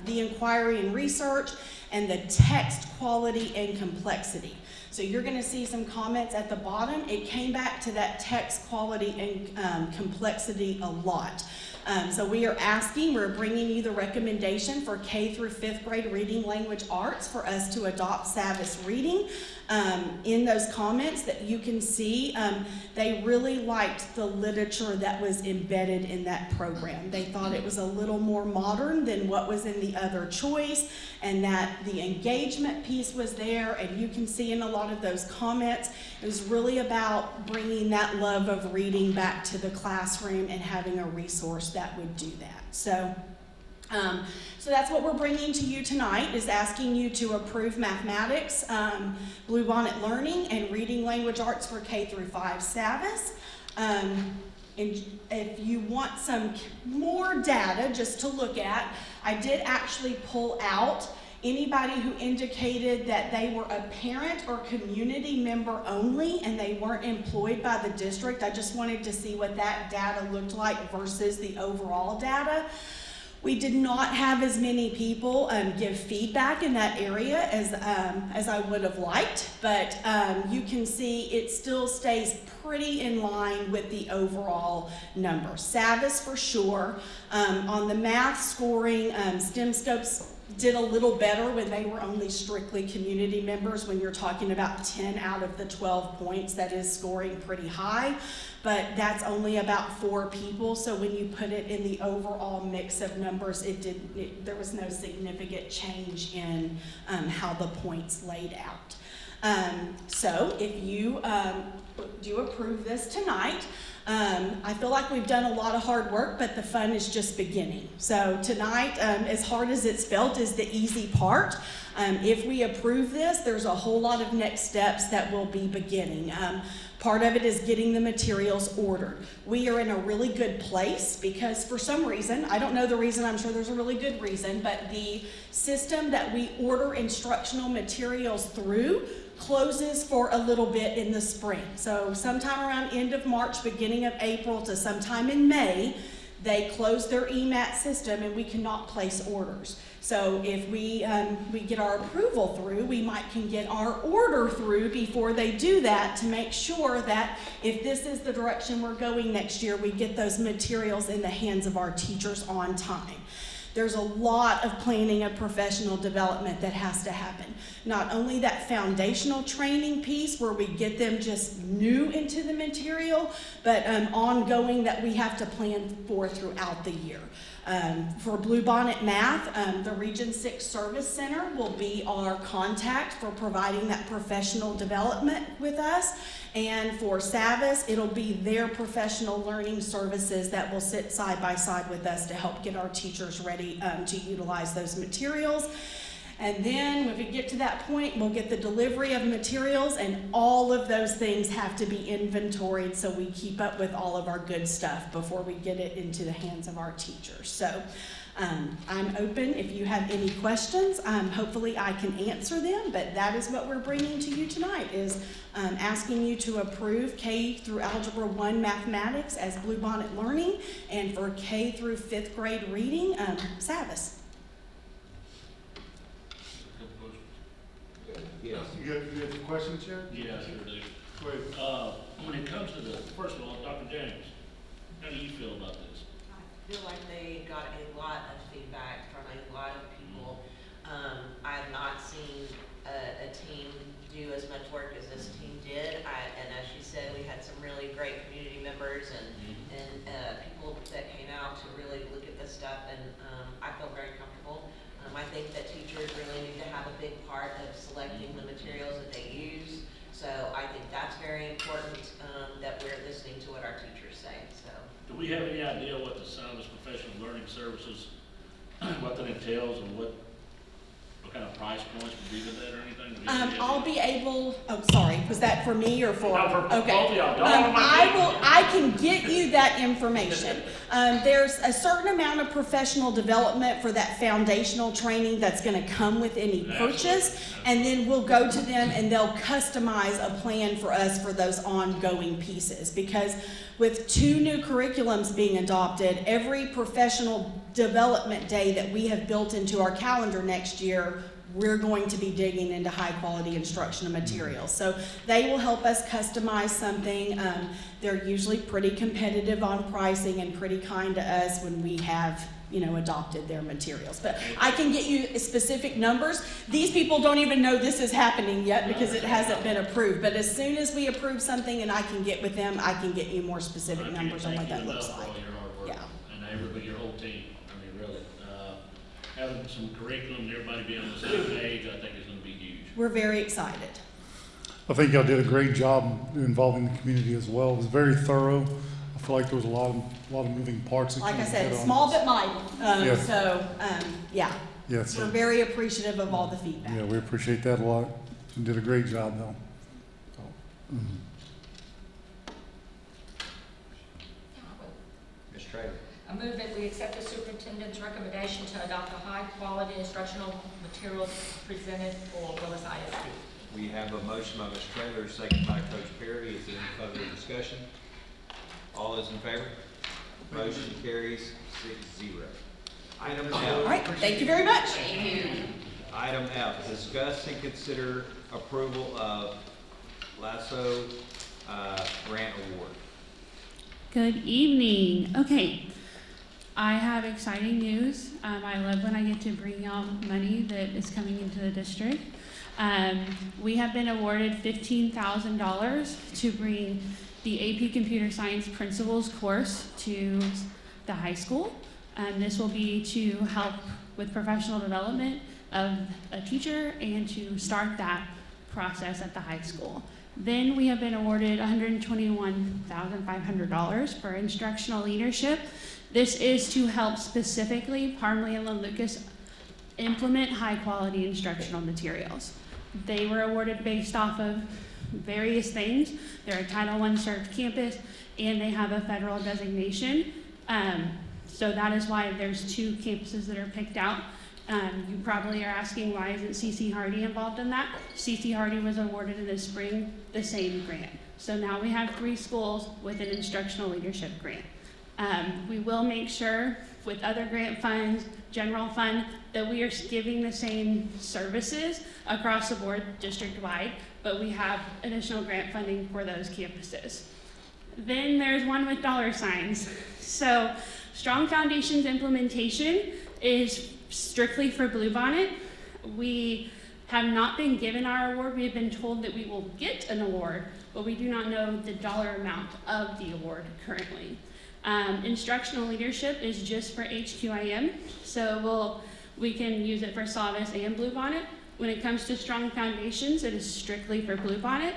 the inquiry and research, and the text quality and complexity. So you're going to see some comments at the bottom. It came back to that text quality and complexity a lot. So we're bringing you the recommendation for K through 5th grade reading language arts for us to adopt Savvis reading. In those comments that you can see, they really liked the literature that was embedded in that program. They thought it was a little more modern than what was in the other choice, and that the engagement piece was there, and you can see in a lot of those comments, it was really about bringing that love of reading back to the classroom and having a resource that would do that. So that's what we're bringing to you tonight, is asking you to approve mathematics, Bluebonnet Learning, and reading language arts for K through 5 Savvis. And if you want some more data just to look at, I did actually pull out anybody who indicated that they were a parent or community member only and they weren't employed by the district. I just wanted to see what that data looked like versus the overall data. We did not have as many people give feedback in that area as I would have liked, but you can see it still stays pretty in line with the overall number. Savvis for sure. On the math scoring, STEM Scopes did a little better when they were only strictly community members. When you're talking about 10 out of the 12 points, that is scoring pretty high, but that's only about 4 people. So when you put it in the overall mix of numbers, there was no significant change in how the points laid out. So if you do approve this tonight, I feel like we've done a lot of hard work, but the fun is just beginning. So tonight, as hard as it's felt, is the easy part. If we approve this, there's a whole lot of next steps that will be beginning. Part of it is getting the materials ordered. We are in a really good place because for some reason, I don't know the reason, I'm sure there's a really good reason, but the system that we order instructional materials through closes for a little bit in the spring. So sometime around end of March, beginning of April to sometime in May, they close their EMAT system and we cannot place orders. So if we get our approval through, we can get our order through before they do that to make sure that if this is the direction we're going next year, we get those materials in the hands of our teachers on time. There's a lot of planning and professional development that has to happen. Not only that foundational training piece where we get them just new into the material, but ongoing that we have to plan for throughout the year. For Bluebonnet Math, the Region 6 Service Center will be our contact for providing that professional development with us. And for Savvis, it'll be their professional learning services that will sit side by side with us to help get our teachers ready to utilize those materials. And then when we get to that point, we'll get the delivery of materials, and all of those things have to be inventoried so we keep up with all of our good stuff before we get it into the hands of our teachers. So I'm open if you have any questions. Hopefully I can answer them, but that is what we're bringing to you tonight, is asking you to approve K through Algebra 1 Mathematics as Bluebonnet Learning, and for K through 5th grade reading, Savas. Yes. You have a question, Chair? Yeah, I sure do. Go ahead. When it comes to first of all, Dr. James, how do you feel about this? I feel like they got a lot of feedback from a lot of people. I've not seen a team do as much work as this team did. And as she said, we had some really great community members and people that came out to really look at this stuff, and I feel very comfortable. I think that teachers really need to have a big part of selecting the materials that they use. So I think that's very important, that we're listening to what our teachers say. So, Do we have any idea what the Savas Professional Learning Services, what that entails, and what kind of price points would be to that or anything? Do we have any idea? I'll be able, oh, sorry, was that for me or for? No, for okay. both of y'all. Don't I can get you that information. There's a certain amount of professional development for that foundational training that's gonna come with any purchase, and then we'll go to them and they'll customize a plan for us for those ongoing pieces. Because with 2 new curriculums being adopted, every professional development day that we have built into our calendar next year, we're going to be digging into high quality instructional materials. So they will help us customize something. They're usually pretty competitive on pricing and pretty kind to us when we have, you know, adopted their materials. But I can get you specific numbers. These people don't even know this is happening yet because it hasn't been approved. But as soon as we approve something and I can get with them, I can get you more specific numbers on what that looks like. Yeah. And everybody, your whole team, I mean, really, having some curriculum and everybody be on the same page, I think is going to be huge. We're very excited. I think y'all did a great job involving the community as well. It was very thorough. I feel like there was a lot of moving parts. That Like I came said, together on small this. but mighty. Yeah. So, yeah. Yes, We're sir. very appreciative of all the feedback. Yeah, we appreciate that a lot. You did a great job, though. Mhm. Ms. Traylor. I move that we accept the superintendent's recommendation to adopt a high-quality instructional materials presented for Willis ISD. We have a motion by Ms. Traylor, second by Coach Perry. Is there any further discussion? All those in favor? Motion carries 6-0. Item F. All right, thank you very much. Item F, discuss and consider approval of LASSO grant award. Good evening. Okay, I have exciting news. I love when I get to bring y'all money that is coming into the district. We have been awarded $15,000 to bring the AP Computer Science Principles course to the high school. This will be to help with professional development of a teacher and to start that process at the high school. Then we have been awarded $121,500 for instructional leadership. This is to help specifically Parmley and Lucas implement high quality instructional materials. They were awarded based off of various things. They're a Title I served campus and they have a federal designation. So that is why there's 2 campuses that are picked out. You probably are asking, why isn't C.C. Hardy involved in that? C.C. Hardy was awarded in the spring the same grant. So now we have 3 schools with an instructional leadership grant. We will make sure with other grant funds, general fund, that we are giving the same services across the board district-wide, but we have additional grant funding for those campuses. Then there's one with dollar signs. So Strong Foundations implementation is strictly for Bluebonnet. We have not been given our award. We have been told that we will get an award, but we do not know the dollar amount of the award currently. Instructional leadership is just for HQIM, so we can use it for Savas and Bluebonnet. When it comes to Strong Foundations, it is strictly for Bluebonnet,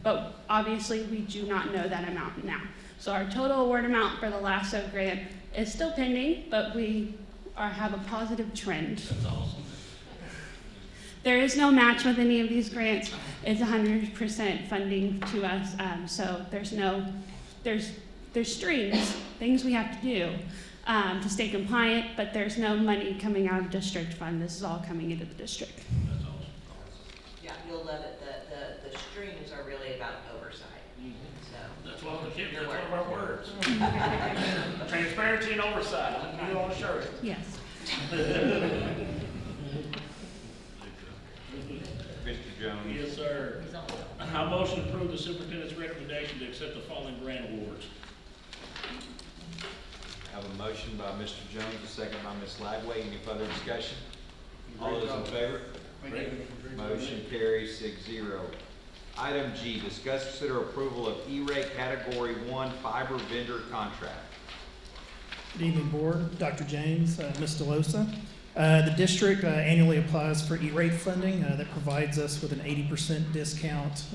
but obviously we do not know that amount now. So our total award amount for the LASSO grant is still pending, but we have a positive trend. That's awesome. There is no match with any of these grants. It's 100% funding to us. So there's strings, things we have to do to stay compliant, but there's no money coming out of district fund. This is all coming into the district. That's awesome. Yeah, you'll love it. The strings are really about oversight. So That's one of the your one of word. our words. Transparency and oversight. I'm gonna put it on a shirt. Yes. Mr. Jones? Yes, sir. I motion to approve the superintendent's recommendation to accept the following grant awards. I have a motion by Mr. Jones, a second by Ms. Lagway. Any further discussion? All those in favor? Motion carries 6-0. Item G, discuss, consider approval of E-rate Category 1 fiber vendor contract. Good evening, Board. Dr. James, Ms. DeLosa. The district annually applies for E-rate funding that provides us with an 80% discount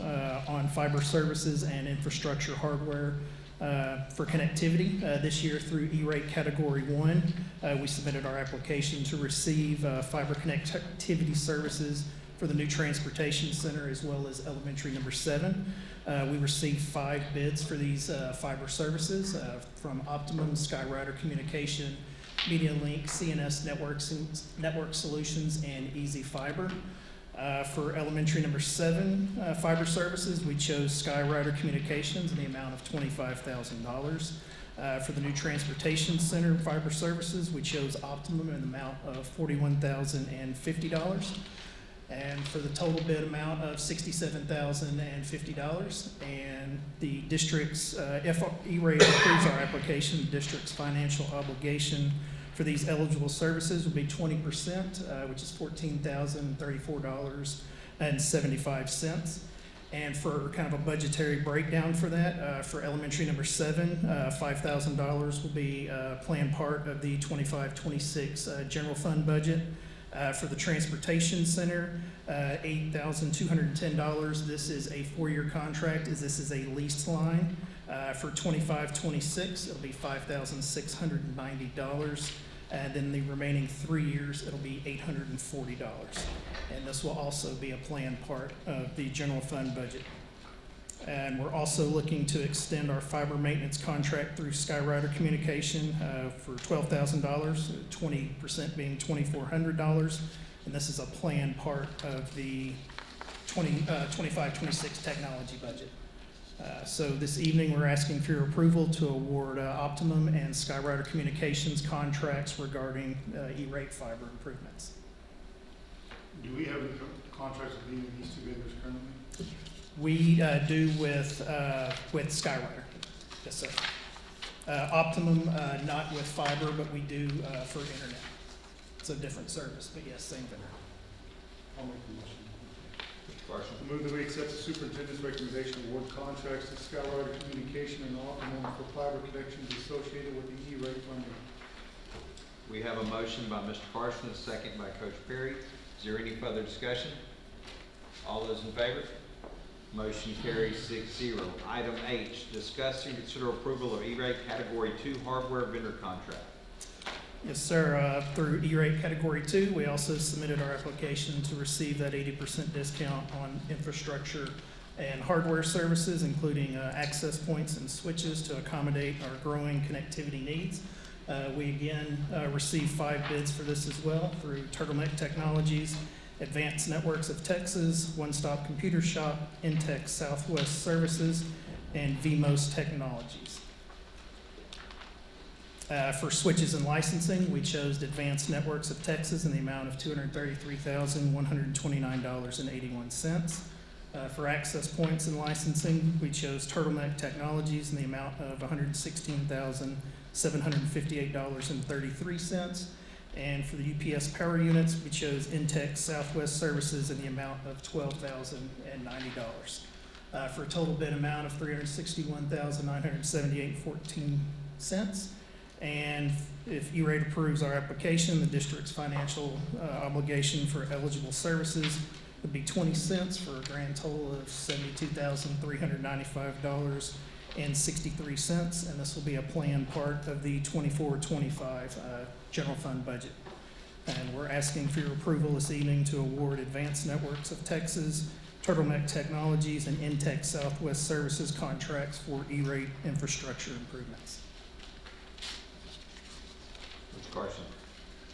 on fiber services and infrastructure hardware for connectivity. This year through E-rate Category 1, we submitted our application to receive fiber connectivity services for the new transportation center as well as elementary number 7. We received 5 bids for these fiber services from Optimum, Skyrider Communication, MediaLink, CNS Network Solutions, and Easy Fiber. For elementary number 7 fiber services, we chose Skyrider Communications in the amount of $25,000. For the new transportation center fiber services, we chose Optimum in the amount of $41,050. And for the total bid amount of $67,050. And the district's, if E-rate approves our application, the district's financial obligation for these eligible services would be 20%, which is $14,034.75. And for kind of a budgetary breakdown for that, for elementary number 7, $5,000 will be planned part of the 25-26 general fund budget. For the transportation center, $8,210. This is a 4-year contract, this is a leased line. For 25-26, it'll be $5,690. And then the remaining 3 years, it'll be $840. And this will also be a planned part of the general fund budget. And we're also looking to extend our fiber maintenance contract through Skyrider Communication for $12,000, 20% being $2,400. And this is a planned part of the 25-26 technology budget. So this evening, we're asking for your approval to award Optimum and Skyrider Communications contracts regarding E-rate fiber improvements. Do we have contracts with any of these 2 vendors currently? We do with Skyrider, yes, sir. Optimum, not with fiber, but we do for internet. It's a different service, but yes, same vendor. I'll make the motion. Mr. Carson? I move that we accept the superintendent's recommendation to award contracts to Skyrider Communication and Optimum for fiber connections associated with the E-rate funding. We have a motion by Mr. Carson, a second by Coach Perry. Is there any further discussion? All those in favor? Motion carries 6-0. Item H, discuss and consider approval of E-rate Category 2 hardware vendor contract. Yes, sir. Through E-rate Category 2, we also submitted our application to receive that 80% discount on infrastructure and hardware services, including access points and switches to accommodate our growing connectivity needs. We again received 5 bids for this as well through Turtleneck Technologies, Advanced Networks of Texas, One Stop Computer Shop, Intex Southwest Services, and VMOS Technologies. For switches and licensing, we chose Advanced Networks of Texas in the amount of $233,129.81. For access points and licensing, we chose Turtleneck Technologies in the amount of $116,758.33. And for the UPS power units, we chose Intex Southwest Services in the amount of $12,090. For a total bid amount of $361,978.14. And if E-rate approves our application, the district's financial obligation for eligible services would be 20 cents for a grand total of $72,395.63. And this will be a planned part of the 24-25 general fund budget. And we're asking for your approval this evening to award Advanced Networks of Texas, Turtleneck Technologies, and Intech Southwest Services contracts for E-rate infrastructure improvements. Mr. Carson.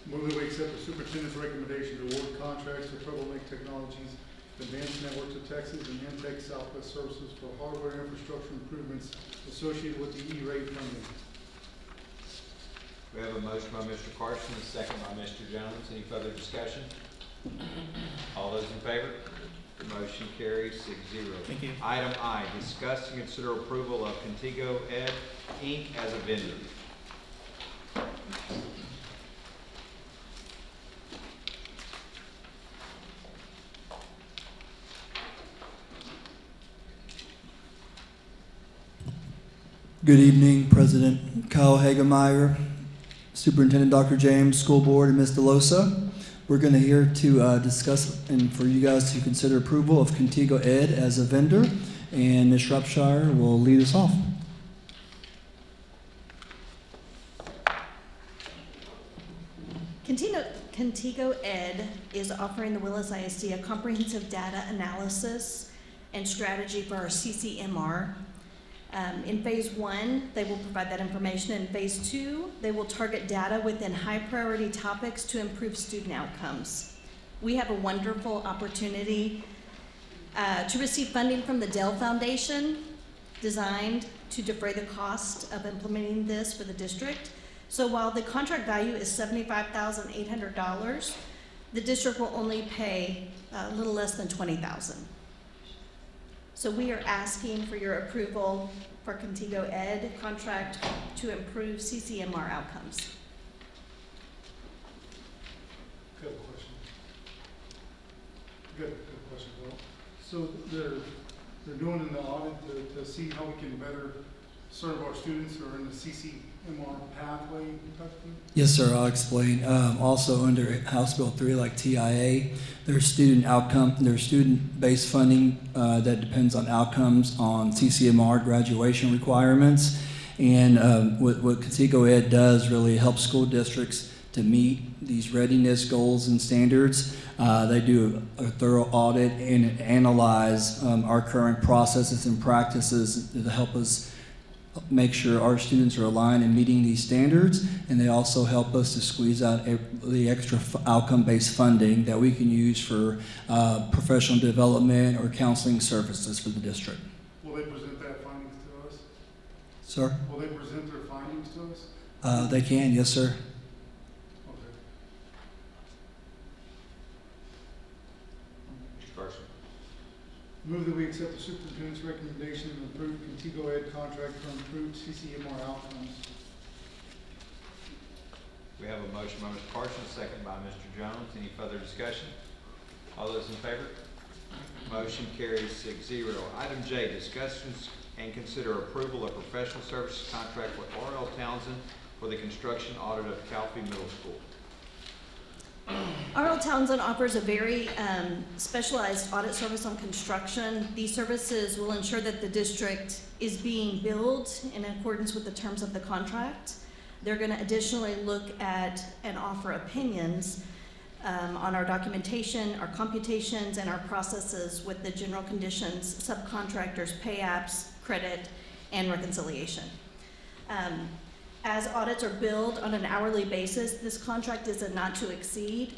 Move that we accept the superintendent's recommendation to award contracts to Turtleneck Technologies, Advanced Networks of Texas, and Intech Southwest Services for hardware infrastructure improvements associated with the E-rate funding. We have a motion by Mr. Carson, a second by Mr. Jones. Any further discussion? All those in favor? The motion carries 6-0. Thank you. Item I, discuss and consider approval of Contigo Ed, Inc. as a vendor. Good evening, President Kyle Hagemeyer, Superintendent Dr. James, School Board, and Ms. DeLosa. We're going to here to discuss and for you guys to consider approval of Contigo Ed as a vendor, and Ms. Shropshire will lead us off. Contigo Ed is offering the Willis ISD a comprehensive data analysis and strategy for our CCMR. In phase 1, they will provide that information. In phase 2, they will target data within high priority topics to improve student outcomes. We have a wonderful opportunity to receive funding from the Dell Foundation, designed to defray the cost of implementing this for the district. So while the contract value is $75,800, the district will only pay a little less than $20,000. So we are asking for your approval for Contigo Ed contract to improve CCMR outcomes. Good question. Good question, Bill. So they're doing an audit to see how we can better serve our students who are in the CCMR pathway type of thing? Yes, sir, I'll explain. Also under House Bill 3, like TIA, there's student-based funding that depends on outcomes on CCMR graduation requirements. And what Contigo Ed does really helps school districts to meet these readiness goals and standards. They do a thorough audit and analyze our current processes and practices to help us make sure our students are aligned in meeting these standards, and they also help us to squeeze out the extra outcome-based funding that we can use for professional development or counseling services for the district. Will they present that findings to us? Sir? Will they present their findings to us? They can, yes, sir. Okay. Mr. Carson. Move that we accept the superintendent's recommendation and approve Contigo Ed contract for improved CCMR outcomes. We have a motion by Mr. Carson, a second by Mr. Jones. Any further discussion? All those in favor? Motion carries 6-0. Item J, discussions and consider approval of professional services contract with R.L. Townsend for the construction audit of Calfee Middle School. R.L. Townsend offers a very specialized audit service on construction. These services will ensure that the district is being billed in accordance with the terms of the contract. They're going to additionally look at and offer opinions on our documentation, our computations, and our processes with the general conditions, subcontractors, pay apps, credit, and reconciliation. As audits are billed on an hourly basis, this contract is a not to exceed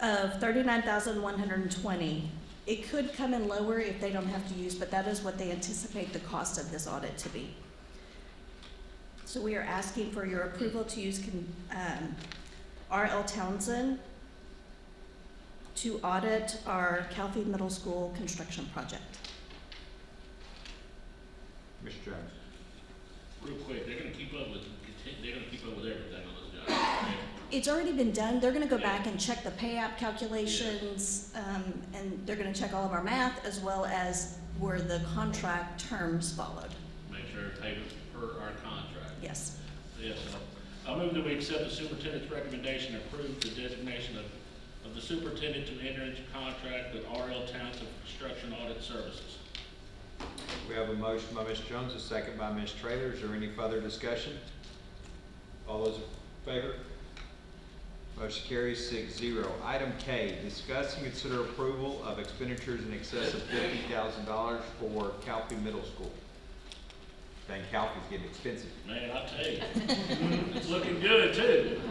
of $39,120. It could come in lower if they don't have to use, but that is what they anticipate the cost of this audit to be. So we are asking for your approval to use R.L. Townsend to audit our Calfee Middle School construction project. Mr. Jones. Real quick, they're gonna keep up with everything on this job. Right? It's already been done. They're gonna go back and check the pay app calculations, and they're gonna check all of our math as well as were the contract terms followed. Make sure it's paid per our contract. Yes. Yes, I move that we accept the superintendent's recommendation and approve the designation of the superintendent to enter into contract with R.L. Townsend for construction audit services. We have a motion by Ms. Jones, a second by Ms. Traylor. Is there any further discussion? All those in favor? Motion carries 6-0. Item K, discuss and consider approval of expenditures in excess of $50,000 for Calfee Middle School. Dang, Calfee's getting expensive. Man, I tell you, it's looking good too.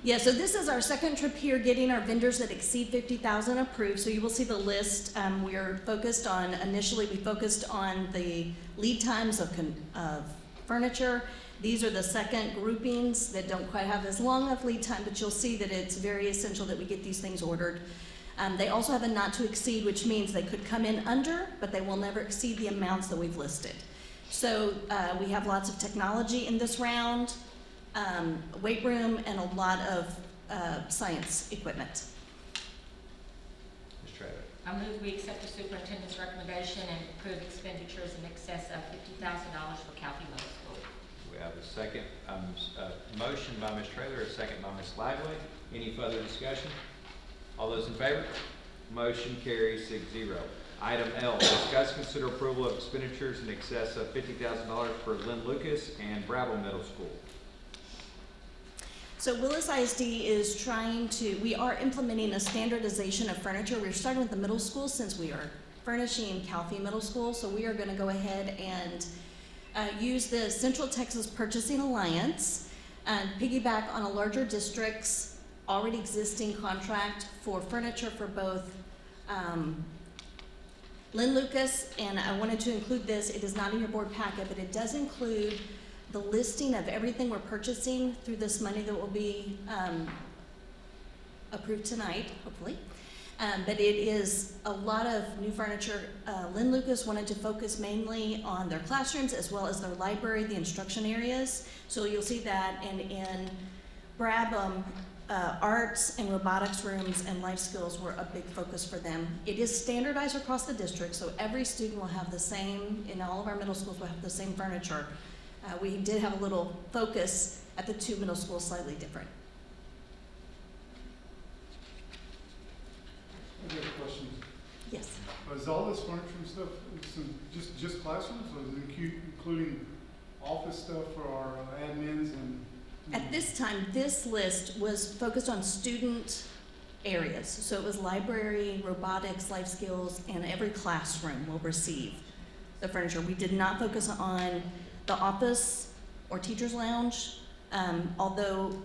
Yeah, so this is our second trip here, getting our vendors that exceed 50,000 approved. So you will see the list. We are focused on, initially we focused on the lead times of furniture. These are the second groupings that don't quite have as long of lead time, but you'll see that it's very essential that we get these things ordered. They also have a not to exceed, which means they could come in under, but they will never exceed the amounts that we've listed. So we have lots of technology in this round, weight room, and a lot of science equipment. Ms. Trader. I move we accept the superintendent's recommendation and approve expenditures in excess of $50,000 for Calfee Middle School. We have a second, motion by Ms. Traylor, a second by Ms. Lively. Any further discussion? All those in favor? Motion carries 6-0. Item L, discuss, consider approval of expenditures in excess of $50,000 for Lynn Lucas and Bravo Middle School. So Willis ISD is we are implementing a standardization of furniture. We're starting with the middle school since we are furnishing Calfee Middle School. So we are going to go ahead and use the Central Texas Purchasing Alliance and piggyback on a larger district's already existing contract for furniture for both Lynn Lucas, and I wanted to include this. It is not in your board packet, but it does include the listing of everything we're purchasing through this money that will be approved tonight, hopefully. But it is a lot of new furniture. Lynn Lucas wanted to focus mainly on their classrooms as well as their library, the instruction areas. So you'll see that, and in Brabham, arts and robotics rooms and life skills were a big focus for them. It is standardized across the district, so every student will have the same, in all of our middle schools will have the same furniture. We did have a little focus at the two middle schools, slightly different. I have a question. Yes. Is all this furniture and stuff just classrooms, or is it including office stuff for our admins and? At this time, this list was focused on student areas. So it was library, robotics, life skills, and every classroom will receive the furniture. We did not focus on the office or teacher's lounge, although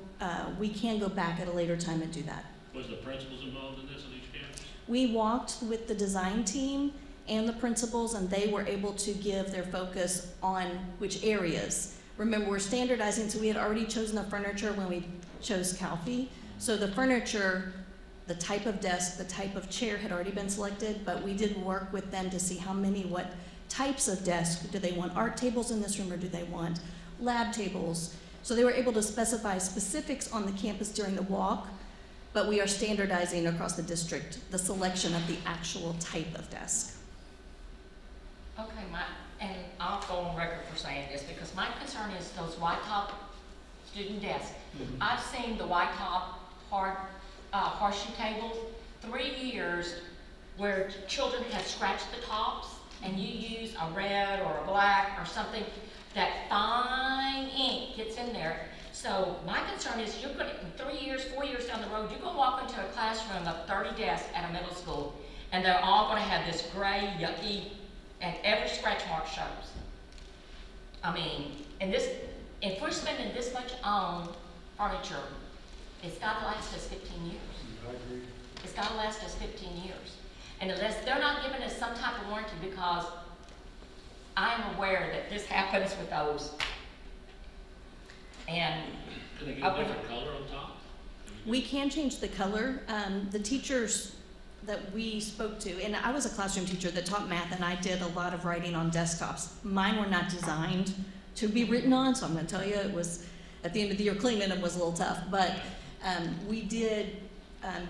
we can go back at a later time and do that. Was the principals involved in this on each campus? We walked with the design team and the principals, and they were able to give their focus on which areas. Remember, we're standardizing, so we had already chosen the furniture when we chose Calfee. So the furniture, the type of desk, the type of chair had already been selected, but we did work with them to see what types of desks. Do they want art tables in this room, or do they want lab tables? So they were able to specify specifics on the campus during the walk, but we are standardizing across the district the selection of the actual type of desk. Okay, and I'll go on record for saying this, because my concern is those white top student desks. Mm-hmm. I've seen the white top horseshoe tables, 3 years where children have scratched the tops, and you use a red or a black or something, that fine ink gets in there. So my concern is you're going to, 3 years, 4 years down the road, you're going to walk into a classroom of 30 desks at a middle school, and they're all going to have this gray, yucky, and every scratch mark shows. I mean, if we're spending this much on furniture, it's got to last us 15 years. I agree. It's got to last us 15 years. And unless they're not giving us some type of warranty, because I am aware that this happens with those. And can they get a different color on top? We can change the color. The teachers that we spoke to, and I was a classroom teacher that taught math, and I did a lot of writing on desktops. Mine were not designed to be written on, so I'm going to tell you, it was, at the end of the year, cleaning them was a little tough, but we did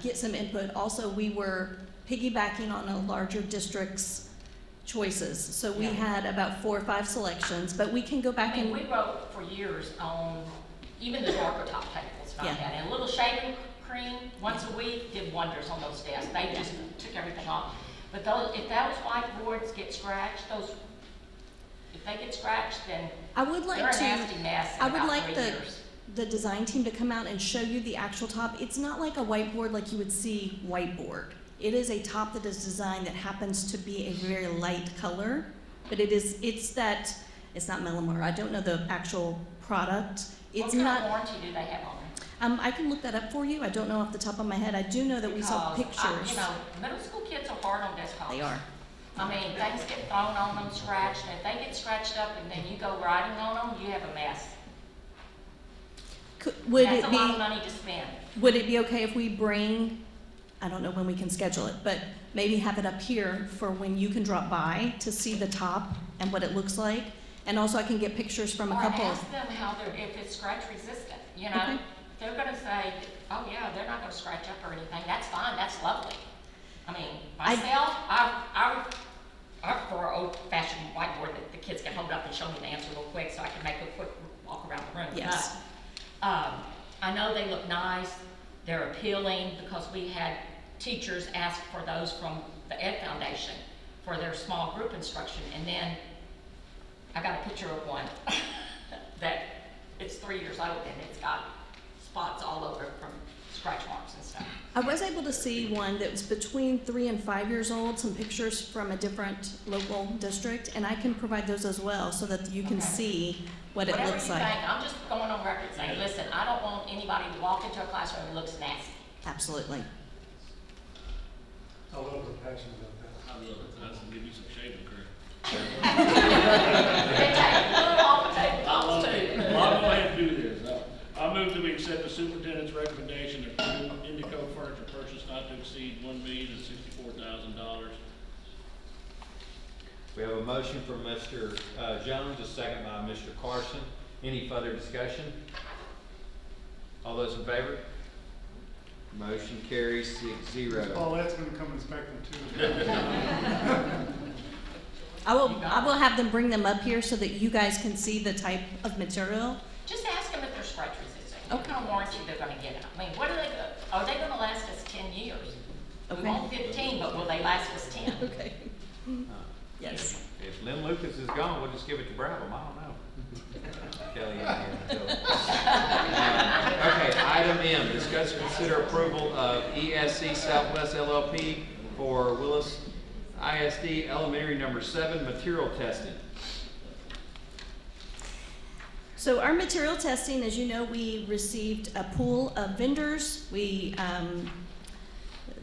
get some input. Also, we were piggybacking on a larger district's choices, so we had about 4 or 5 selections, but we can go back and we wrote for years on even the darker top tables, not that, and a little shaving cream once a week did wonders on those desks. They just took everything off. But if those whiteboards get scratched, if they get scratched, then I would like they're a to. nasty mess in I would about like 3 the years. the design team to come out and show you the actual top. It's not like a whiteboard like you would see whiteboard. It is a top that is designed that happens to be a very light color, but it's not melamar. I don't know the actual product. It's what kind not. of warranty do they have on it? I can look that up for you. I don't know off the top of my head. I do know that we saw pictures. You know, middle school kids are hard on desktops. They are. I mean, things get thrown on them, scratched, and if they get scratched up and then you go writing on them, you have a mess. That's a lot of money to spend. Would it be okay if we bring, I don't know when we can schedule it, but maybe have it up here for when you can drop by to see the top and what it looks like? And also I can get pictures from a couple. Or ask them if it's scratch resistant, you know? Okay. They're gonna say, oh yeah, they're not gonna scratch up or anything, that's fine, that's lovely. I mean, myself, I prefer an old-fashioned whiteboard that the kids can hold up and show me the answer real quick so I can make a quick walk around the room. Yes. But, I know they look nice, they're appealing, because we had teachers ask for those from the Ed Foundation for their small group instruction, and then I got a picture of one that it's 3 years old and it's got spots all over it from scratch marks and stuff. I was able to see one that was between 3 and 5 years old, some pictures from a different local district, and I can provide those as well so that you can see what it looks like. Whatever you think, I'm just going on record saying, listen, I don't want anybody to walk into a classroom and looks nasty. Absolutely. I love her passion about that. I love it. I can give you some shaving cream. They take glue off the tabletops too. Well, I'll go ahead and do this. I move that we accept the superintendent's recommendation to approve Indico furniture purchase not to exceed $1,064,000. We have a motion from Mr. Jones, a second by Mr. Carson. Any further discussion? All those in favor? Motion carries 6-0. Paulette's gonna come and inspect them too. I will have them bring them up here so that you guys can see the type of material. Just ask them if they're scratch resistant. What kind of warranty they're gonna get? I mean, what are they gonna last us 10 years? We want 15, but will they last us 10? Okay. Yes. If Lynn Lucas is gone, we'll just give it to Brabham. I don't know. Kelly in here. Okay, item M, discuss and consider approval of ESC Southwest LLP for Willis ISD Elementary Number 7 material testing. So our material testing, as you know, we received a pool of vendors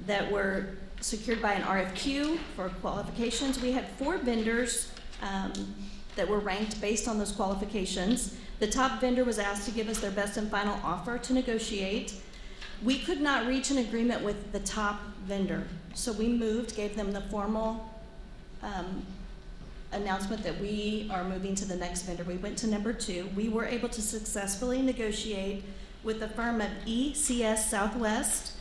that were secured by an RFQ for qualifications. We had 4 vendors that were ranked based on those qualifications. The top vendor was asked to give us their best and final offer to negotiate. We could not reach an agreement with the top vendor, so we gave them the formal announcement that we are moving to the next vendor. We went to number 2. We were able to successfully negotiate with the firm of ECS Southwest.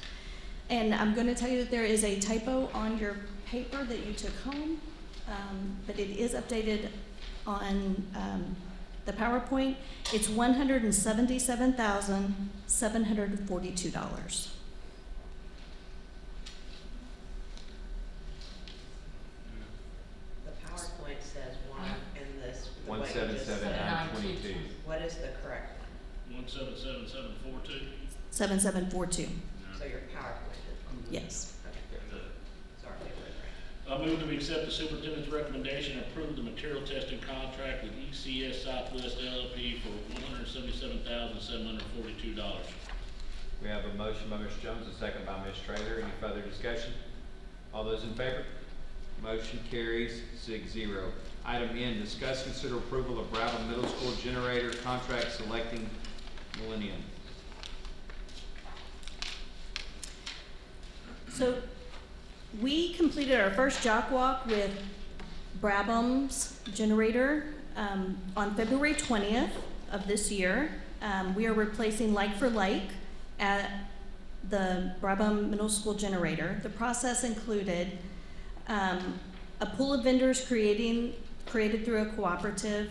And I'm going to tell you that there is a typo on your paper that you took home, but it is updated on the PowerPoint. It's $177,742. The PowerPoint says one in this. the way you just 177,922. said. What is the correct one? 177,742. 7742. So your PowerPoint is. Yes. Sorry. I move that we accept the superintendent's recommendation and approve the material testing contract with ECS Southwest LLP for $177,742. We have a motion by Mr. Jones, a second by Ms. Traylor. Any further discussion? All those in favor? Motion carries 6-0. Item N, discuss, consider approval of Brabham Middle School generator contract selecting Millennium. So we completed our first jock walk with Brabham's generator on February 20th of this year. We are replacing like for like at the Brabham Middle School generator. The process included a pool of vendors created through a cooperative.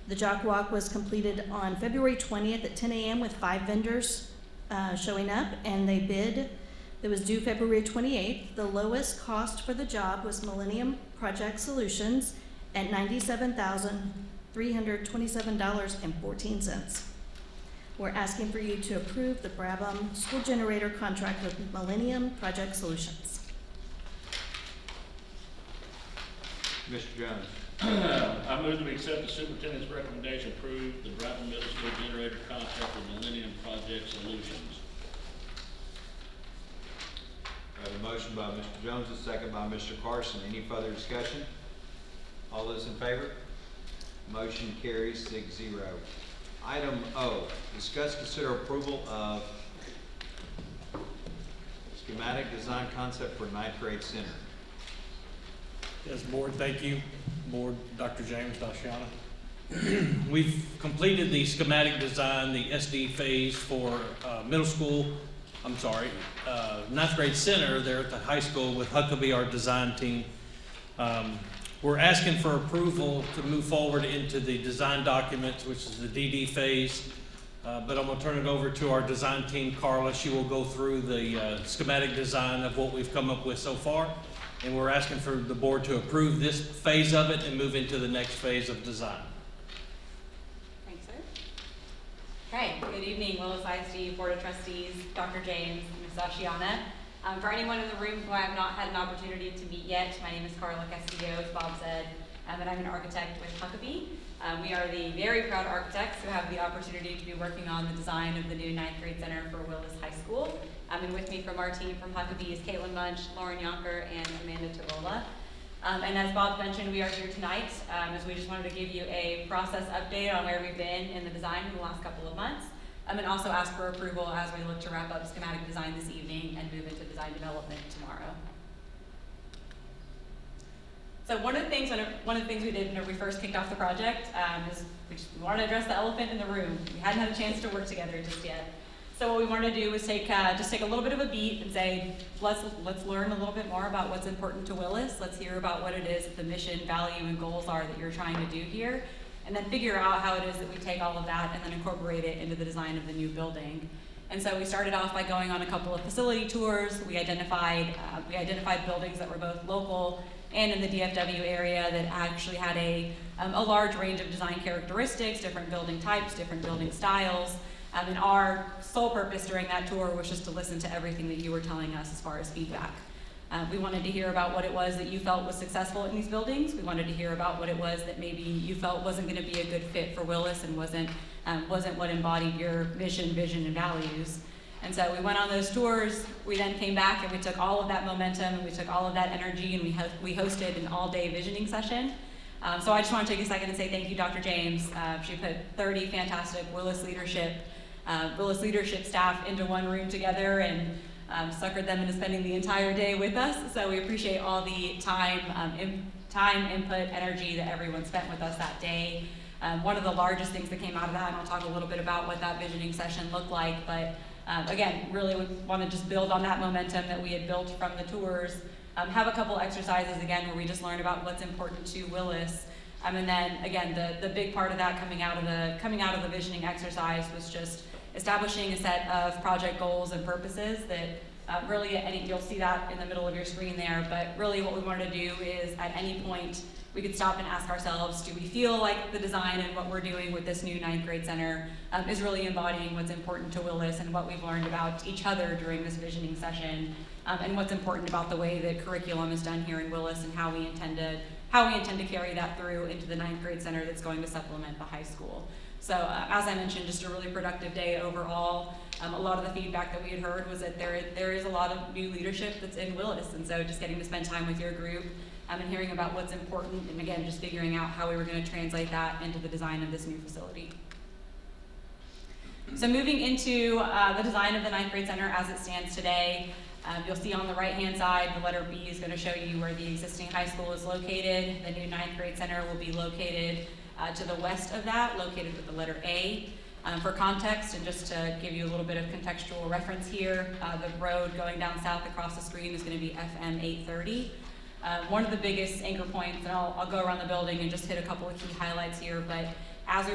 The jock walk was completed on February 20th at 10 a.m. with 5 vendors showing up, and they bid. It was due February 28th. The lowest cost for the job was Millennium Project Solutions at $97,327.14. We're asking for you to approve the Brabham school generator contract with Millennium Project Solutions. Mr. Jones. I move to accept the superintendent's recommendation, approve the Brabham Middle School generator contract with Millennium Project Solutions. I have a motion by Mr. Jones, a second by Mr. Carson. Any further discussion? All those in favor? Motion carries 6-0. Item O, discuss, consider approval of schematic design concept for ninth grade center. Yes, Board, thank you. Board, Dr. James Dashiana. We've completed the schematic design, the SD phase for ninth grade center there at the high school with Huckabee, our design team. We're asking for approval to move forward into the design documents, which is the DD phase. But I'm gonna turn it over to our design team, Carla. She will go through the schematic design of what we've come up with so far. And we're asking for the board to approve this phase of it and move into the next phase of design. Thanks, sir. Okay, good evening, Willis ISD Board of Trustees, Dr. James, Ms. Dashiana. For anyone in the room who I have not had an opportunity to meet yet, my name is Carla Castillo, as Bob said, and I'm an architect with Huckabee. We are the very proud architects who have the opportunity to be working on the design of the new ninth grade center for Willis High School. And with me from our team from Huckabee is Caitlin Munch, Lauren Yonker, and Amanda Tirola. And as Bob mentioned, we are here tonight as we just wanted to give you a process update on where we've been in the design in the last couple of months. And also ask for approval as we look to wrap up schematic design this evening and move into design development tomorrow. So one of the things we did when we first kicked off the project is we wanted to address the elephant in the room. We hadn't had a chance to work together just yet. So what we wanted to do was just take a little bit of a beat and say, let's learn a little bit more about what's important to Willis. Let's hear about what it is that the mission, value, and goals are that you're trying to do here. And then figure out how it is that we take all of that and then incorporate it into the design of the new building. And so we started off by going on a couple of facility tours. We identified buildings that were both local and in the DFW area that actually had a large range of design characteristics, different building types, different building styles. And our sole purpose during that tour was just to listen to everything that you were telling us as far as feedback. We wanted to hear about what it was that you felt was successful in these buildings. We wanted to hear about what it was that maybe you felt wasn't going to be a good fit for Willis and wasn't what embodied your mission, vision, and values. And so we went on those tours. We then came back and we took all of that momentum and we took all of that energy and we hosted an all-day visioning session. So I just want to take a second and say thank you, Dr. James. She put 30 fantastic Willis leadership staff into one room together and suckered them into spending the entire day with us. So we appreciate all the time, input, energy that everyone spent with us that day. One of the largest things that came out of that, and I'll talk a little bit about what that visioning session looked like, but again, really we want to just build on that momentum that we had built from the tours. Have a couple exercises again where we just learn about what's important to Willis. And then again, the big part of that coming out of the visioning exercise was just establishing a set of project goals and purposes that really, you'll see that in the middle of your screen there, but really what we wanted to do is at any point we could stop and ask ourselves, do we feel like the design and what we're doing with this new ninth grade center is really embodying what's important to Willis and what we've learned about each other during this visioning session, and what's important about the way that curriculum is done here in Willis and how we intend to carry that through into the ninth grade center that's going to supplement the high school. So as I mentioned, just a really productive day overall. A lot of the feedback that we had heard was that there is a lot of new leadership that's in Willis, and so just getting to spend time with your group and hearing about what's important, and again, just figuring out how we were going to translate that into the design of this new facility. So moving into the design of the ninth grade center as it stands today, you'll see on the right-hand side, the letter B is going to show you where the existing high school is located. The new ninth grade center will be located to the west of that, located with the letter A. For context, and just to give you a little bit of contextual reference here, the road going down south across the screen is going to be FM 830. One of the biggest anchor points, and I'll go around the building and just hit a couple of key highlights here, but as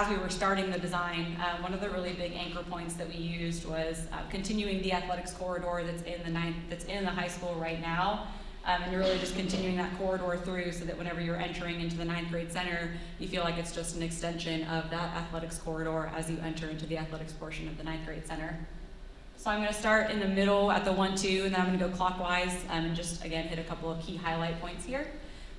we were starting the design, one of the really big anchor points that we used was continuing the athletics corridor that's in the high school right now, and really just continuing that corridor through so that whenever you're entering into the 9th grade center, you feel like it's just an extension of that athletics corridor as you enter into the athletics portion of the 9th grade center. So I'm going to start in the middle at the 1-2, and then I'm going to go clockwise and just, again, hit a couple of key highlight points here.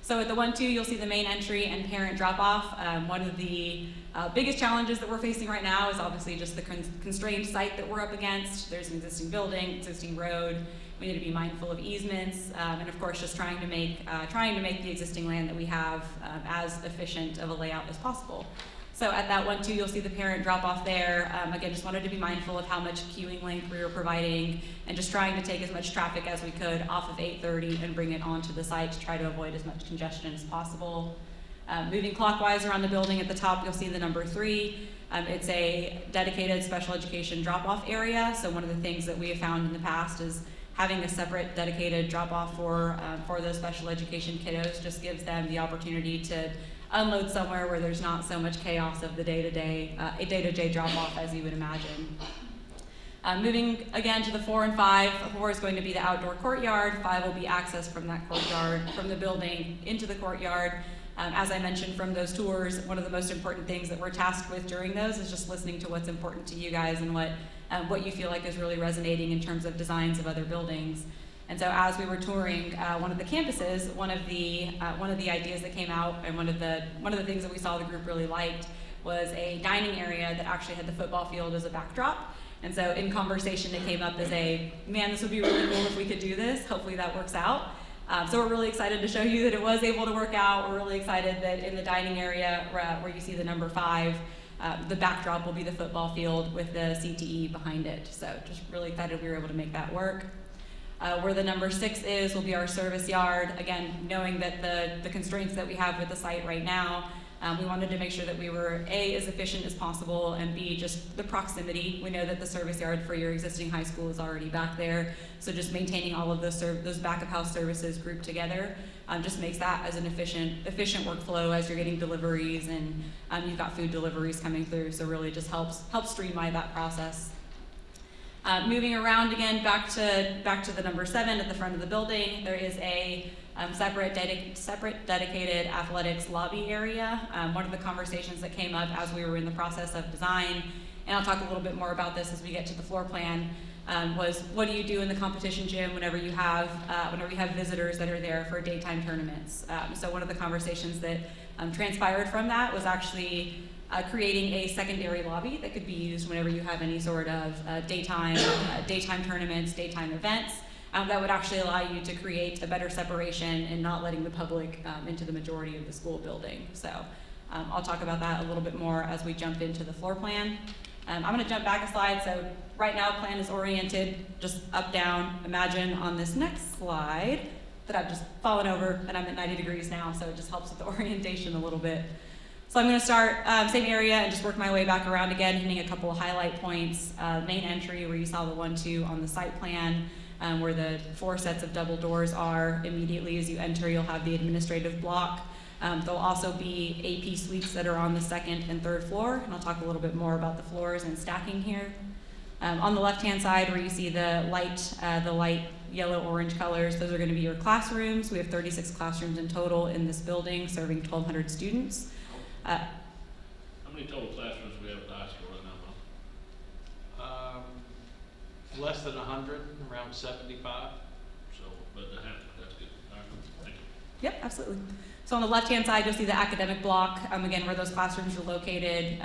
So at the 1-2, you'll see the main entry and parent drop-off. One of the biggest challenges that we're facing right now is obviously just the constrained site that we're up against. There's an existing building, existing road. We need to be mindful of easements, and of course, just trying to make the existing land that we have as efficient of a layout as possible. So at that 1-2, you'll see the parent drop off there. Again, just wanted to be mindful of how much queuing length we were providing and just trying to take as much traffic as we could off of 830 and bring it onto the site to try to avoid as much congestion as possible. Moving clockwise around the building at the top, you'll see the number 3. It's a dedicated special education drop-off area. So one of the things that we have found in the past is having a separate dedicated drop-off for those special education kiddos just gives them the opportunity to unload somewhere where there's not so much chaos of the day-to-day drop-off as you would imagine. Moving again to the 4 and 5, 4 is going to be the outdoor courtyard, 5 will be access from that courtyard, from the building into the courtyard. As I mentioned from those tours, one of the most important things that we're tasked with during those is just listening to what's important to you guys and what you feel like is really resonating in terms of designs of other buildings. And so as we were touring one of the campuses, one of the ideas that came out and one of the things that we saw the group really liked was a dining area that actually had the football field as a backdrop. And so in conversation it came up as man, this would be really cool if we could do this. Hopefully that works out. So we're really excited to show you that it was able to work out. We're really excited that in the dining area where you see the number 5, the backdrop will be the football field with the CTE behind it. So just really excited we were able to make that work. Where the number 6 is will be our service yard. Again, knowing that the constraints that we have with the site right now, we wanted to make sure that we were A, as efficient as possible, and B, just the proximity. We know that the service yard for your existing high school is already back there, so just maintaining all of those back-of-house services grouped together just makes that as an efficient workflow as you're getting deliveries and you've got food deliveries coming through, so really just helps streamline that process. Moving around again, back to the number 7 at the front of the building, there is a separate dedicated athletics lobby area. One of the conversations that came up as we were in the process of design, and I'll talk a little bit more about this as we get to the floor plan, was what do you do in the competition gym whenever you have visitors that are there for daytime tournaments. So one of the conversations that transpired from that was actually creating a secondary lobby that could be used whenever you have any sort of daytime tournaments, daytime events. That would actually allow you to create a better separation and not letting the public into the majority of the school building. So I'll talk about that a little bit more as we jump into the floor plan. I'm going to jump back a slide. So right now plan is oriented just up, down. Imagine on this next slide that I've just fallen over and I'm at 90 degrees now, so it just helps with the orientation a little bit. So I'm going to start same area and just work my way back around again, hitting a couple of highlight points. Main entry where you saw the 1-2 on the site plan, where the 4 sets of double doors are. Immediately as you enter, you'll have the administrative block. There'll also be AP suites that are on the 2nd and 3rd floor, and I'll talk a little bit more about the floors and stacking here. On the left-hand side where you see the light yellow-orange colors, those are going to be your classrooms. We have 36 classrooms in total in this building, serving 1,200 students. How many total classrooms do we have at the high school right now, Bob? Less than 100, around 75. So, but that's good. All right, thank you. Yep, absolutely. So on the left-hand side, you'll see the academic block, again, where those classrooms are located.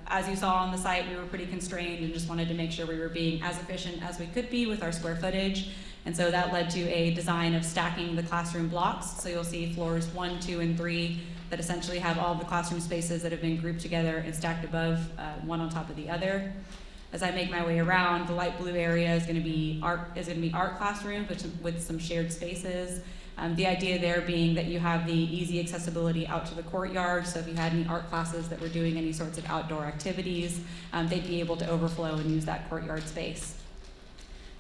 As you saw on the site, we were pretty constrained and just wanted to make sure we were being as efficient as we could be with our square footage. And so that led to a design of stacking the classroom blocks. So you'll see floors 1, 2, and 3 that essentially have all the classroom spaces that have been grouped together and stacked above, one on top of the other. As I make my way around, the light blue area is going to be art classrooms with some shared spaces. The idea there being that you have the easy accessibility out to the courtyard, so if you had any art classes that were doing any sorts of outdoor activities, they'd be able to overflow and use that courtyard space.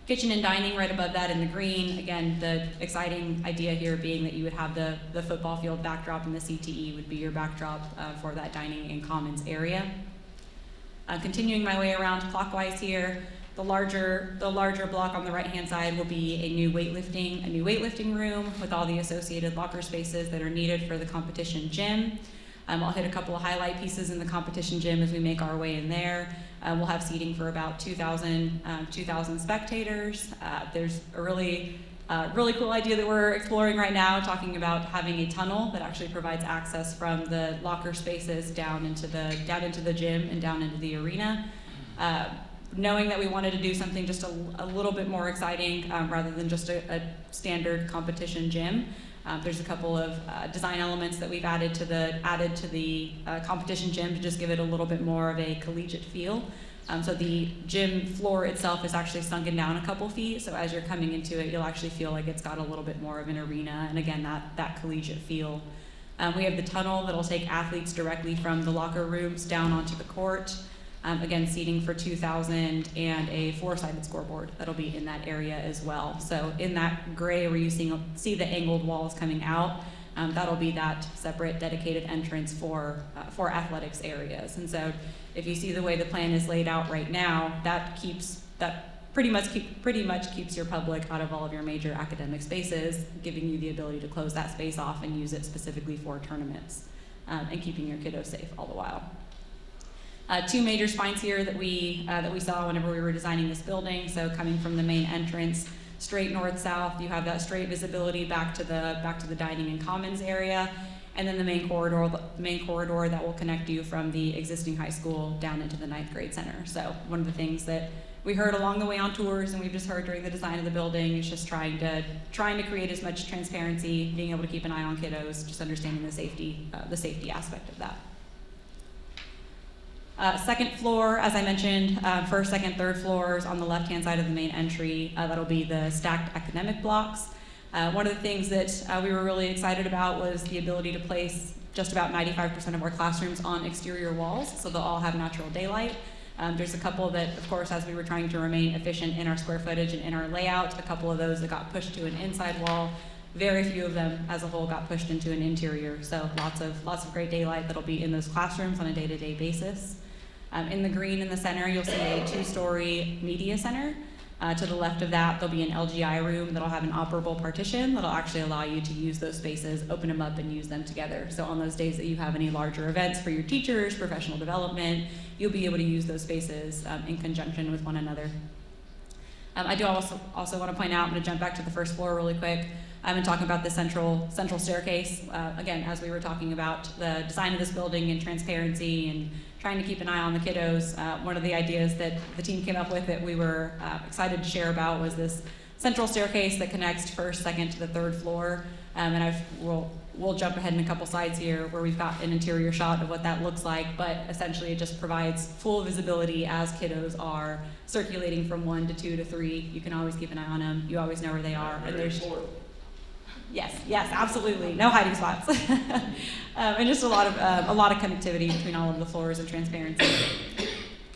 Kitchen and dining right above that in the green. Again, the exciting idea here being that you would have the football field backdrop and the CTE would be your backdrop for that dining and commons area. Continuing my way around clockwise here, The larger block on the right-hand side will be a new weightlifting room with all the associated locker spaces that are needed for the competition gym. I'll hit a couple of highlight pieces in the competition gym as we make our way in there. We'll have seating for about 2,000 spectators. There's a really cool idea that we're exploring right now, talking about having a tunnel that actually provides access from the locker spaces down into the gym and down into the arena. Knowing that we wanted to do something just a little bit more exciting rather than just a standard competition gym. There's a couple of design elements that we've added to the competition gym to just give it a little bit more of a collegiate feel. So the gym floor itself is actually sunken down a couple feet, so as you're coming into it, you'll actually feel like it's got a little bit more of an arena, and again, that collegiate feel. We have the tunnel that'll take athletes directly from the locker rooms down onto the court. Again, seating for 2,000 and a 4-sided scoreboard that'll be in that area as well. So in that gray where you see the angled walls coming out, that'll be that separate dedicated entrance for athletics areas. And so if you see the way the plan is laid out right now, that pretty much keeps your public out of all of your major academic spaces, giving you the ability to close that space off and use it specifically for tournaments, and keeping your kiddos safe all the while. Two major spines here that we saw whenever we were designing this building. So coming from the main entrance, straight north-south, you have that straight visibility back to the dining and commons area, and then the main corridor that will connect you from the existing high school down into the 9th grade center. So one of the things that we heard along the way on tours, and we've just heard during the design of the building, is just trying to create as much transparency, being able to keep an eye on kiddos, just understanding the safety aspect of that. Second floor, as I mentioned, first, second, third floors on the left-hand side of the main entry, that'll be the stacked academic blocks. One of the things that we were really excited about was the ability to place just about 95% of our classrooms on exterior walls, so they'll all have natural daylight. There's a couple that, of course, as we were trying to remain efficient in our square footage and in our layout, a couple of those that got pushed to an inside wall. Very few of them as a whole got pushed into an interior, so lots of great daylight that'll be in those classrooms on a day-to-day basis. In the green in the center, you'll see a 2-story media center. To the left of that, there'll be an LGI room that'll have an operable partition that'll actually allow you to use those spaces, open them up, and use them together. So on those days that you have any larger events for your teachers, professional development, you'll be able to use those spaces in conjunction with one another. I do also want to point out, I'm going to jump back to the first floor really quick. I've been talking about the central staircase. Again, as we were talking about the design of this building and transparency and trying to keep an eye on the kiddos, one of the ideas that the team came up with that we were excited to share about was this central staircase that connects first, second to the third floor. And we'll jump ahead in a couple slides here where we've got an interior shot of what that looks like, but essentially it just provides full visibility as kiddos are circulating from 1 to 2 to 3. You can always keep an eye on them. You always know where they are. And there's Yes, absolutely. No hiding spots. And just a lot of connectivity between all of the floors and transparency.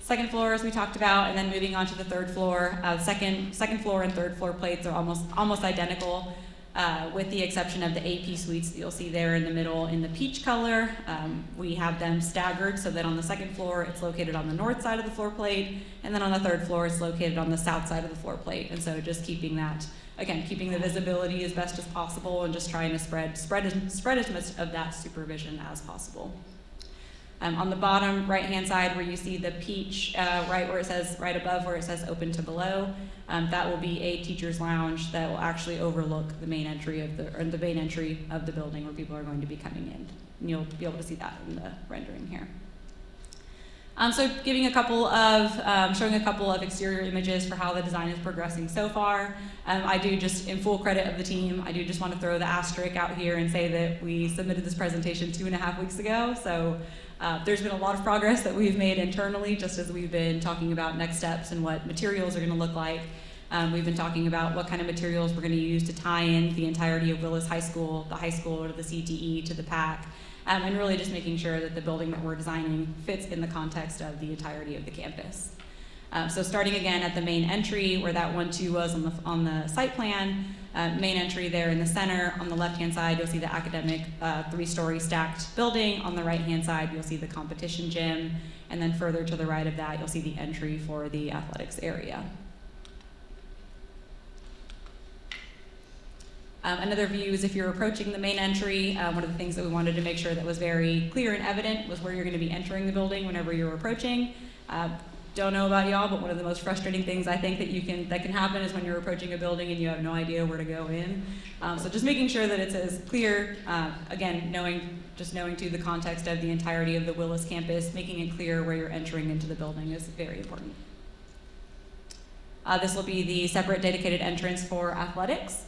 Second floor, as we talked about, and then moving on to the third floor. Second floor and third floor plates are almost identical, with the exception of the AP suites that you'll see there in the middle in the peach color. We have them staggered so that on the second floor it's located on the north side of the floor plate, and then on the third floor it's located on the south side of the floor plate. And so just keeping the visibility as best as possible and just trying to spread as much of that supervision as possible. On the bottom right-hand side where you see the peach, right above where it says open to below, that will be a teacher's lounge that will actually overlook the main entry of the building where people are going to be coming in. And you'll be able to see that in the rendering here. So showing a couple of exterior images for how the design is progressing so far. I do, just in full credit of the team, I do just want to throw the asterisk out here and say that we submitted this presentation 2.5 weeks ago. So there's been a lot of progress that we've made internally, just as we've been talking about next steps and what materials are going to look like. We've been talking about what kind of materials we're going to use to tie in the entirety of Willis High School, the high school to the CTE to the PAC. And really just making sure that the building that we're designing fits in the context of the entirety of the campus. So starting again at the main entry where that 1-2 was on the site plan, main entry there in the center. On the left-hand side, you'll see the academic 3-story stacked building. On the right-hand side, you'll see the competition gym. And then further to the right of that, you'll see the entry for the athletics area. Another view is if you're approaching the main entry, one of the things that we wanted to make sure that was very clear and evident was where you're going to be entering the building whenever you're approaching. Don't know about y'all, but one of the most frustrating things I think that can happen is when you're approaching a building and you have no idea where to go in. So just making sure that it's as clear, again, knowing to the context of the entirety of the Willis campus, making it clear where you're entering into the building is very important. This will be the separate dedicated entrance for athletics.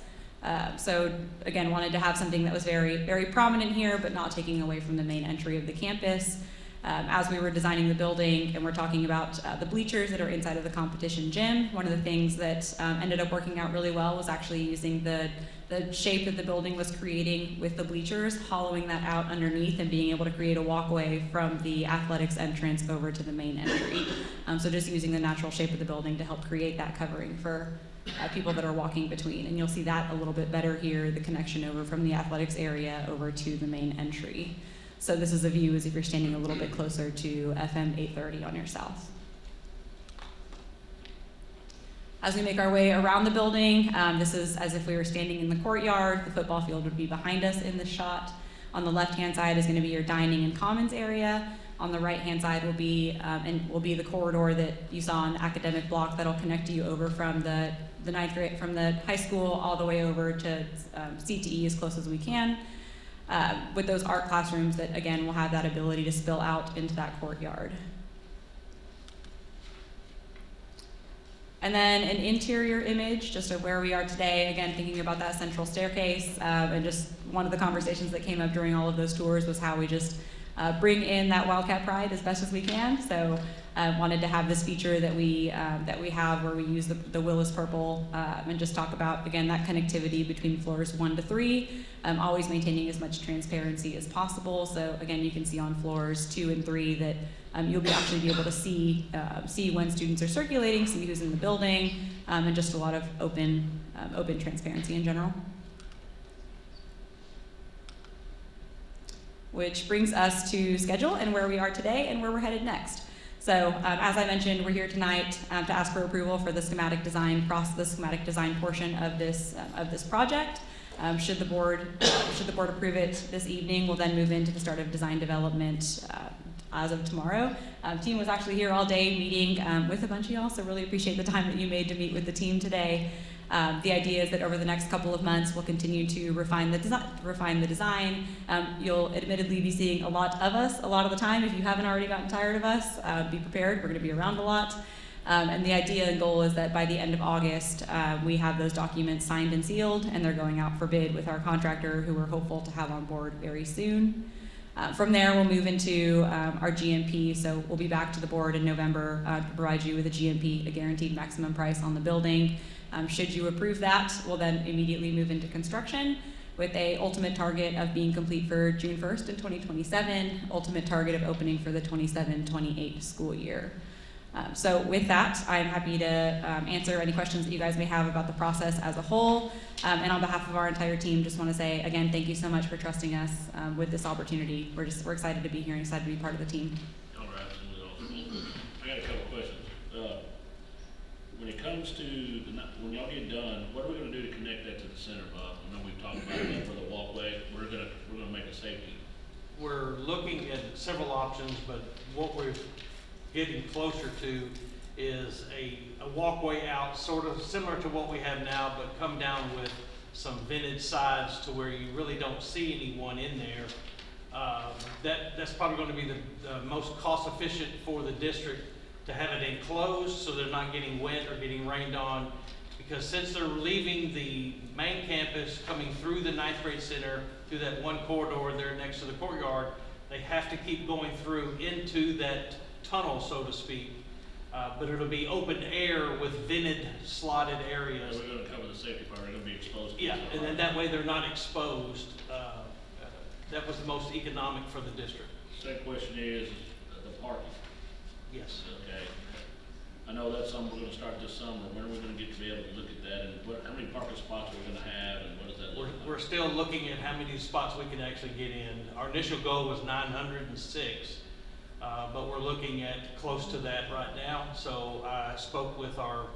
So again, wanted to have something that was very, very prominent here, but not taking away from the main entry of the campus. As we were designing the building and we're talking about the bleachers that are inside of the competition gym, one of the things that ended up working out really well was actually using the shape that the building was creating with the bleachers, hollowing that out underneath and being able to create a walkway from the athletics entrance over to the main entry. So just using the natural shape of the building to help create that covering for people that are walking between. And you'll see that a little bit better here, the connection over from the athletics area over to the main entry. So this is a view as if you're standing a little bit closer to FM 830 on your south. As we make our way around the building, this is as if we were standing in the courtyard. The football field would be behind us in this shot. On the left-hand side is going to be your dining and commons area. On the right-hand side will be the corridor that you saw in the academic block that'll connect you over from the ninth grade, from the high school all the way over to CTE as close as we can. With those art classrooms that, again, will have that ability to spill out into that courtyard. And then an interior image just of where we are today, again, thinking about that central staircase, and just one of the conversations that came up during all of those tours was how we just bring in that Wildcat pride as best as we can. So wanted to have this feature that we have where we use the Willis purple and just talk about, again, that connectivity between floors 1 to 3, always maintaining as much transparency as possible. So again, you can see on floors 2 and 3 that you'll actually be able to see when students are circulating, see who's in the building, and just a lot of open transparency in general. Which brings us to schedule and where we are today and where we're headed next. So as I mentioned, we're here tonight to ask for approval for the schematic design portion of this project. Should the board approve it this evening, we'll then move into the start of design development as of tomorrow. Team was actually here all day meeting with a bunch of y'all, so really appreciate the time that you made to meet with the team today. The idea is that over the next couple of months, we'll continue to refine the design. You'll admittedly be seeing a lot of us a lot of the time. If you haven't already gotten tired of us, be prepared. We're going to be around a lot. And the idea and goal is that by the end of August, we have those documents signed and sealed, and they're going out for bid with our contractor, who we're hopeful to have on board very soon. From there, we'll move into our GMP. So we'll be back to the board in November to provide you with a GMP, a guaranteed maximum price on the building. Should you approve that, we'll then immediately move into construction with a ultimate target of being complete for June 1st in 2027, ultimate target of opening for the 27-28 school year. So with that, I'm happy to answer any questions that you guys may have about the process as a whole. And on behalf of our entire team, just want to say, again, thank you so much for trusting us with this opportunity. We're excited to be here and excited to be part of the team. All right, absolutely awesome. I got a couple questions. When it comes to, when y'all get done, what are we going to do to connect that to the center, Bob? I know we've talked about that for the walkway. We're gonna make a safety. We're looking at several options, but what we're getting closer to is a walkway out, sort of similar to what we have now, but come down with some vented sides to where you really don't see anyone in there. That's probably going to be the most cost efficient for the district, to have it enclosed so they're not getting wet or getting rained on, because since they're leaving the main campus, coming through the ninth grade center, through that one corridor there next to the courtyard, they have to keep going through into that tunnel, so to speak. But it'll be open air with vented, slotted areas. So we're going to cover the safety part. They're going to be exposed. Yeah, and then that way they're not exposed. That was the most economic for the district. Second question is the parking. Yes. Okay. I know that's something we're going to start this summer. When are we going to get to be able to look at that, and how many parking spots are we going to have, and what does that look like? We're still looking at how many spots we can actually get in. Our initial goal was 906. but we're looking at close to that right now. So I spoke with our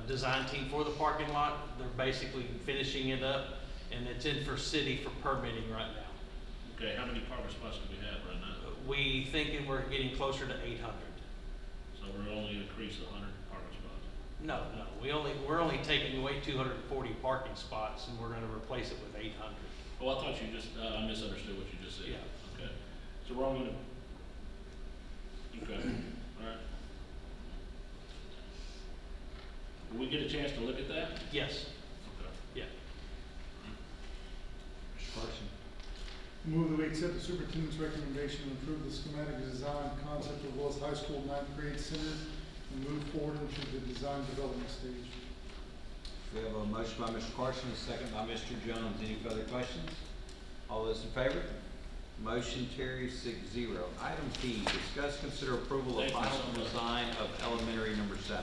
design team for the parking lot. They're basically finishing it up, and it's in for city for permitting right now. Okay, how many parking spots do we have right now? We thinking we're getting closer to 800. So we're only increased 100 parking spots? No, we're only taking away 240 parking spots, and we're gonna replace it with 800. Oh, I thought you just, I misunderstood what you just said. Yeah. Okay, so we're only gonna, okay, all right. Will we get a chance to look at that? Yes. Okay. Yeah. Mr. Carson? Move that we accept the superintendent's recommendation to approve the schematic design concept of Willis High School 9th grade center and move forward into the design development stage. We have a motion by Mr. Carson, a second by Mr. Jones. Any further questions? All those in favor? Motion carries 6-0. Item P, discuss, consider approval of Thank you final so much. design of elementary number 7.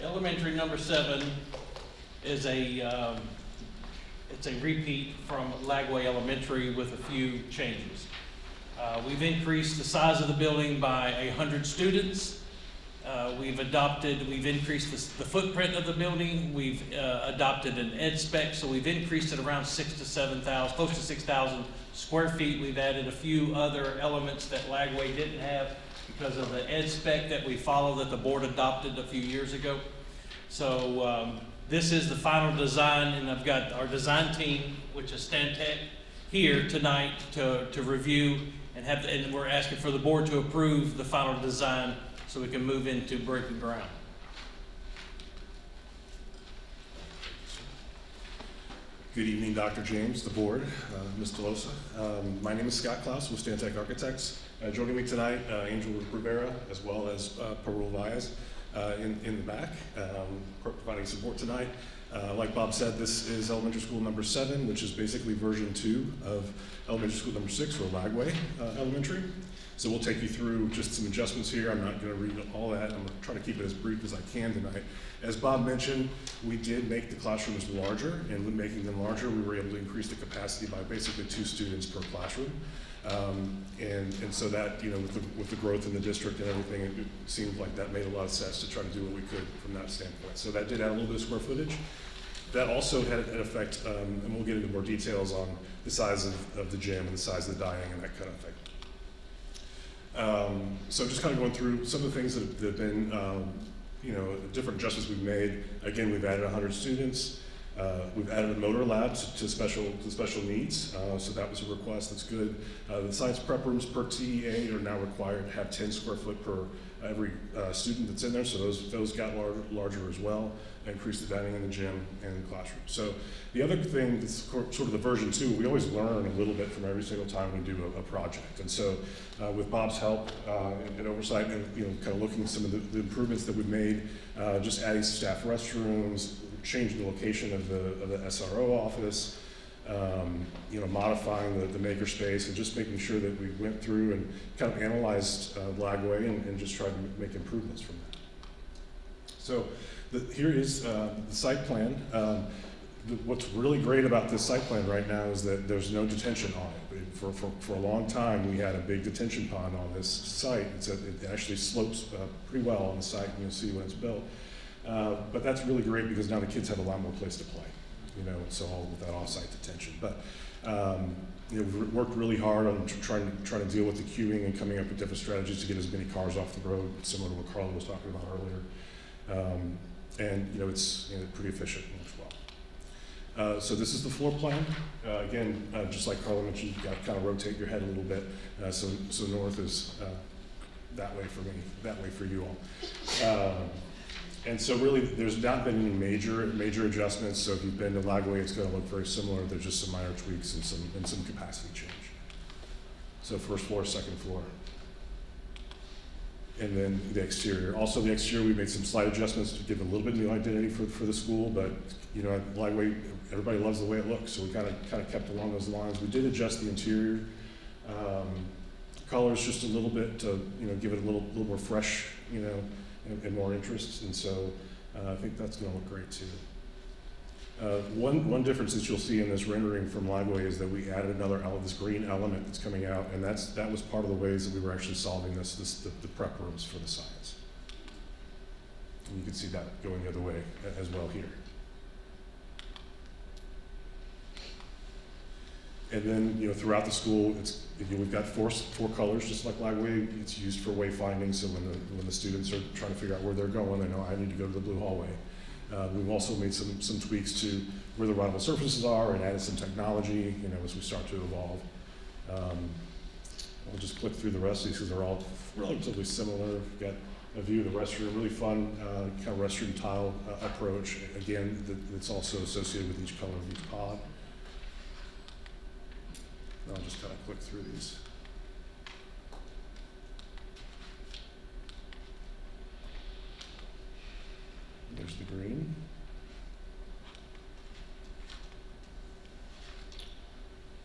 Elementary number 7 is it's a repeat from Lagway Elementary with a few changes. We've increased the size of the building by 100 students. We've increased the footprint of the building. We've adopted an ed spec, so we've increased it around 6,000 to 7,000, close to 6,000 square feet. We've added a few other elements that Lagway didn't have because of the ed spec that we follow that the board adopted a few years ago. So this is the final design, and I've got our design team, which is Stantec, here tonight to review and we're asking for the board to approve the final design so we can move into breaking ground. Good evening, Dr. James, the board, Ms. Delosa. My name is Scott Klaus with Stantec Architects. Joining me tonight, Angel Rivera, as well as Parul Vyas in the back, providing support tonight. Like Bob said, this is elementary school number 7, which is basically version 2 of elementary school number 6, or Lagway Elementary. So we'll take you through just some adjustments here. I'm not going to read all that. I'm going to try to keep it as brief as I can tonight. As Bob mentioned, we did make the classrooms larger, and when making them larger, we were able to increase the capacity by basically 2 students per classroom. And so that, you know, with the growth in the district and everything, it seemed like that made a lot of sense to try to do what we could from that standpoint. So that did add a little bit of square footage. That also had an effect, and we'll get into more details on the size of the gym and the size of the dining and that kind of thing. So just kind of going through some of the things that have been, you know, different adjustments we've made. Again, we've added 100 students. We've added a motor lab to special needs, so that was a request. That's good. The science prep rooms per TEA are now required to have 10 square foot per every student that's in there, so those got larger as well. Increased the dining in the gym and the classroom. So the other thing that's sort of the version 2, we always learn a little bit from every single time we do a project. And so with Bob's help and oversight, and you know, kind of looking at some of the improvements that we've made, just adding some staff restrooms, changing the location of the SRO office, you know, modifying the maker space, and just making sure that we went through and kind of analyzed Lagway and just tried to make improvements from that. So here is the site plan. What's really great about this site plan right now is that there's no detention on it. For a long time, we had a big detention pond on this site. It actually slopes pretty well on the site, and you'll see when it's built. But that's really great because now the kids have a lot more place to play, you know, and so all with that off-site detention. But you know, we've worked really hard on trying to deal with the queuing and coming up with different strategies to get as many cars off the road, similar to what Carla was talking about earlier. And you know, it's pretty efficient as well. So this is the floor plan. Again, just like Carla mentioned, you've got to kind of rotate your head a little bit. So north is that way for me, that way for you all. And so really, there's not been any major adjustments. So if you've been to Lagway, it's going to look very similar. There's just some minor tweaks and some capacity change. So first floor, second floor. And then the exterior. Also the exterior, we made some slight adjustments to give a little bit of new identity for the school, but you know, at Lagway, everybody loves the way it looks, so we kind of kept along those lines. We did adjust the interior colors just a little bit to, you know, give it a little more fresh, you know, and more interest, and so I think that's going to look great too. One difference that you'll see in this rendering from Liveway is that we added another this green element that's coming out, and that was part of the ways that we were actually solving the prep rooms for the science. And you can see that going the other way as well here. And then, throughout the school, we've got four colors, just like Liveway. It's used for wayfinding, so when the students are trying to figure out where they're going, they know I need to go to the blue hallway. We've also made some tweaks to where the rideable surfaces are and added some technology, as we start to evolve. I'll just click through the rest of these because they're all relatively similar. We've got a view of the restroom, really fun kind of restroom tile approach. Again, that's also associated with each color of each pod. And I'll just kind of click through these. There's the green.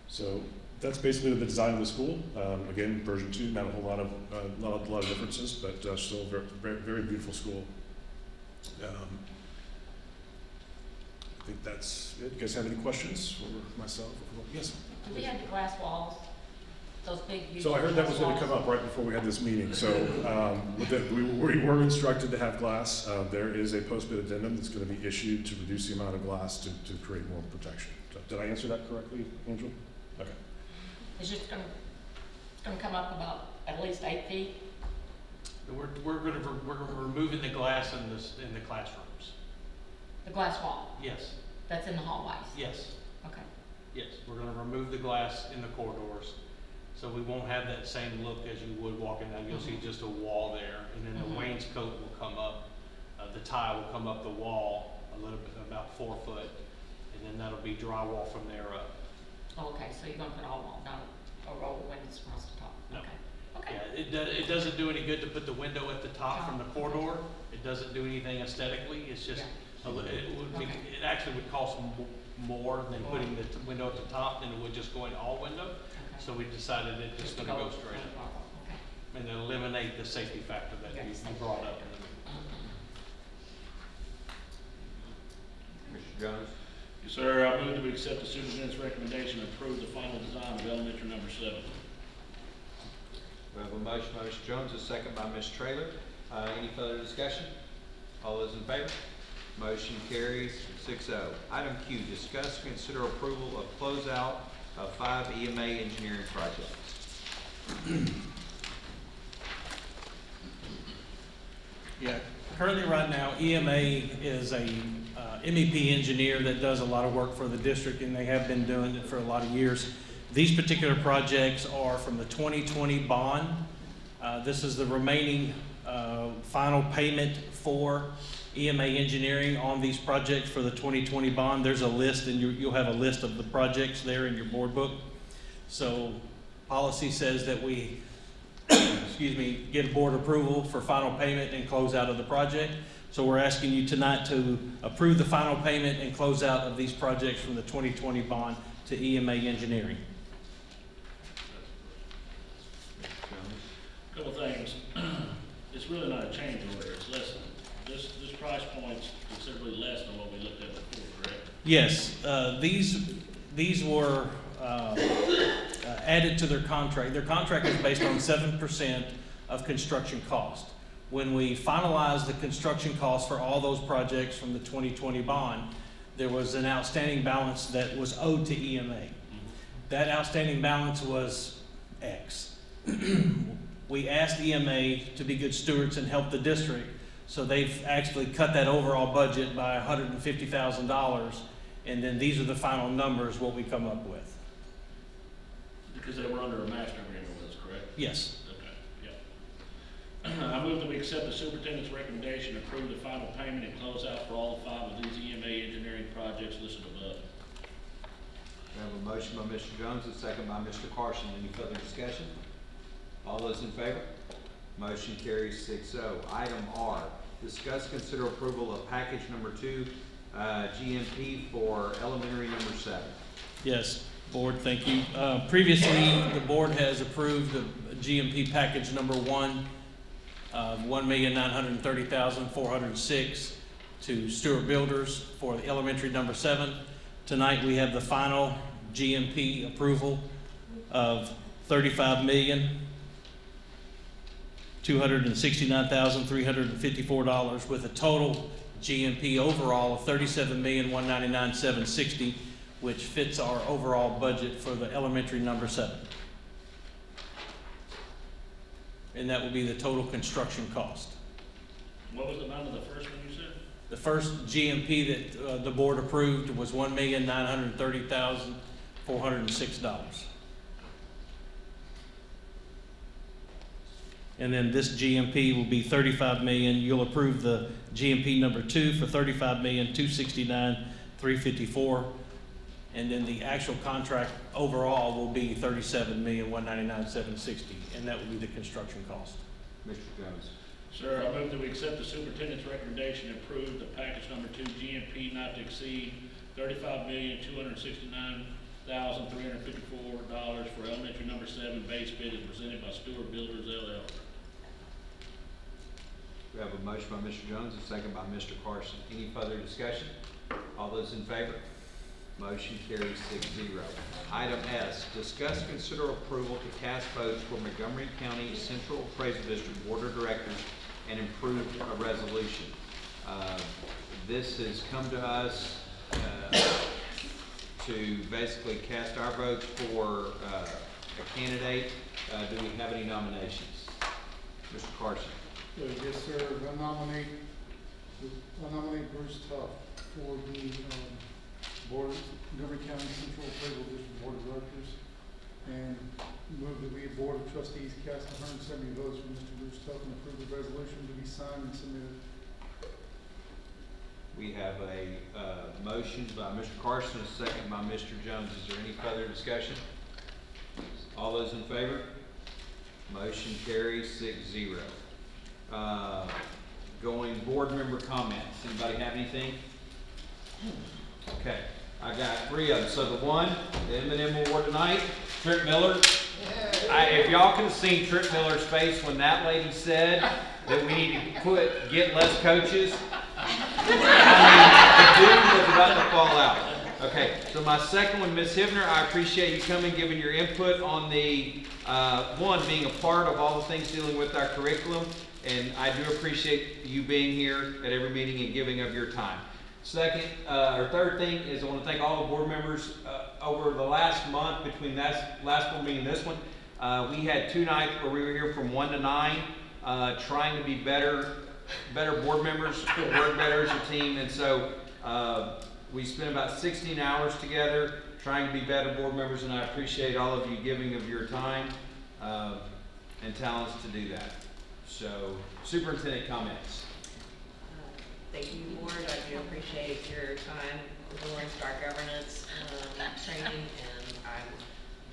So that's basically the design of the school. Again, version 2, not a whole lot of differences, but still a very, very beautiful school. I think that's it. You guys have any questions for myself? Yes? Do we have the glass walls? Those big, huge So I heard that was glass going to walls? come up right before we had this meeting. So we were instructed to have glass. There is a post-bid addendum that's going to be issued to reduce the amount of glass to create more protection. So, did I answer that correctly, Angel? Okay. It's just gonna come up about at least 8 feet? We're removing the glass in the classrooms. The glass wall? Yes. That's in the hallways? Yes. Okay. Yes, we're gonna remove the glass in the corridors, so we won't have that same look as you would walking down. You'll see just a wall there, and then the wainscot will come up, the tile will come up the wall a little bit, about 4 foot, and then that'll be drywall from there up. Oh, okay, so you're gonna put all wall, not a roll of windows across the top? No. Okay. Okay. Yeah, it doesn't do any good to put the window at the top from the corridor. It doesn't do anything aesthetically. It's just, it actually would cost more than putting the window at the top than it would just going all window. Okay. So we decided it's just gonna go straight up. Okay. And eliminate the safety factor that you brought up. Mr. Jones? Yes, sir. I move that we accept the superintendent's recommendation and approve the final design of elementary number 7. We have a motion by Mr. Jones, a second by Ms. Traylor. Any further discussion? All those in favor? Motion carries 6-0. Item Q, discuss, consider approval of closeout of 5 EMA engineering projects. Yeah, currently right now, EMA is a MEP engineer that does a lot of work for the district, and they have been doing it for a lot of years. These particular projects are from the 2020 bond. This is the remaining final payment for EMA engineering on these projects for the 2020 bond. There's a list, and you'll have a list of the projects there in your board book. So policy says that we excuse me, get board approval for final payment and close out of the project. So we're asking you tonight to approve the final payment and close out of these projects from the 2020 bond to EMA engineering. Couple things. It's really not a change order. It's less, this price point's considerably less than what we looked at before, correct? Yes, these were added to their contract. Their contract is based on 7% of construction cost. When we finalized the construction cost for all those projects from the 2020 bond, there was an outstanding balance that was owed to EMA. That outstanding balance was X. We asked EMA to be good stewards and help the district, so they've actually cut that overall budget by $150,000, and then these are the final numbers, what we come up with. Because they were under a master agreement with us, correct? Yes. Okay, yeah. I move that we accept the superintendent's recommendation, approve the final payment and close out for all 5 of these EMA engineering projects listed above. We have a motion by Mr. Jones, a second by Mr. Carson. Any further discussion? All those in favor? Motion carries 6-0. Item R, discuss, consider approval of package number 2, GMP for elementary number 7. Yes, board, thank you. Previously, the board has approved the GMP package number 1 of $1,930,406 to Stewart Builders for the elementary number 7. Tonight, we have the final GMP approval of $35,269,354 with a total GMP overall of $37,199,760, which fits our overall budget for the elementary number 7. And that will be the total construction cost. What was the amount of the first one you said? The first GMP that the board approved was $1,930,406. And then this GMP will be $35 million. You'll approve the GMP number 2 for $35,269,354. And then the actual contract overall will be $37,199,760, and that will be the construction cost. Mr. Jones. Sir, I move that we accept the superintendent's recommendation and approve the package number 2 GMP not to exceed $35,269,354 for elementary number 7 base bid as presented by Stewart Builders LL. We have a motion by Mr. Jones, a second by Mr. Carson. Any further discussion? All those in favor? Motion carries 6-0. Item S, discuss, consider approval to cast votes for Montgomery County Central Appraisal District Board of Directors and improve a resolution. This has come to us to basically cast our votes for a candidate. Do we have any nominations? Mr. Carson. Yes, sir. I nominate Bruce Tuff for the Montgomery County Central Appraisal District Board of Directors, and move that we, Board of Trustees, cast 170 votes for Mr. Bruce Tuff and approve the resolution to be signed and submitted. We have a motion by Mr. Carson, a second by Mr. Jones. Is there any further discussion? All those in favor? Motion carries 6-0. Going board member comments. Anybody have anything? Okay, I got 3 of them. So the M&M Award tonight, Tripp Miller. If y'all could have seen Tripp Miller's face when that lady said that we need to get less coaches. I mean, the dude was about to fall out. Okay, so my second one, Ms. Hivner, I appreciate you coming, giving your input on the, being a part of all the things dealing with our curriculum, and I do appreciate you being here at every meeting and giving of your time. Second, or third thing is I want to thank all the board members over the last month between last board meeting and this one. We had 2 nights where we were here from 1 to 9, trying to be better board members, work better as a team, and so we spent about 16 hours together trying to be better board members, and I appreciate all of you giving of your time and talents to do that. So, superintendent comments. Thank you, board. I do appreciate your time during our governance training, and I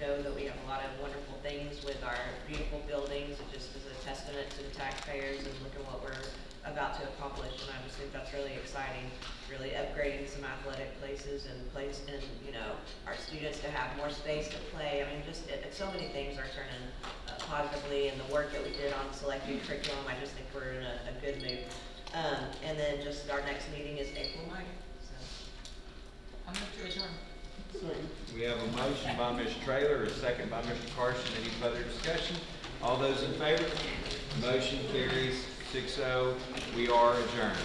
know that we have a lot of wonderful things with our beautiful buildings. It just is a testament to the taxpayers and look at what we're about to accomplish, and I just think that's really exciting. Really upgrading some athletic places and our students to have more space to play. I mean, just so many things are turning positively, and the work that we did on selecting curriculum, I just think we're in a good mood. And then just our next meeting is April 9th. So I'm going to adjourn. We have a motion by Ms. Traylor, a second by Mr. Carson. Any further discussion? All those in favor? Motion carries 6-0. We are adjourned.